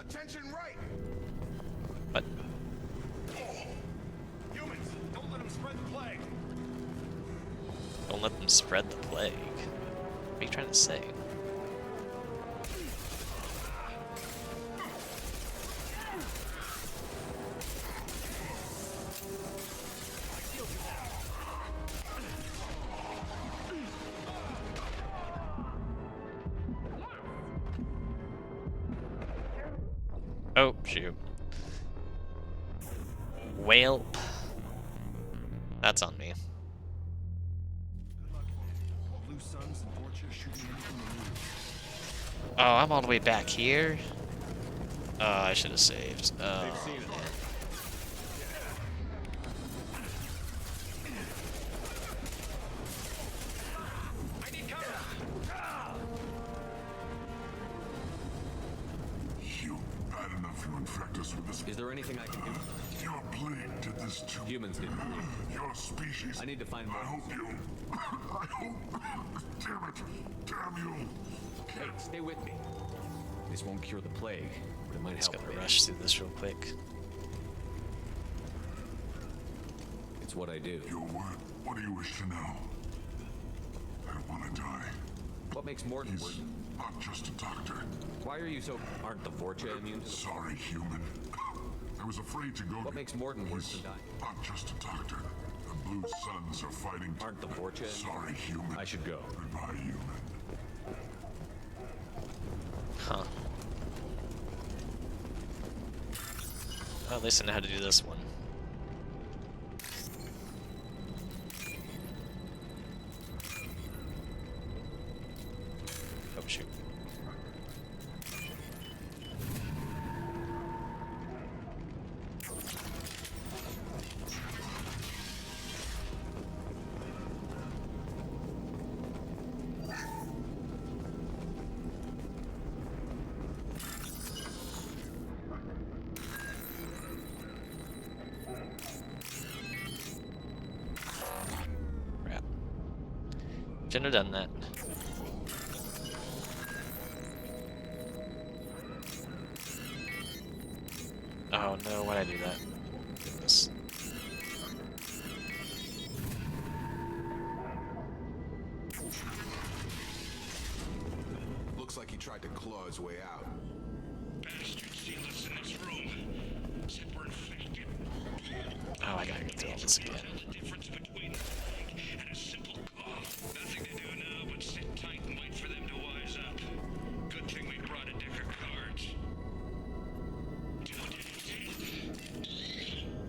Attention right! What? won't let them spread the plague. What are you trying to say? Oh, shoot. Whelp. That's on me. Oh, I'm all the way back here. Oh, I should have saved. Oh, man. Is there anything I can do? Your plague did this to humans. Did your species? I need to find more. I hope you. Damn it! Damn you! Hey, stay with me. This won't cure the plague, but it might help. Just gotta rush through this real quick. It's what I do. Your word. What do you wish to know? I want to die. What makes Morton He's worse? not just a doctor. Why are you so? Aren't the Vorcha immune? Sorry, human. I was afraid to go. What makes Morton worse than dying? Not just a doctor. The Blue Suns are fighting. Aren't the Vorcha? Sorry, human. I should go. Goodbye, human. Huh. Well, at least I know how to do this one. Oh, shoot. Crap. Shouldn't have done that. Oh no, why'd I do that? Goodness. Looks like he tried to claw his way out. Bastard sealed us in this room. Said we're infected. Oh, I gotta go through all this again. The difference between the plague and a simple cough. Nothing to do now but sit tight and wait for them to wise up. Good thing we brought a deck of cards.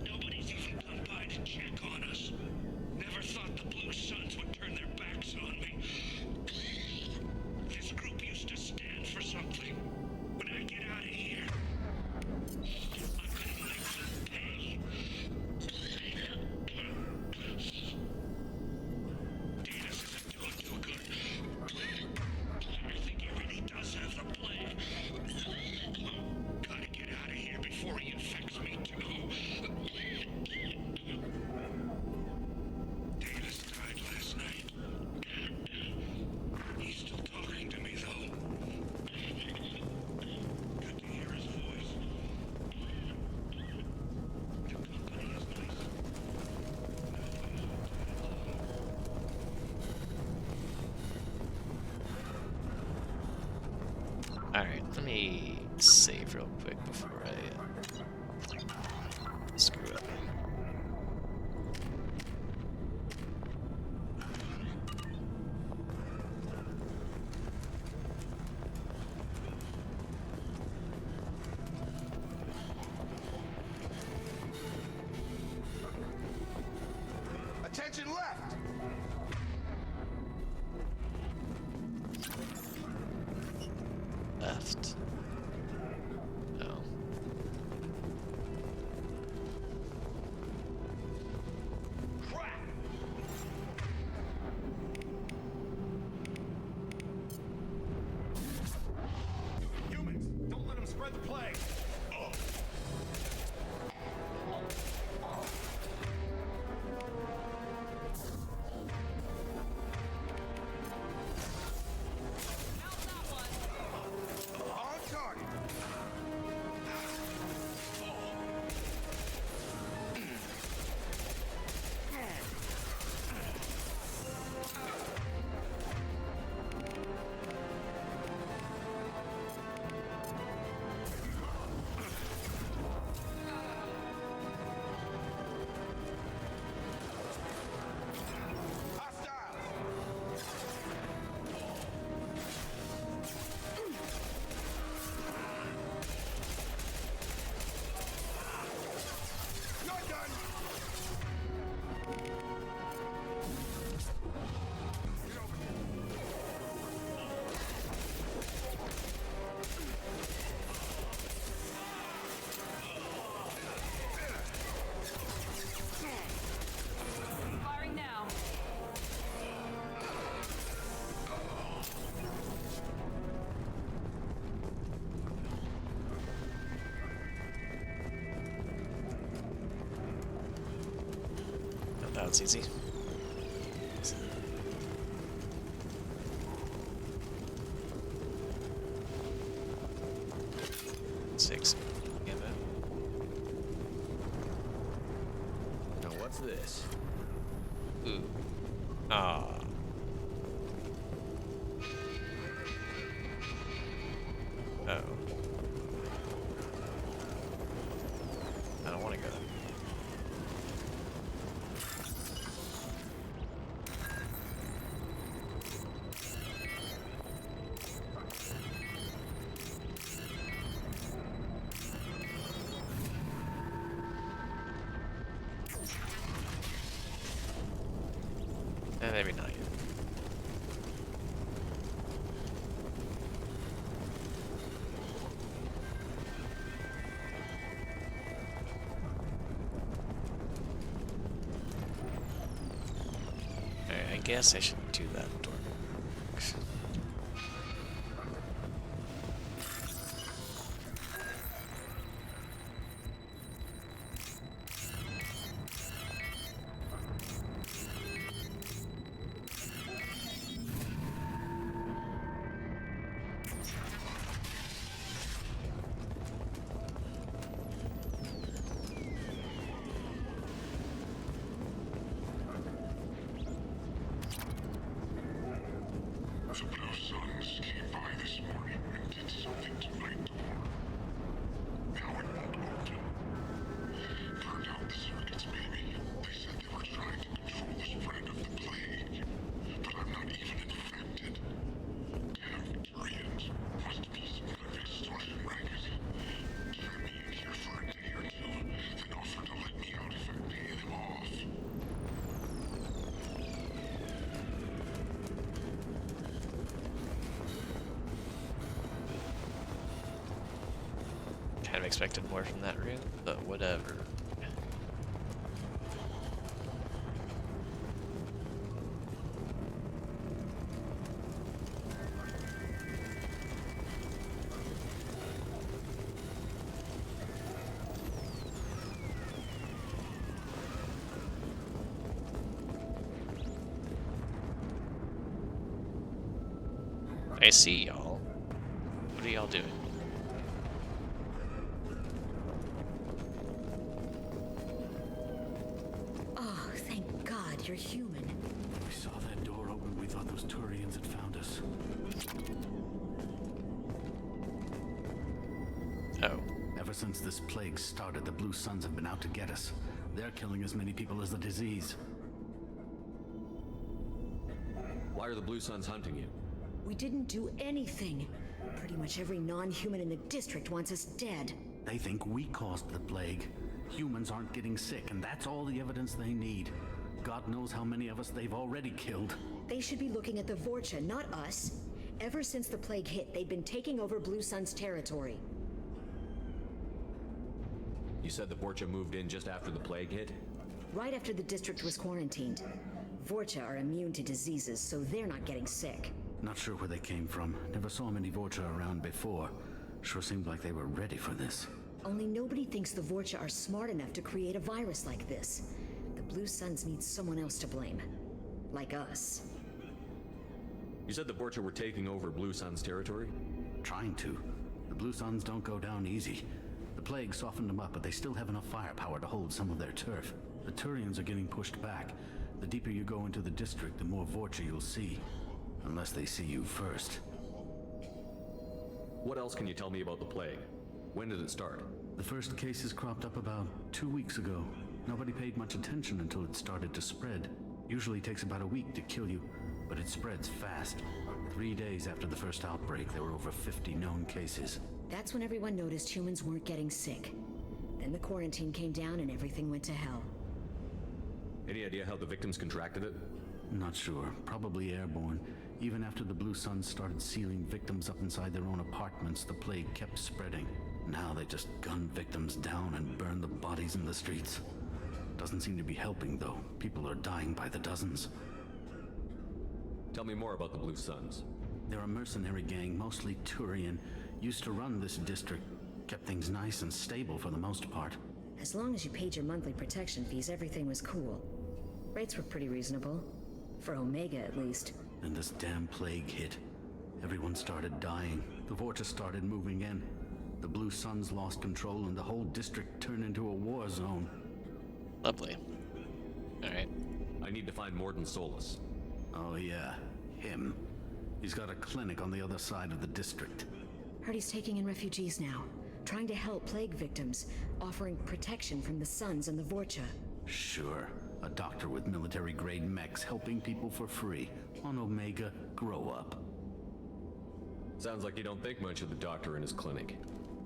Nobody's even come by to check on us. Never thought the Blue Suns would turn their backs on me. This group used to stand for something. When I get out of here, I'm gonna make them pay. Davis isn't doing too good. I think he really does have the plague. Gotta get out of here before he infects me too. Davis died last night. He's still talking to me though. Good to hear his voice. Your company is nice. Alright, let me save real quick before I screw up. Attention left! Left. Oh. Humans, don't let them spread the plague. Oh. On that's easy. Six. Now what's this? Ooh. Ah. Oh. I don't want to go there. Maybe not yet. Alright, I guess I should do that door. The Blue Suns came by this morning and did something to my door. Now it won't open. Burned out the circuits, maybe. They said they were trying to control the spread of the plague. But I'm not even infected. Damn Turians. Must be some kind of extortion racket. Trap me in here for a day or two, then offer to let me out if I pay them off. Kind of expected more from that room, but whatever. I see y'all. What are y'all doing? Oh, thank God you're human. When we saw that door open, we thought those Turians had found us. Oh. Ever since this plague started, the Blue Suns have been out to get us. They're killing as many people as the disease. Why are the Blue Suns hunting you? We didn't do anything. Pretty much every non-human in the district wants us dead. They think we caused the plague. Humans aren't getting sick, and that's all the evidence they need. God knows how many of us they've already killed. They should be looking at the Vorcha, not us. Ever since the plague hit, they've been taking over Blue Sun's territory. You said the Vorcha moved in just after the plague hit? Right after the district was quarantined. Vorcha are immune to diseases, so they're not getting sick. Not sure where they came from. Never saw many Vorcha around before. Sure seemed like they were ready for this. Only nobody thinks the Vorcha are smart enough to create a virus like this. The Blue Suns need someone else to blame. Like us. You said the Vorcha were taking over Blue Sun's territory? Trying to. The Blue Suns don't go down easy. The plague softened them up, but they still have enough firepower to hold some of their turf. The Turians are getting pushed back. The deeper you go into the district, the more Vorcha you'll see. Unless they see you first. What else can you tell me about the plague? When did it start? The first cases cropped up about 2 weeks ago. Nobody paid much attention until it started to spread. Usually takes about a week to kill you, but it spreads fast. 3 days after the first outbreak, there were over 50 known cases. That's when everyone noticed humans weren't getting sick. Then the quarantine came down and everything went to hell. Any idea how the victims contracted it? Not sure. Probably airborne. Even after the Blue Suns started sealing victims up inside their own apartments, the plague kept spreading. Now they just gun victims down and burn the bodies in the streets. Doesn't seem to be helping, though. People are dying by the dozens. Tell me more about the Blue Suns. They're a mercenary gang, mostly Turian. Used to run this district. Kept things nice and stable for the most part. As long as you paid your monthly protection fees, everything was cool. Rates were pretty reasonable. For Omega, at least. And this damn plague hit. Everyone started dying. The Vorta started moving in. The Blue Suns lost control and the whole district turned into a war zone. Lovely. Alright. I need to find Morden Solus. Oh yeah, him. He's got a clinic on the other side of the district. Heard he's taking in refugees now. Trying to help plague victims. Offering protection from the Suns and the Vorcha. Sure. A doctor with military-grade mechs helping people for free. On Omega, grow up. Sounds like you don't think much of the doctor in his clinic.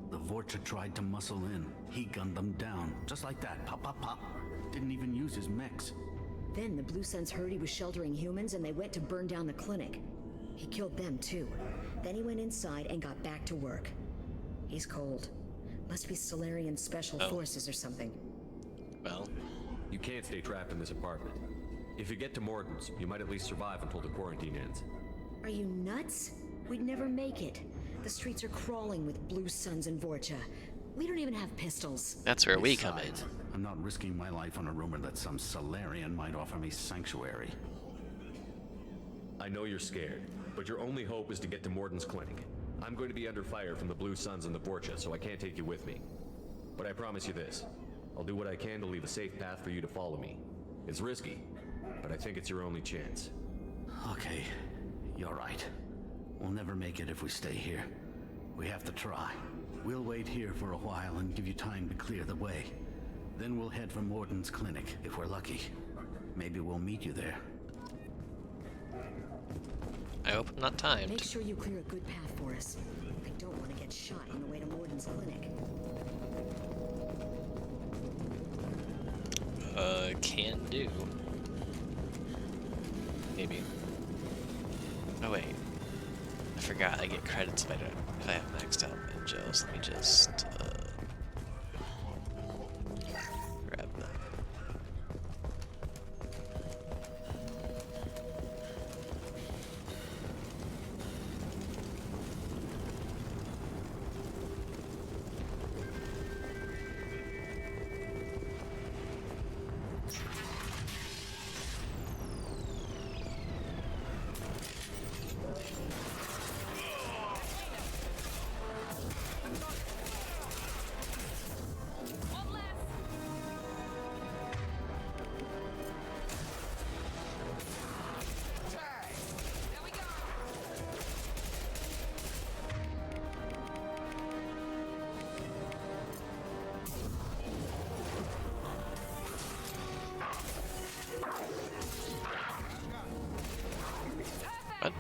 The Vorcha tried to muscle in. He gunned them down. Just like that. Pop, pop, pop. Didn't even use his mechs. Then the Blue Suns heard he was sheltering humans and they went to burn down the clinic. He killed them too. Then he went inside and got back to work. He's cold. Must be Solarian Special Forces or something. Well, you can't stay trapped in this apartment. If you get to Morden's, you might at least survive until the quarantine ends. Are you nuts? We'd never make it. The streets are crawling with Blue Suns and Vorcha. We don't even have pistols. That's where we come in. I'm not risking my life on a rumor that some Solarian might offer me sanctuary. I know you're scared, but your only hope is to get to Morden's clinic. I'm going to be under fire from the Blue Suns and the Vorcha, so I can't take you with me. But I promise you this. I'll do what I can to leave a safe path for you to follow me. It's risky, but I think it's your only chance. Okay, you're right. We'll never make it if we stay here. We have to try. We'll wait here for a while and give you time to clear the way. Then we'll head for Morden's clinic, if we're lucky. Maybe we'll meet you there. I hope I'm not timed. Make sure you clear a good path for us. I don't want to get shot on the way to Morden's clinic. Can do. Maybe. Oh wait. I forgot I get credits if I have maxed out ninjas. Let me just grab them. What?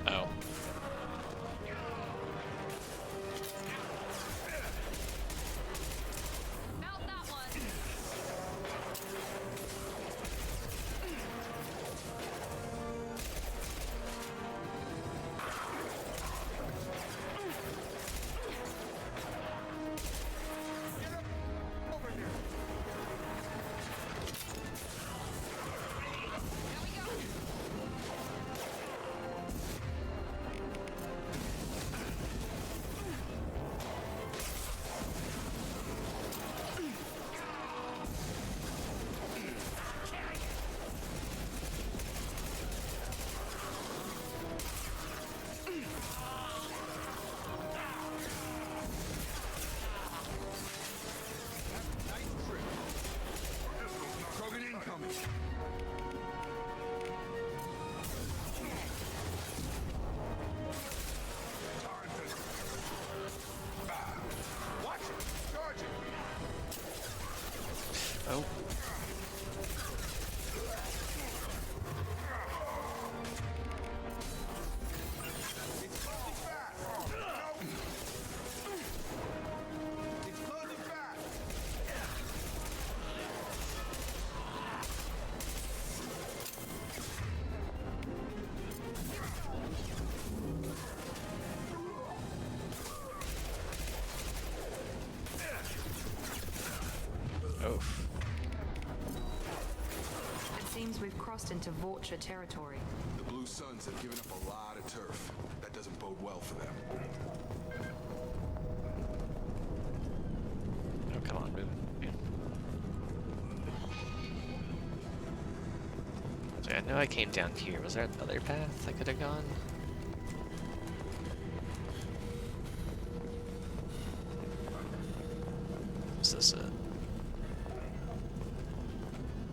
Oh. Oh. Oof. It seems we've crossed into Vorcha territory. The Blue Suns have given up a lot of turf. That doesn't bode well for them. Oh, come on, move. Yeah. know I came down here. Was there another path I could have gone? Is this it?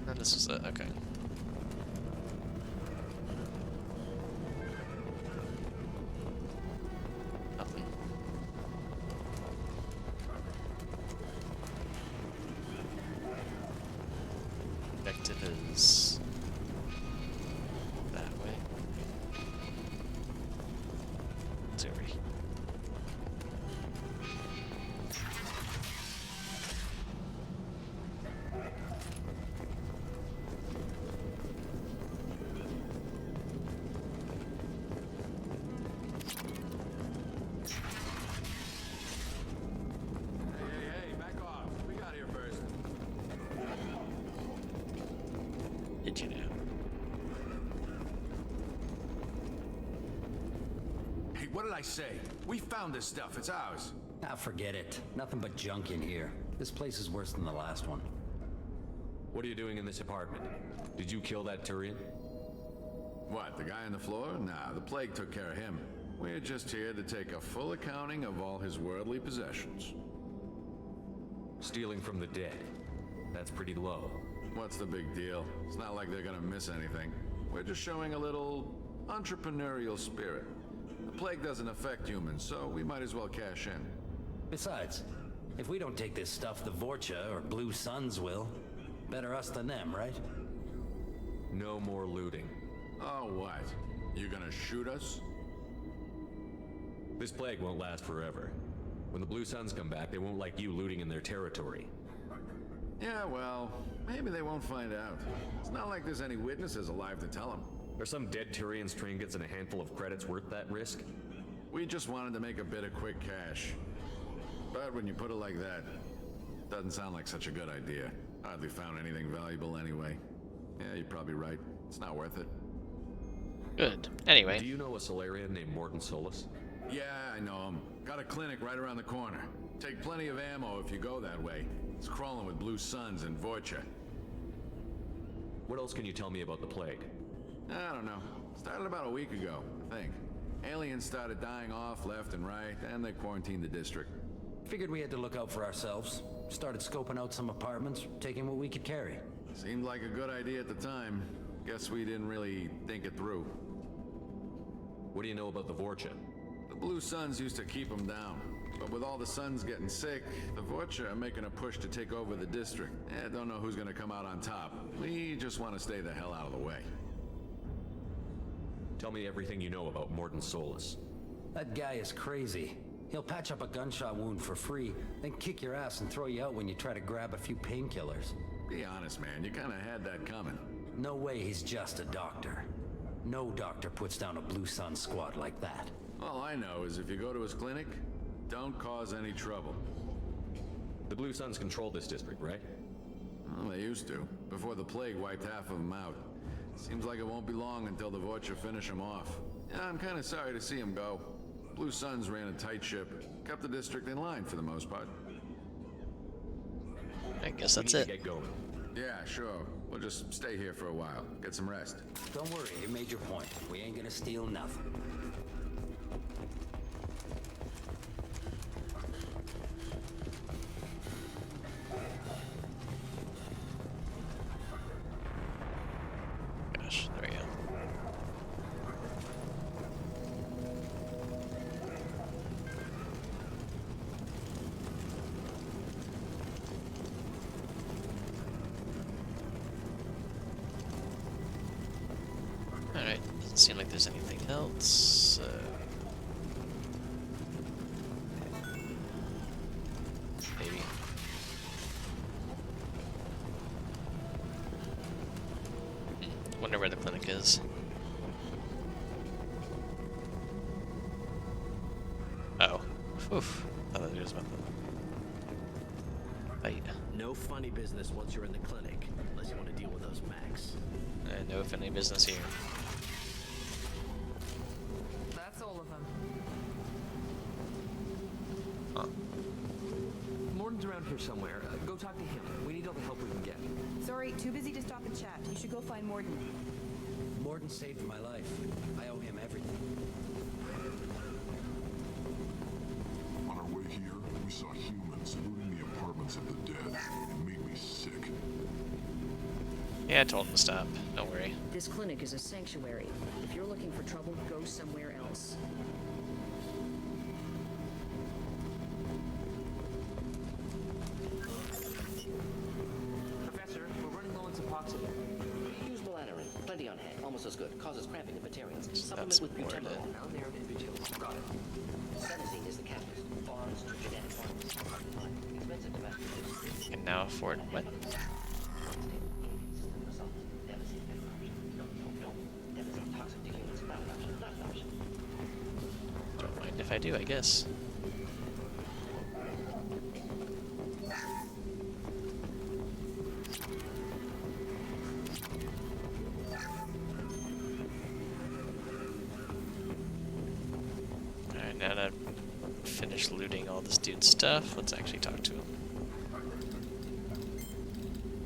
No, this is it. Okay. Nothing. Objective is that way. It's over here. Hey, back off. We got here first. Did you know? Hey, what did I say? We found this stuff. It's ours. Ah, forget it. Nothing but junk in here. This place is worse than the last one. What are you doing in this apartment? Did you kill that Turian? What, the guy on the floor? Nah, the plague took care of him. We're just here to take a full accounting of all his worldly possessions. Stealing from the dead. That's pretty low. What's the big deal? It's not like they're gonna miss anything. We're just showing a little entrepreneurial spirit. The plague doesn't affect humans, so we might as well cash in. Besides, if we don't take this stuff, the Vorcha or Blue Suns will. Better us than them, right? No more looting. Oh, what? You gonna shoot us? This plague won't last forever. When the Blue Suns come back, they won't like you looting in their territory. Yeah, well, maybe they won't find out. It's not like there's any witnesses alive to tell them. Are some dead Turian's trinkets and a handful of credits worth that risk? We just wanted to make a bit of quick cash. But when you put it like that, doesn't sound like such a good idea. Hardly found anything valuable anyway. Yeah, you're probably right. It's not worth it. Good. Anyway. Do you know a Solarian named Morton Solus? Yeah, I know him. Got a clinic right around the corner. Take plenty of ammo if you go that way. It's crawling with Blue Suns and Vorcha. What else can you tell me about the plague? I don't know. Started about a week ago, I think. Aliens started dying off left and right, and they quarantined the district. Figured we had to look out for ourselves. Started scoping out some apartments, taking what we could carry. Seemed like a good idea at the time. Guess we didn't really think it through. What do you know about the Vorcha? The Blue Suns used to keep them down. But with all the Suns getting sick, the Vorcha are making a push to take over the district. Don't know who's gonna come out on top. We just want to stay the hell out of the way. Tell me everything you know about Morton Solus. That guy is crazy. He'll patch up a gunshot wound for free, then kick your ass and throw you out when you try to grab a few painkillers. Be honest, man. You kinda had that coming. No way he's just a doctor. No doctor puts down a Blue Sun squad like that. All I know is if you go to his clinic, don't cause any trouble. The Blue Suns control this district, right? Well, they used to, before the plague wiped half of them out. Seems like it won't be long until the Vorcha finish them off. Yeah, I'm kinda sorry to see him go. Blue Suns ran a tight ship, kept the district in line for the most part. I guess that's it. Get going. Yeah, sure. We'll just stay here for a while, get some rest. Don't worry, you made your point. We ain't gonna steal nothing. Gosh, there we go. Alright, doesn't seem like there's anything else. Maybe. Wonder where the clinic is. Oh. Oof. I thought it was about the fight. No funny business once you're in the clinic, unless you want to deal with those mechs. No funny business here. That's all of them. Huh. Morton's around here somewhere. Go talk to him. We need all the help we can get. Sorry, too busy to stop and chat. You should go find Morton. Morton saved my life. I owe him everything. On our way here, we saw humans looting the apartments of the dead. It made me sick. Yeah, I told him to stop. Don't worry. This clinic is a sanctuary. If you're looking for trouble, go somewhere else. Professor, we're running low on epoxy. Use melanorin. Plenty on hand. Almost as good. Causes cramping in Batarians. Supplement with butanol. Found there in Vigil. Got it. Senescine is the catalyst. Bonds to genetic bonds. Expensive to mass produce. Can now afford what? Don't mind if I do, I guess. Alright, now that I've finished looting all this dude's stuff, let's actually talk to him.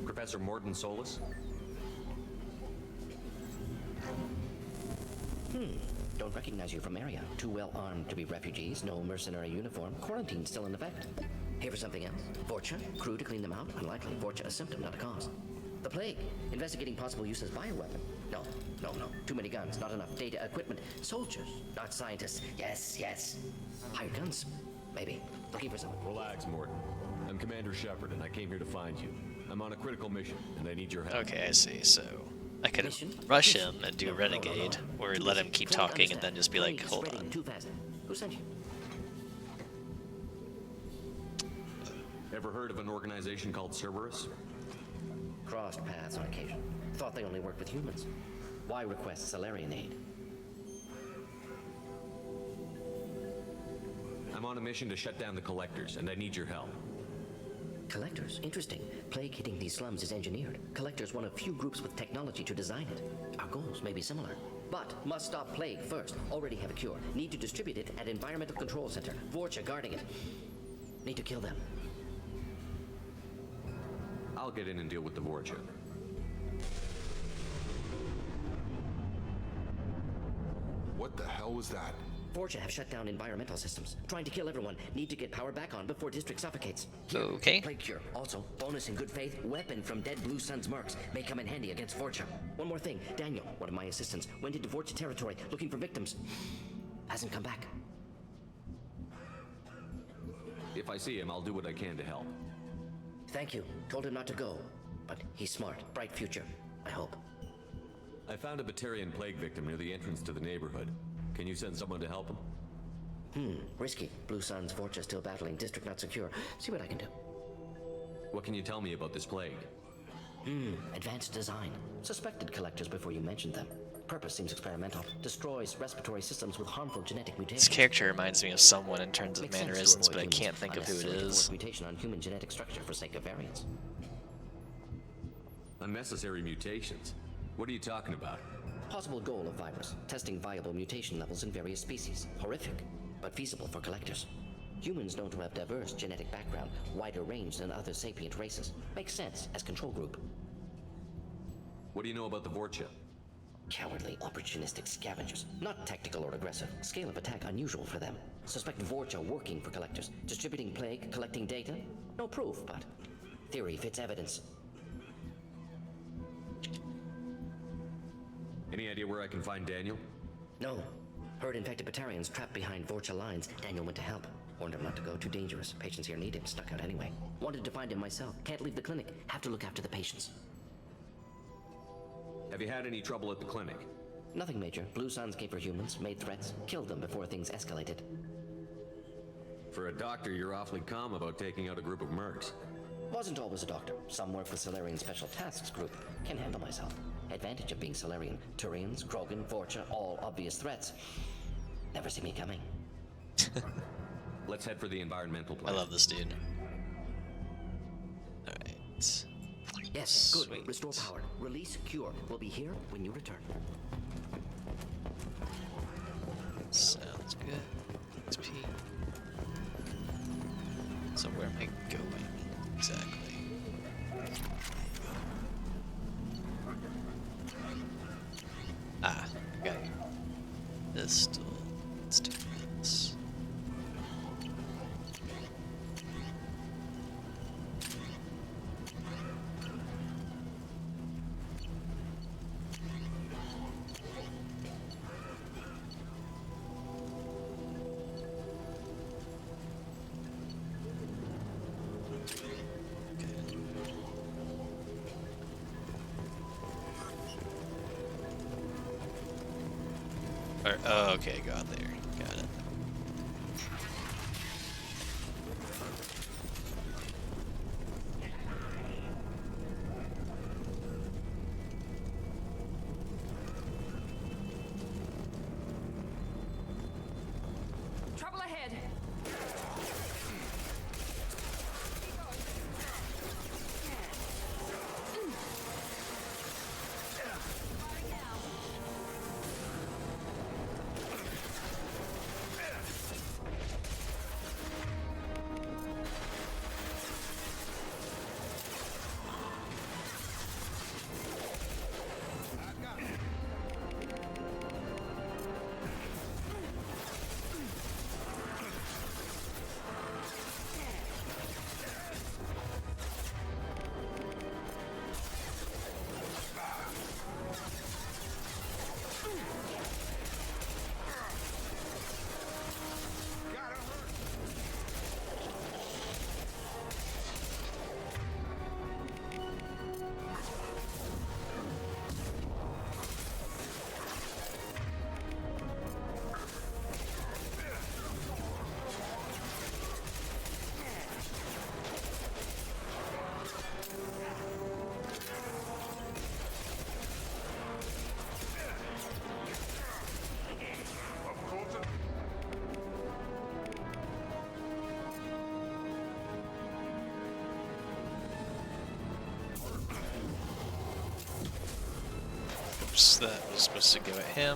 Professor Morton Solus? Don't recognize you from area. Too well armed to be refugees, no mercenary uniform, quarantine still in effect. Here for something else? Vorcha? Crew to clean them out? Unlikely. Vorcha a symptom, not a cause. The plague? Investigating possible use as bioweapon? No. Too many guns, not enough data, equipment. Soldiers, not scientists. Yes. Hired guns? Maybe. Looking for someone. Relax, Morton. I'm Commander Shepard, and I came here to find you. I'm on a critical mission, and I need your help. Okay, I see. So I could rush him and do Renegade, or let him keep talking and then just be like, hold on. Too fast. Who sent you? Ever heard of an organization called Cerberus? Crossed paths on occasion. Thought they only worked with humans. Why request Solarian aid? I'm on a mission to shut down the Collectors, and I need your help. Collectors? Interesting. Plague hitting these slums is engineered. Collectors one of few groups with technology to design it. Our goals may be similar. But must stop plague first. Already have a cure. Need to distribute it at Environmental Control Center. Vorcha guarding it. Need to kill them. I'll get in and deal with the Vorcha. What the hell was that? Vorcha have shut down environmental systems. Trying to kill everyone. Need to get power back on before district suffocates. Here, okay. Plague cure. Also, bonus in good faith, weapon from dead Blue Sun's mercs. May come in handy against Vorcha. One more thing. Daniel, one of my assistants, went into Vorcha territory looking for victims. Hasn't come back. If I see him, I'll do what I can to help. Thank you. Told him not to go. But he's smart. Bright future. I hope. I found a Batarian plague victim near the entrance to the neighborhood. Can you send someone to help him? Risky. Blue Sun's Vorcha still battling. District not secure. See what I can do. What can you tell me about this plague? Advanced design. Suspected collectors before you mentioned them. Purpose seems experimental. Destroys respiratory systems with harmful genetic mutations. This character reminds me of someone in terms of Makes sense to mannerisms, avoid but I humans. can't think of who it Unnecessary to is. force mutation on human genetic structure for sake of variance. Unnecessary mutations? What are you talking about? Possible goal of virus. Testing viable mutation levels in various species. Horrific, but feasible for collectors. Humans known to have diverse genetic background, wider range than other sapient races. Makes sense as control group. What do you know about the Vorcha? Cowardly, opportunistic scavengers. Not tactical or aggressive. Scale of attack unusual for them. Suspect Vorcha working for collectors. Distributing plague, collecting data. No proof, but theory fits evidence. Any idea where I can find Daniel? No. Heard infected Batarians trapped behind Vorcha lines. Daniel went to help. Warned him not to go, too dangerous. Patients here need him. Stuck out anyway. Wanted to find him myself. Can't leave the clinic. Have to look after the patients. Have you had any trouble at the clinic? Nothing major. Blue Suns came for humans, made threats, killed them before things escalated. For a doctor, you're awfully calm about taking out a group of mercs. Wasn't always a doctor. Some work with Solarian Special Tasks Group. Can handle myself. Advantage of being Solarian. Turians, Krogan, Vorcha, all obvious threats. Never see me coming. Let's head for the environmental plant. I love this dude. Alright. Yes, good. Sweet. Restore power. Release cure. We'll be here when you return. Sounds good. XP. So where am I going exactly? Ah, got pistol. Let's do this. Or, oh, okay, go out there. Got it. Trouble ahead. Oops, that was supposed to go at him.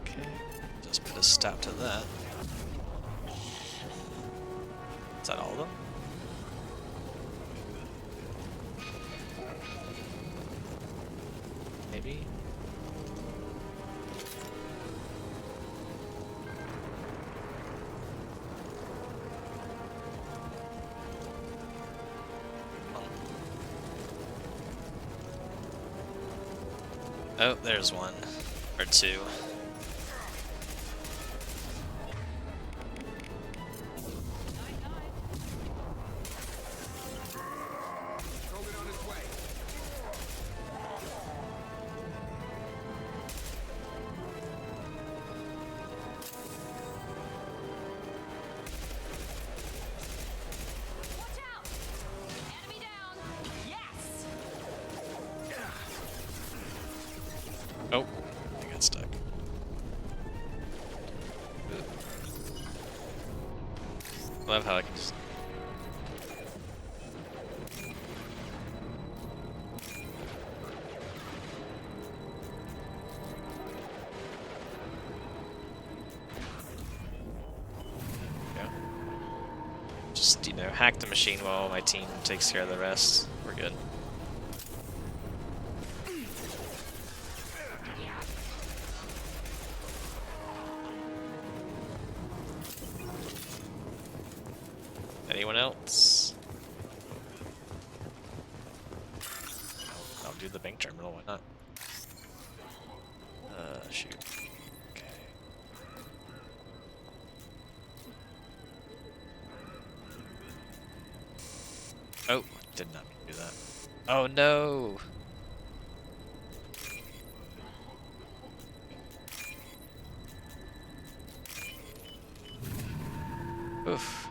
Okay, just put a stop to that. Is that all of them? Maybe? Oh, there's one. Or two. Oh, I got stuck. Love how I can just... Yeah. Just, you know, hack the machine while my team takes care of the rest. We're good. Anyone else? I'll do the bank terminal, why not? Shoot. Okay. Oh, did not mean to do that. Oh no! Oof.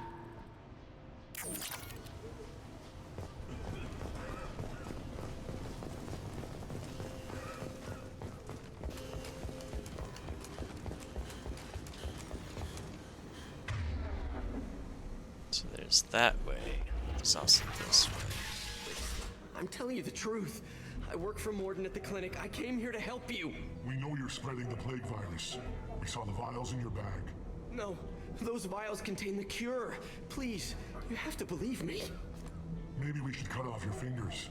So there's that way. It's also this way. I'm telling you the truth. I work for Morden at the clinic. I came here to help you. We know you're spreading the plague virus. We saw the vials in your bag. No, those vials contain the cure. Please, you have to believe me. Maybe we should cut off your fingers.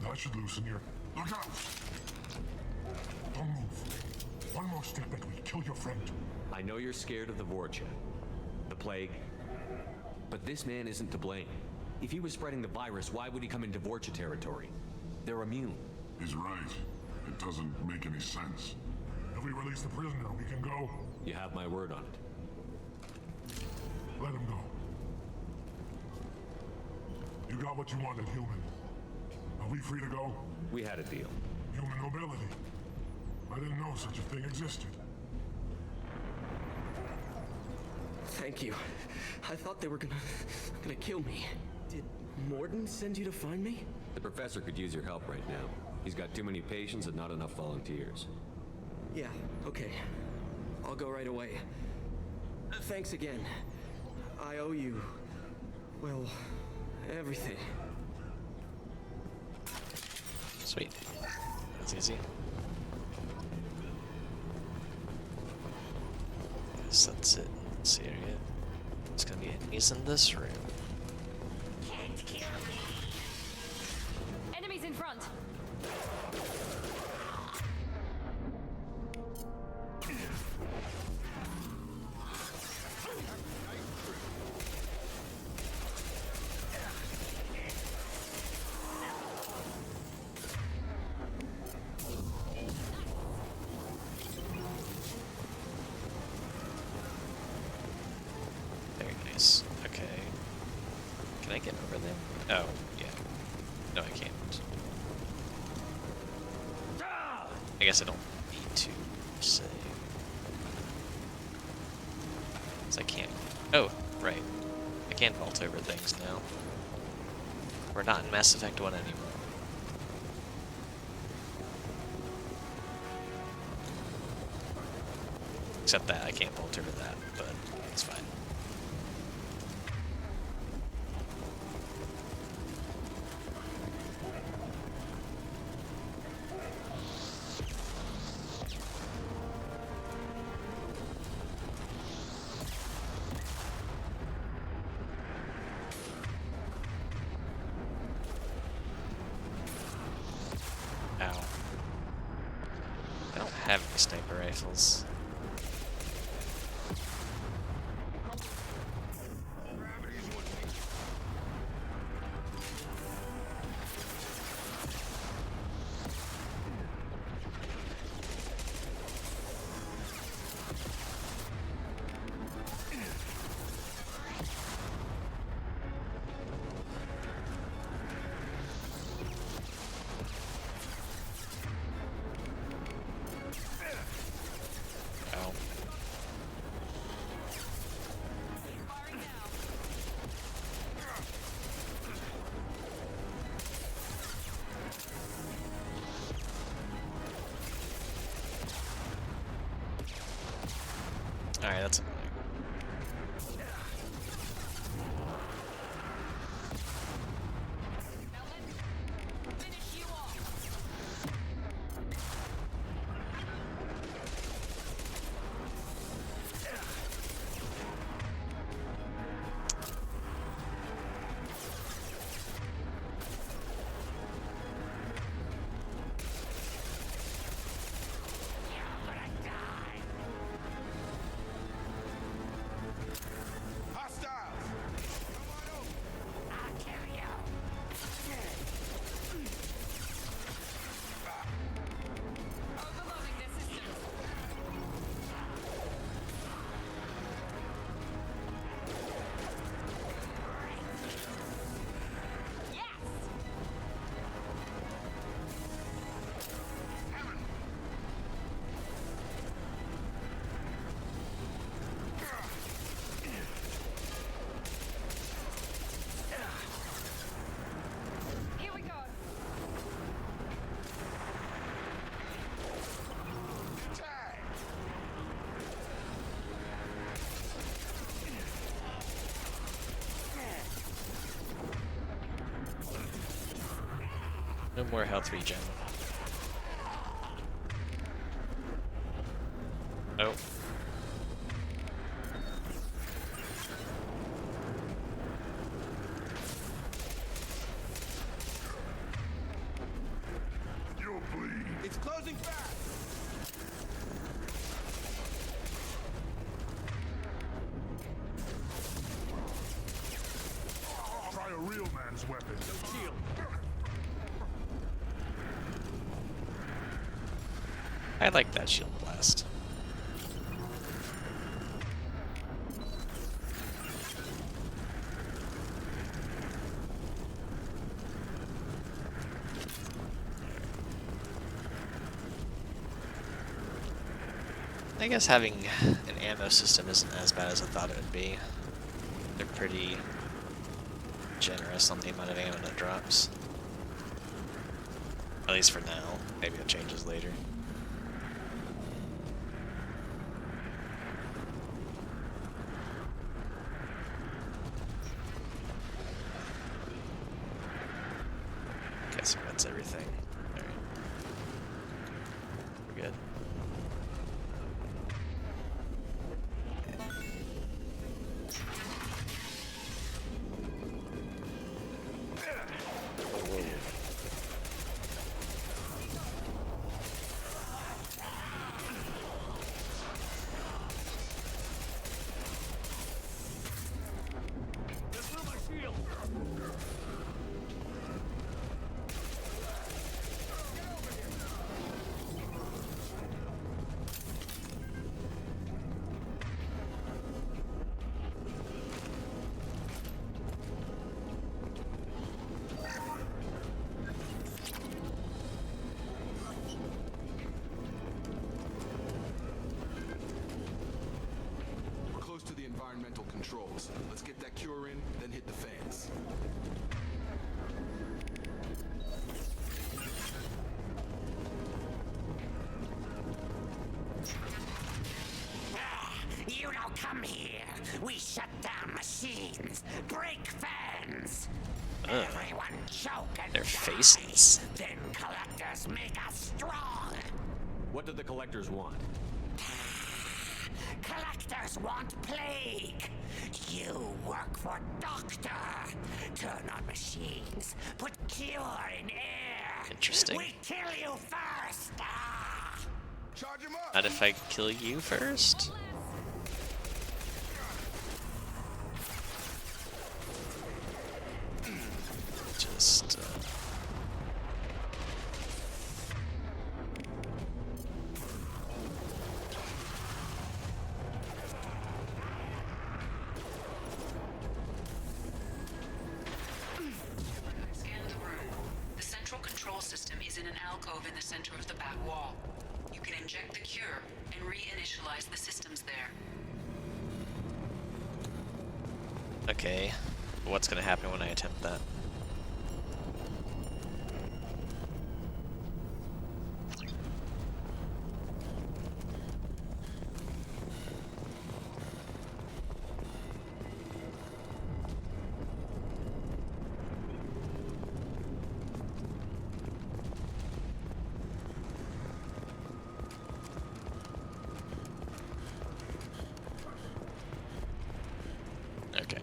That should loosen your... Look out! Don't move. One more step and we kill your friend. I know you're scared of the Vorcha, the plague, but this man isn't to blame. If he was spreading the virus, why would he come into Vorcha territory? They're immune. He's right. It doesn't make any sense. If we release the prisoner, we can go. You have my word on it. Let him go. You got what you wanted, human. Are we free to go? We had a deal. Human nobility. I didn't know such a thing existed. Thank you. I thought they were gonna kill me. Did Morden send you to find me? The professor could use your help right now. He's got too many patients and not enough volunteers. Yeah, okay. I'll go right away. Thanks again. I owe you, well, everything. Sweet. That's easy. Guess that's it. This area. It's gonna be enemies in this room. Enemies in front. Very nice. Okay. Can I get over them? Oh, yeah. No, I can't. I guess I don't need to, say. Because I can't. Oh, right. I can vault over things now. We're not in Mass Effect 1 anymore. Except that I can't vault over that, but it's fine. Ow. I don't have any sniper rifles. Ow. Alright, that's annoying. No more health regen. Oh. You'll bleed. It's closing fast! Try a real man's weapon. No shield. I like that shield blast. I guess having an ammo system isn't as bad as I thought it would be. They're pretty generous on the amount of ammo that drops. At least for now. Maybe it changes later. Guessing that's everything. Alright. We're good. We're close to the environmental controls. Let's get that cure in, then hit the fans. You don't come here. We shut down machines, break fans. Everyone choke and Their die. faces. Then collectors make us strong. What do the collectors want? Collectors want plague. You work for Doctor. Turn on machines. Put cure in air. Interesting. We kill you first. Charge him up. Not if I kill you first? Just, Scan the room. The central control system is in an alcove in the center of the back wall. You can inject the cure and reinitialize the systems there. okay. What's gonna happen when I attempt that? Okay.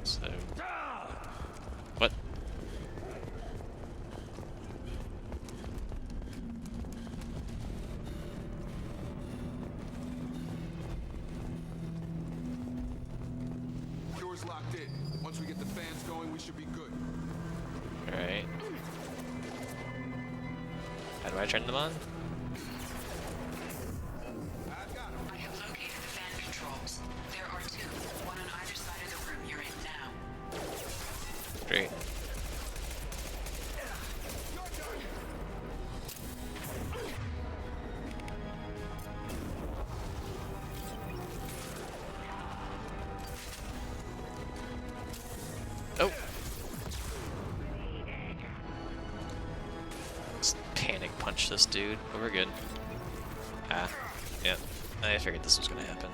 So... What? Cure's locked in. Once we get the fans going, we should be good. Alright. How do I turn them on? I have located the fan controls. There are two, one on either side of the room you're in now. Great. Oh! Let's panic punch this dude, but we're good. Ah, yep. I figured this was gonna happen.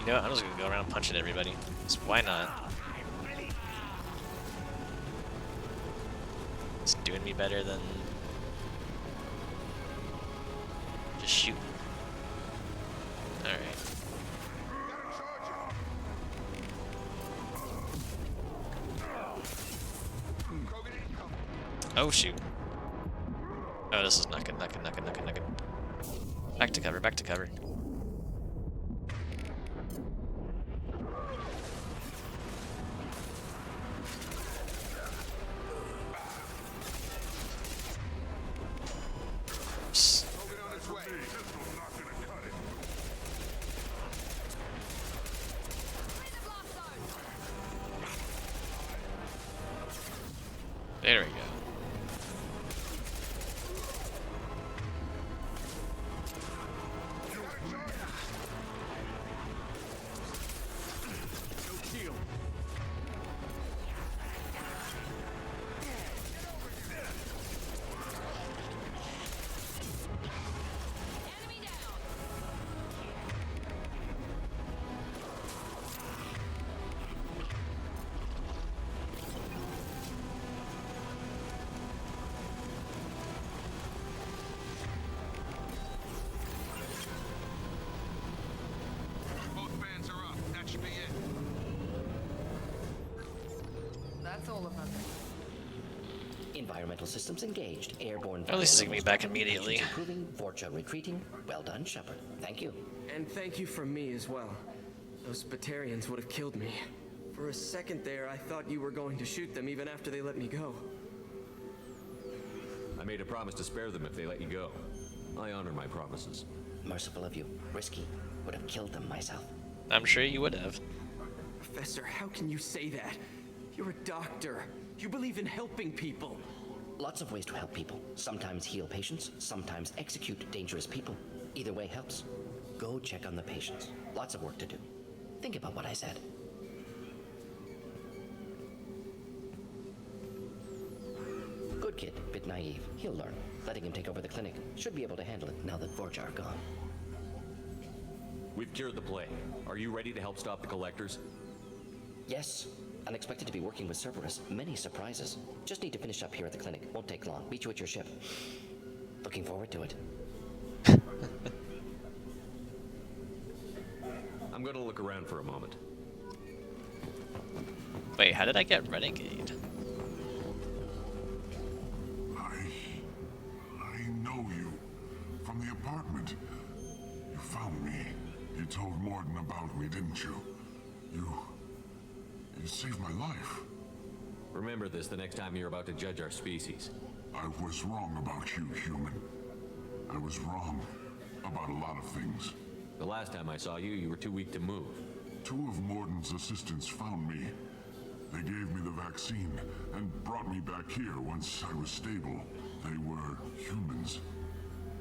You know what? I'm just gonna go around punching everybody. So why not? It's doing me better than just shooting. Alright. Oh shoot. Oh, this is not good, not good, not good, not good, not good. Back to cover, back to cover. Oops. There we go. That's all of them. Environmental systems engaged. Airborne. At least it's gonna be back immediately. Improving. Vorcha retreating. Well done, Shepard. Thank you. And thank you from me as well. Those Batarians would have killed me. For a second there, I thought you were going to shoot them even after they let me go. I made a promise to spare them if they let you go. I honor my promises. Merciful of you. Risky. Would have killed them myself. I'm sure you would have. Professor, how can you say that? You're a doctor. You believe in helping people. Lots of ways to help people. Sometimes heal patients, sometimes execute dangerous people. Either way helps. Go check on the patients. Lots of work to do. Think about what I said. Good kid, bit naive. He'll learn. Letting him take over the clinic. Should be able to handle it now that Vorcha are gone. We've cured the plague. Are you ready to help stop the collectors? Yes. Unexpected to be working with Cerberus. Many surprises. Just need to finish up here at the clinic. Won't take long. Meet you at your ship. Looking forward to it. I'm gonna look around for a moment. Wait, how did I get Renegade? I know you. From the apartment. You found me. You told Morden about me, didn't you? You saved my life. Remember this the next time you're about to judge our species. I was wrong about you, human. I was wrong about a lot of things. The last time I saw you, you were too weak to move. Two of Morden's assistants found me. They gave me the vaccine and brought me back here once I was stable. They were humans,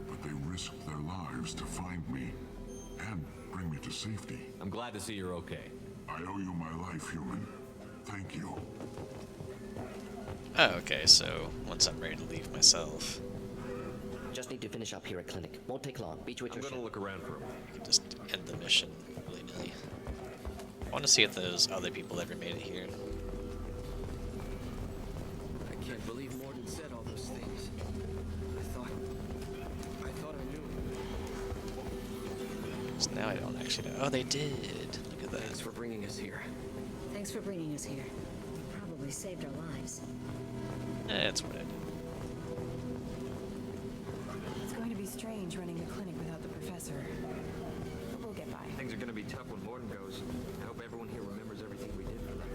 but they risked their lives to find me and bring me to safety. I'm glad to see you're okay. I owe you my life, human. Thank you. Oh, okay, so once I'm ready to leave myself. Just need to finish up here at clinic. Won't take long. Meet you at your ship. I'm gonna look around for him. I can just end the mission willy-nilly. I want to see if those other people ever made it here. I can't believe Morden said all those things. I thought I knew. So now I don't actually know. Oh, they did. Look at that. Thanks for bringing us here. Thanks for bringing us here. Probably saved our lives. That's what I did. It's going to be strange running the clinic without the professor. But we'll get by. Things are gonna be tough when Morden goes. I hope everyone here remembers everything we did for them.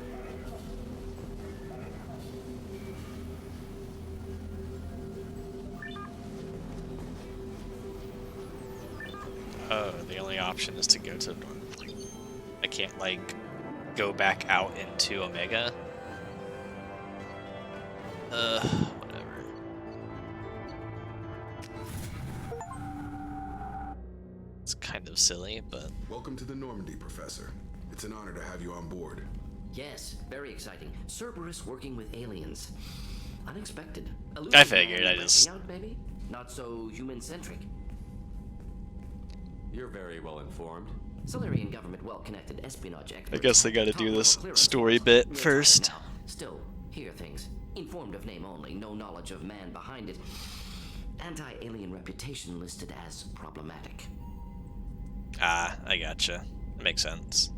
Oh, the only option is to go to... I can't, like, go back out into Omega? Whatever. It's kind of silly, but... Welcome to the Normandy, Professor. It's an honor to have you on board. Yes, very exciting. Cerberus working with aliens. Unexpected. I figured, I just... Out, maybe? Not so human-centric. You're very well informed. Solarian government well-connected espionage experts. I guess they gotta do this Top-level clearance story force. bit We'll try it first. now. Still, hear things. Informed of name only, no knowledge of man behind it. Anti-alien reputation listed as problematic. Ah, I gotcha. Makes sense.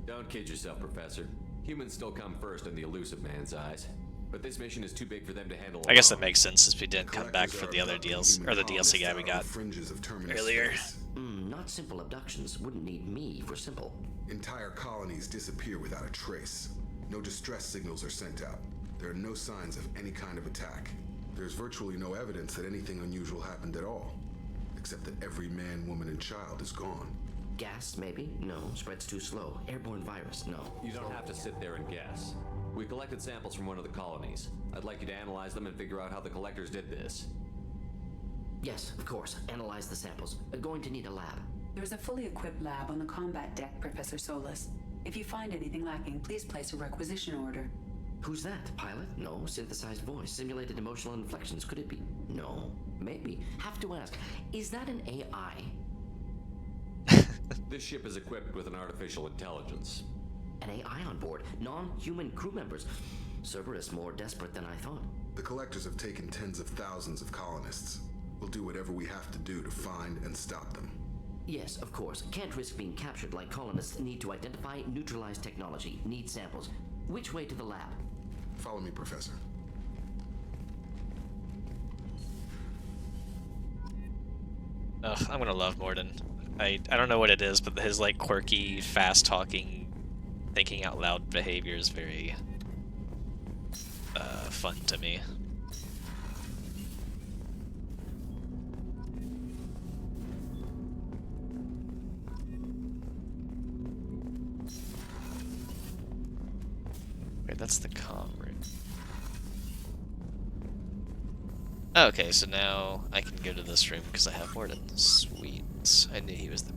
Don't kid yourself, Professor. Humans still come first in the elusive man's eyes. But this mission is too big for them to handle I guess that alone. makes sense since we didn't come back for the other deals or the DLC guy we got earlier. Not simple abductions wouldn't need me for simple. Entire colonies disappear without a trace. No distress signals are sent out. There are no signs of any kind of attack. There's virtually no evidence that anything unusual happened at all. Except that every man, woman, and child is gone. Gas, maybe? No. Spreads too slow. Airborne virus? No. You don't have to sit there and guess. We collected samples from one of the colonies. I'd like you to analyze them and figure out how the collectors did this. Yes, of course. Analyze the samples. Going to need a lab. There's a fully equipped lab on the combat deck, Professor Solis. If you find anything lacking, please place a requisition order. Who's that? Pilot? No. Synthesized voice. Simulated emotional inflections. Could it be? No. Maybe. Have to ask. Is that an AI? This ship is equipped with an artificial intelligence. An AI on board. Non-human crew members. Cerberus more desperate than I thought. The collectors have taken tens of thousands of colonists. We'll do whatever we have to do to find and stop them. Yes, of course. Can't risk being captured like colonists need to identify, neutralize technology, need samples. Which way to the lab? Follow me, Professor. Ugh, I'm gonna love Morden. I don't know what it is, but his like quirky, fast-talking, thinking out loud behavior is very fun to me. Wait, that's the comm room. Okay, so now I can go to this room because I have Morden. Sweet. I knew he was the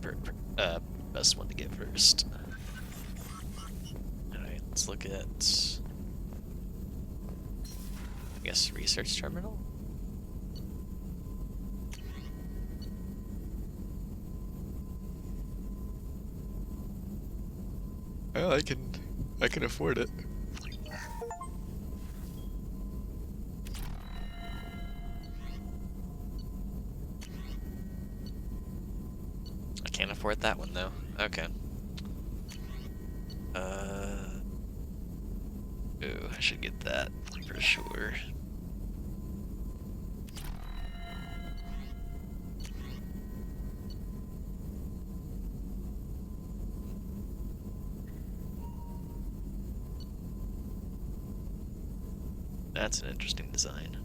best one to get first. Alright, let's look at... I guess research terminal? Well, I can afford it. I can't afford that one though. Okay. Ooh, I should get that for sure. That's an interesting design.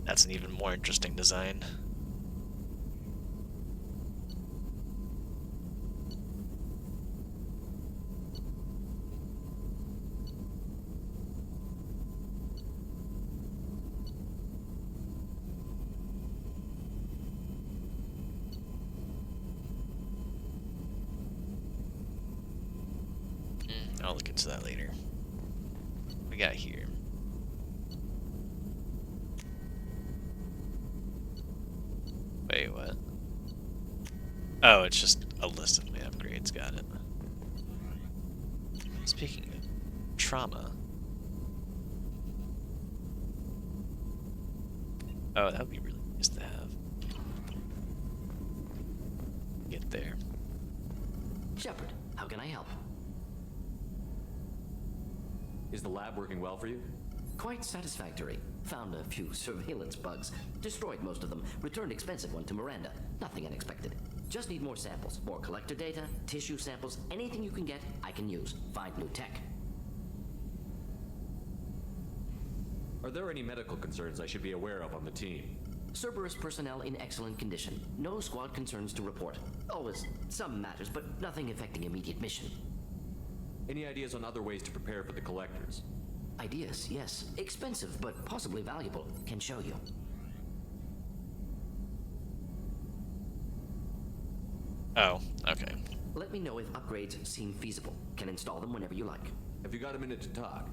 That's an even more interesting design. I'll look into that later. What we got here? Wait, what? Oh, it's just a list of my upgrades. Got it. Speaking of trauma. Oh, that would be really nice to have. Get there. Shepard, how can I help? Is the lab working well for you? Quite satisfactory. Found a few surveillance bugs. Destroyed most of them. Returned expensive one to Miranda. Nothing unexpected. Just need more samples. More collector data, tissue samples, anything you can get, I can use. Find new tech. Are there any medical concerns I should be aware of on the team? Cerberus personnel in excellent condition. No squad concerns to report. Always some matters, but nothing affecting immediate mission. Any ideas on other ways to prepare for the collectors? Ideas, yes. Expensive, but possibly valuable. Can show you. Oh, okay. Let me know if upgrades seem feasible. Can install them whenever you like. Have you got a minute to talk?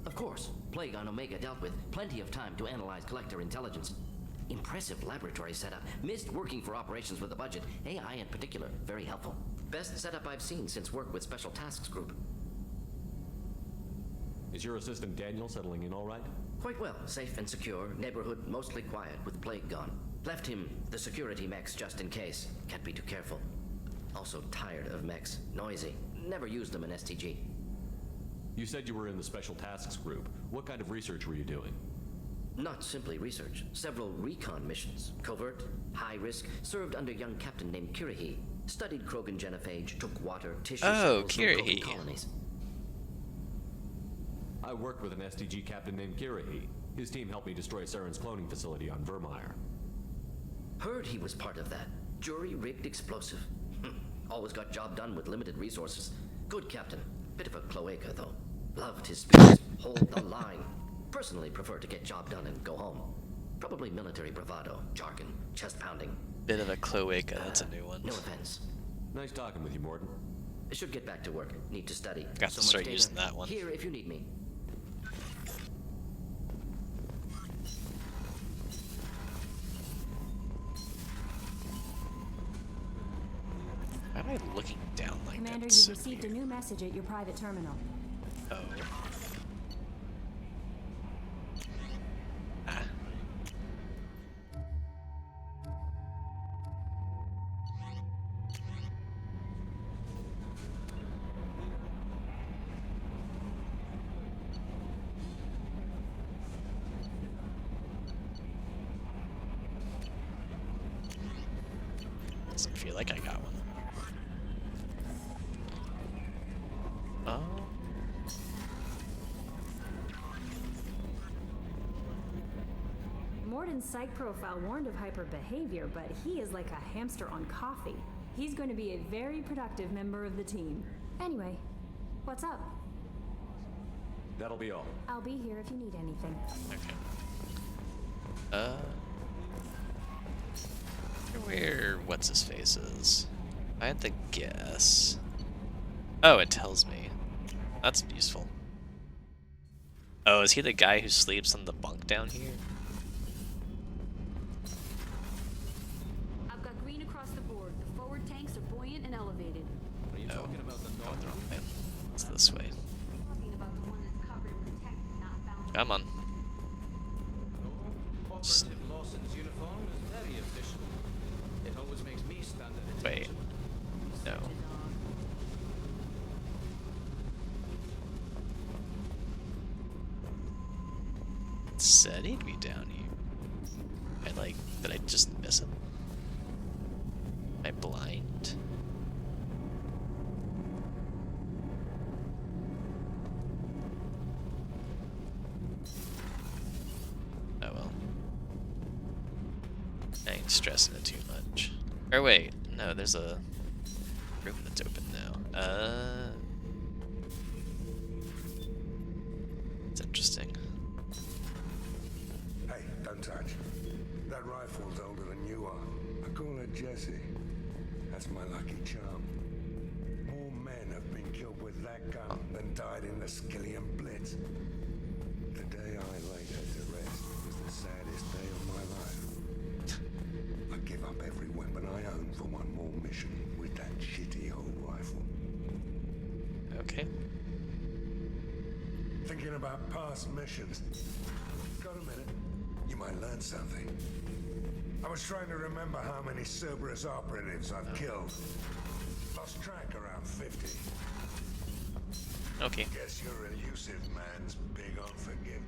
Of course. Plague on Omega dealt with. Plenty of time to analyze collector intelligence. Impressive laboratory setup. Missed working for operations with a budget. AI in particular, very helpful. Best setup I've seen since work with Special Tasks Group. Is your assistant Daniel settling in all right? Quite well. Safe and secure. Neighborhood mostly quiet with the plague gone. Left him the security mechs just in case. Can't be too careful. Also tired of mechs. Noisy. Never used them in STG. You said you were in the Special Tasks Group. What kind of research were you doing? Not simply research. Several recon missions. Covert, high risk, served under young captain named Kirahi. Studied Krogan genophage, took water, tissue samples from Krogan colonies. I worked with an STG captain named Kirahi. His team helped me destroy Saren's cloning facility on Vermeer. Heard he was part of that. Jury-rigged explosive. Always got job done with limited resources. Good captain. Bit of a cloaca, though. Loved his speech. Hold the line. Personally prefer to get job done and go home. Probably military bravado, jargon, chest pounding. Bit of a cloaca, that's a new one. No offense. Nice talking with you, Morden. I should get back to work. Need to study. Got to start using that one. Here if you need me. Why am I looking down like Commander, that? you've received a new message at your private terminal. Oh. Ah. Doesn't feel like I got one. Oh. Morden's psych profile warned of hyper behavior, but he is like a hamster on coffee. He's going to be a very productive member of the team. Anyway, what's up? That'll be all. I'll be here if you need anything. Okay. Where what's his face is? I had to guess. Oh, it tells me. That's useful. Oh, is he the guy who sleeps on the bunk down here? I've got green across the board. The forward tanks are buoyant and elevated. Are you talking about the Oh, the wrong way. It's this way. Come on. Just... Wait. No. It said he'd be down here. Did I just miss him? Am I blind? Oh well. I ain't stressing it too much. Or wait, no, there's a room that's open now. It's interesting. Hey, don't touch. That rifle's older than you are. I call it Jesse. That's my lucky charm. More men have been killed with that gun than died in the Skillian Blitz. The day I laid her to rest was the saddest day of my life. I give up every weapon I own for one more mission with that shitty old rifle. Okay. Thinking about past missions. Got a minute? You might learn something. I was trying to remember how many Cerberus operatives I've killed. Lost track around 50. Okay. Guess your elusive man's big on forgiveness.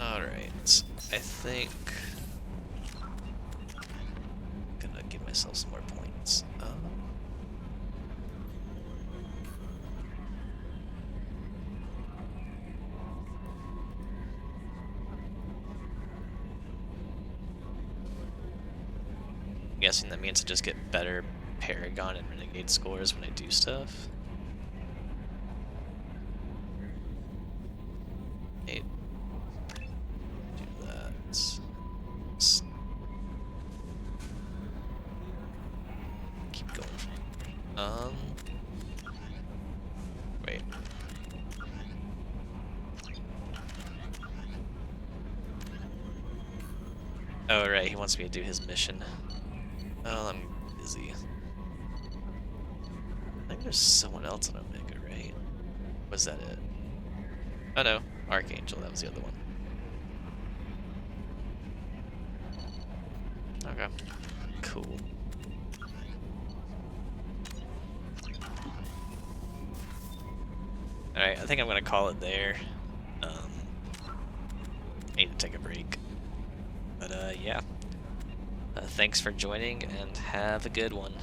Alright. I think I'm gonna give myself some more points. I'm guessing that means I just get better Paragon and Renegade scores when I do stuff. Hey, do that. Keep going. Wait. Oh, right, he wants me to do his mission. Oh, I'm busy. I think there's someone else on Omega, right? Was that it? Oh no, Archangel, that was the other one. Okay, cool. Alright, I think I'm gonna call it there. Need to take a break. But yeah. Thanks for joining and have a good one.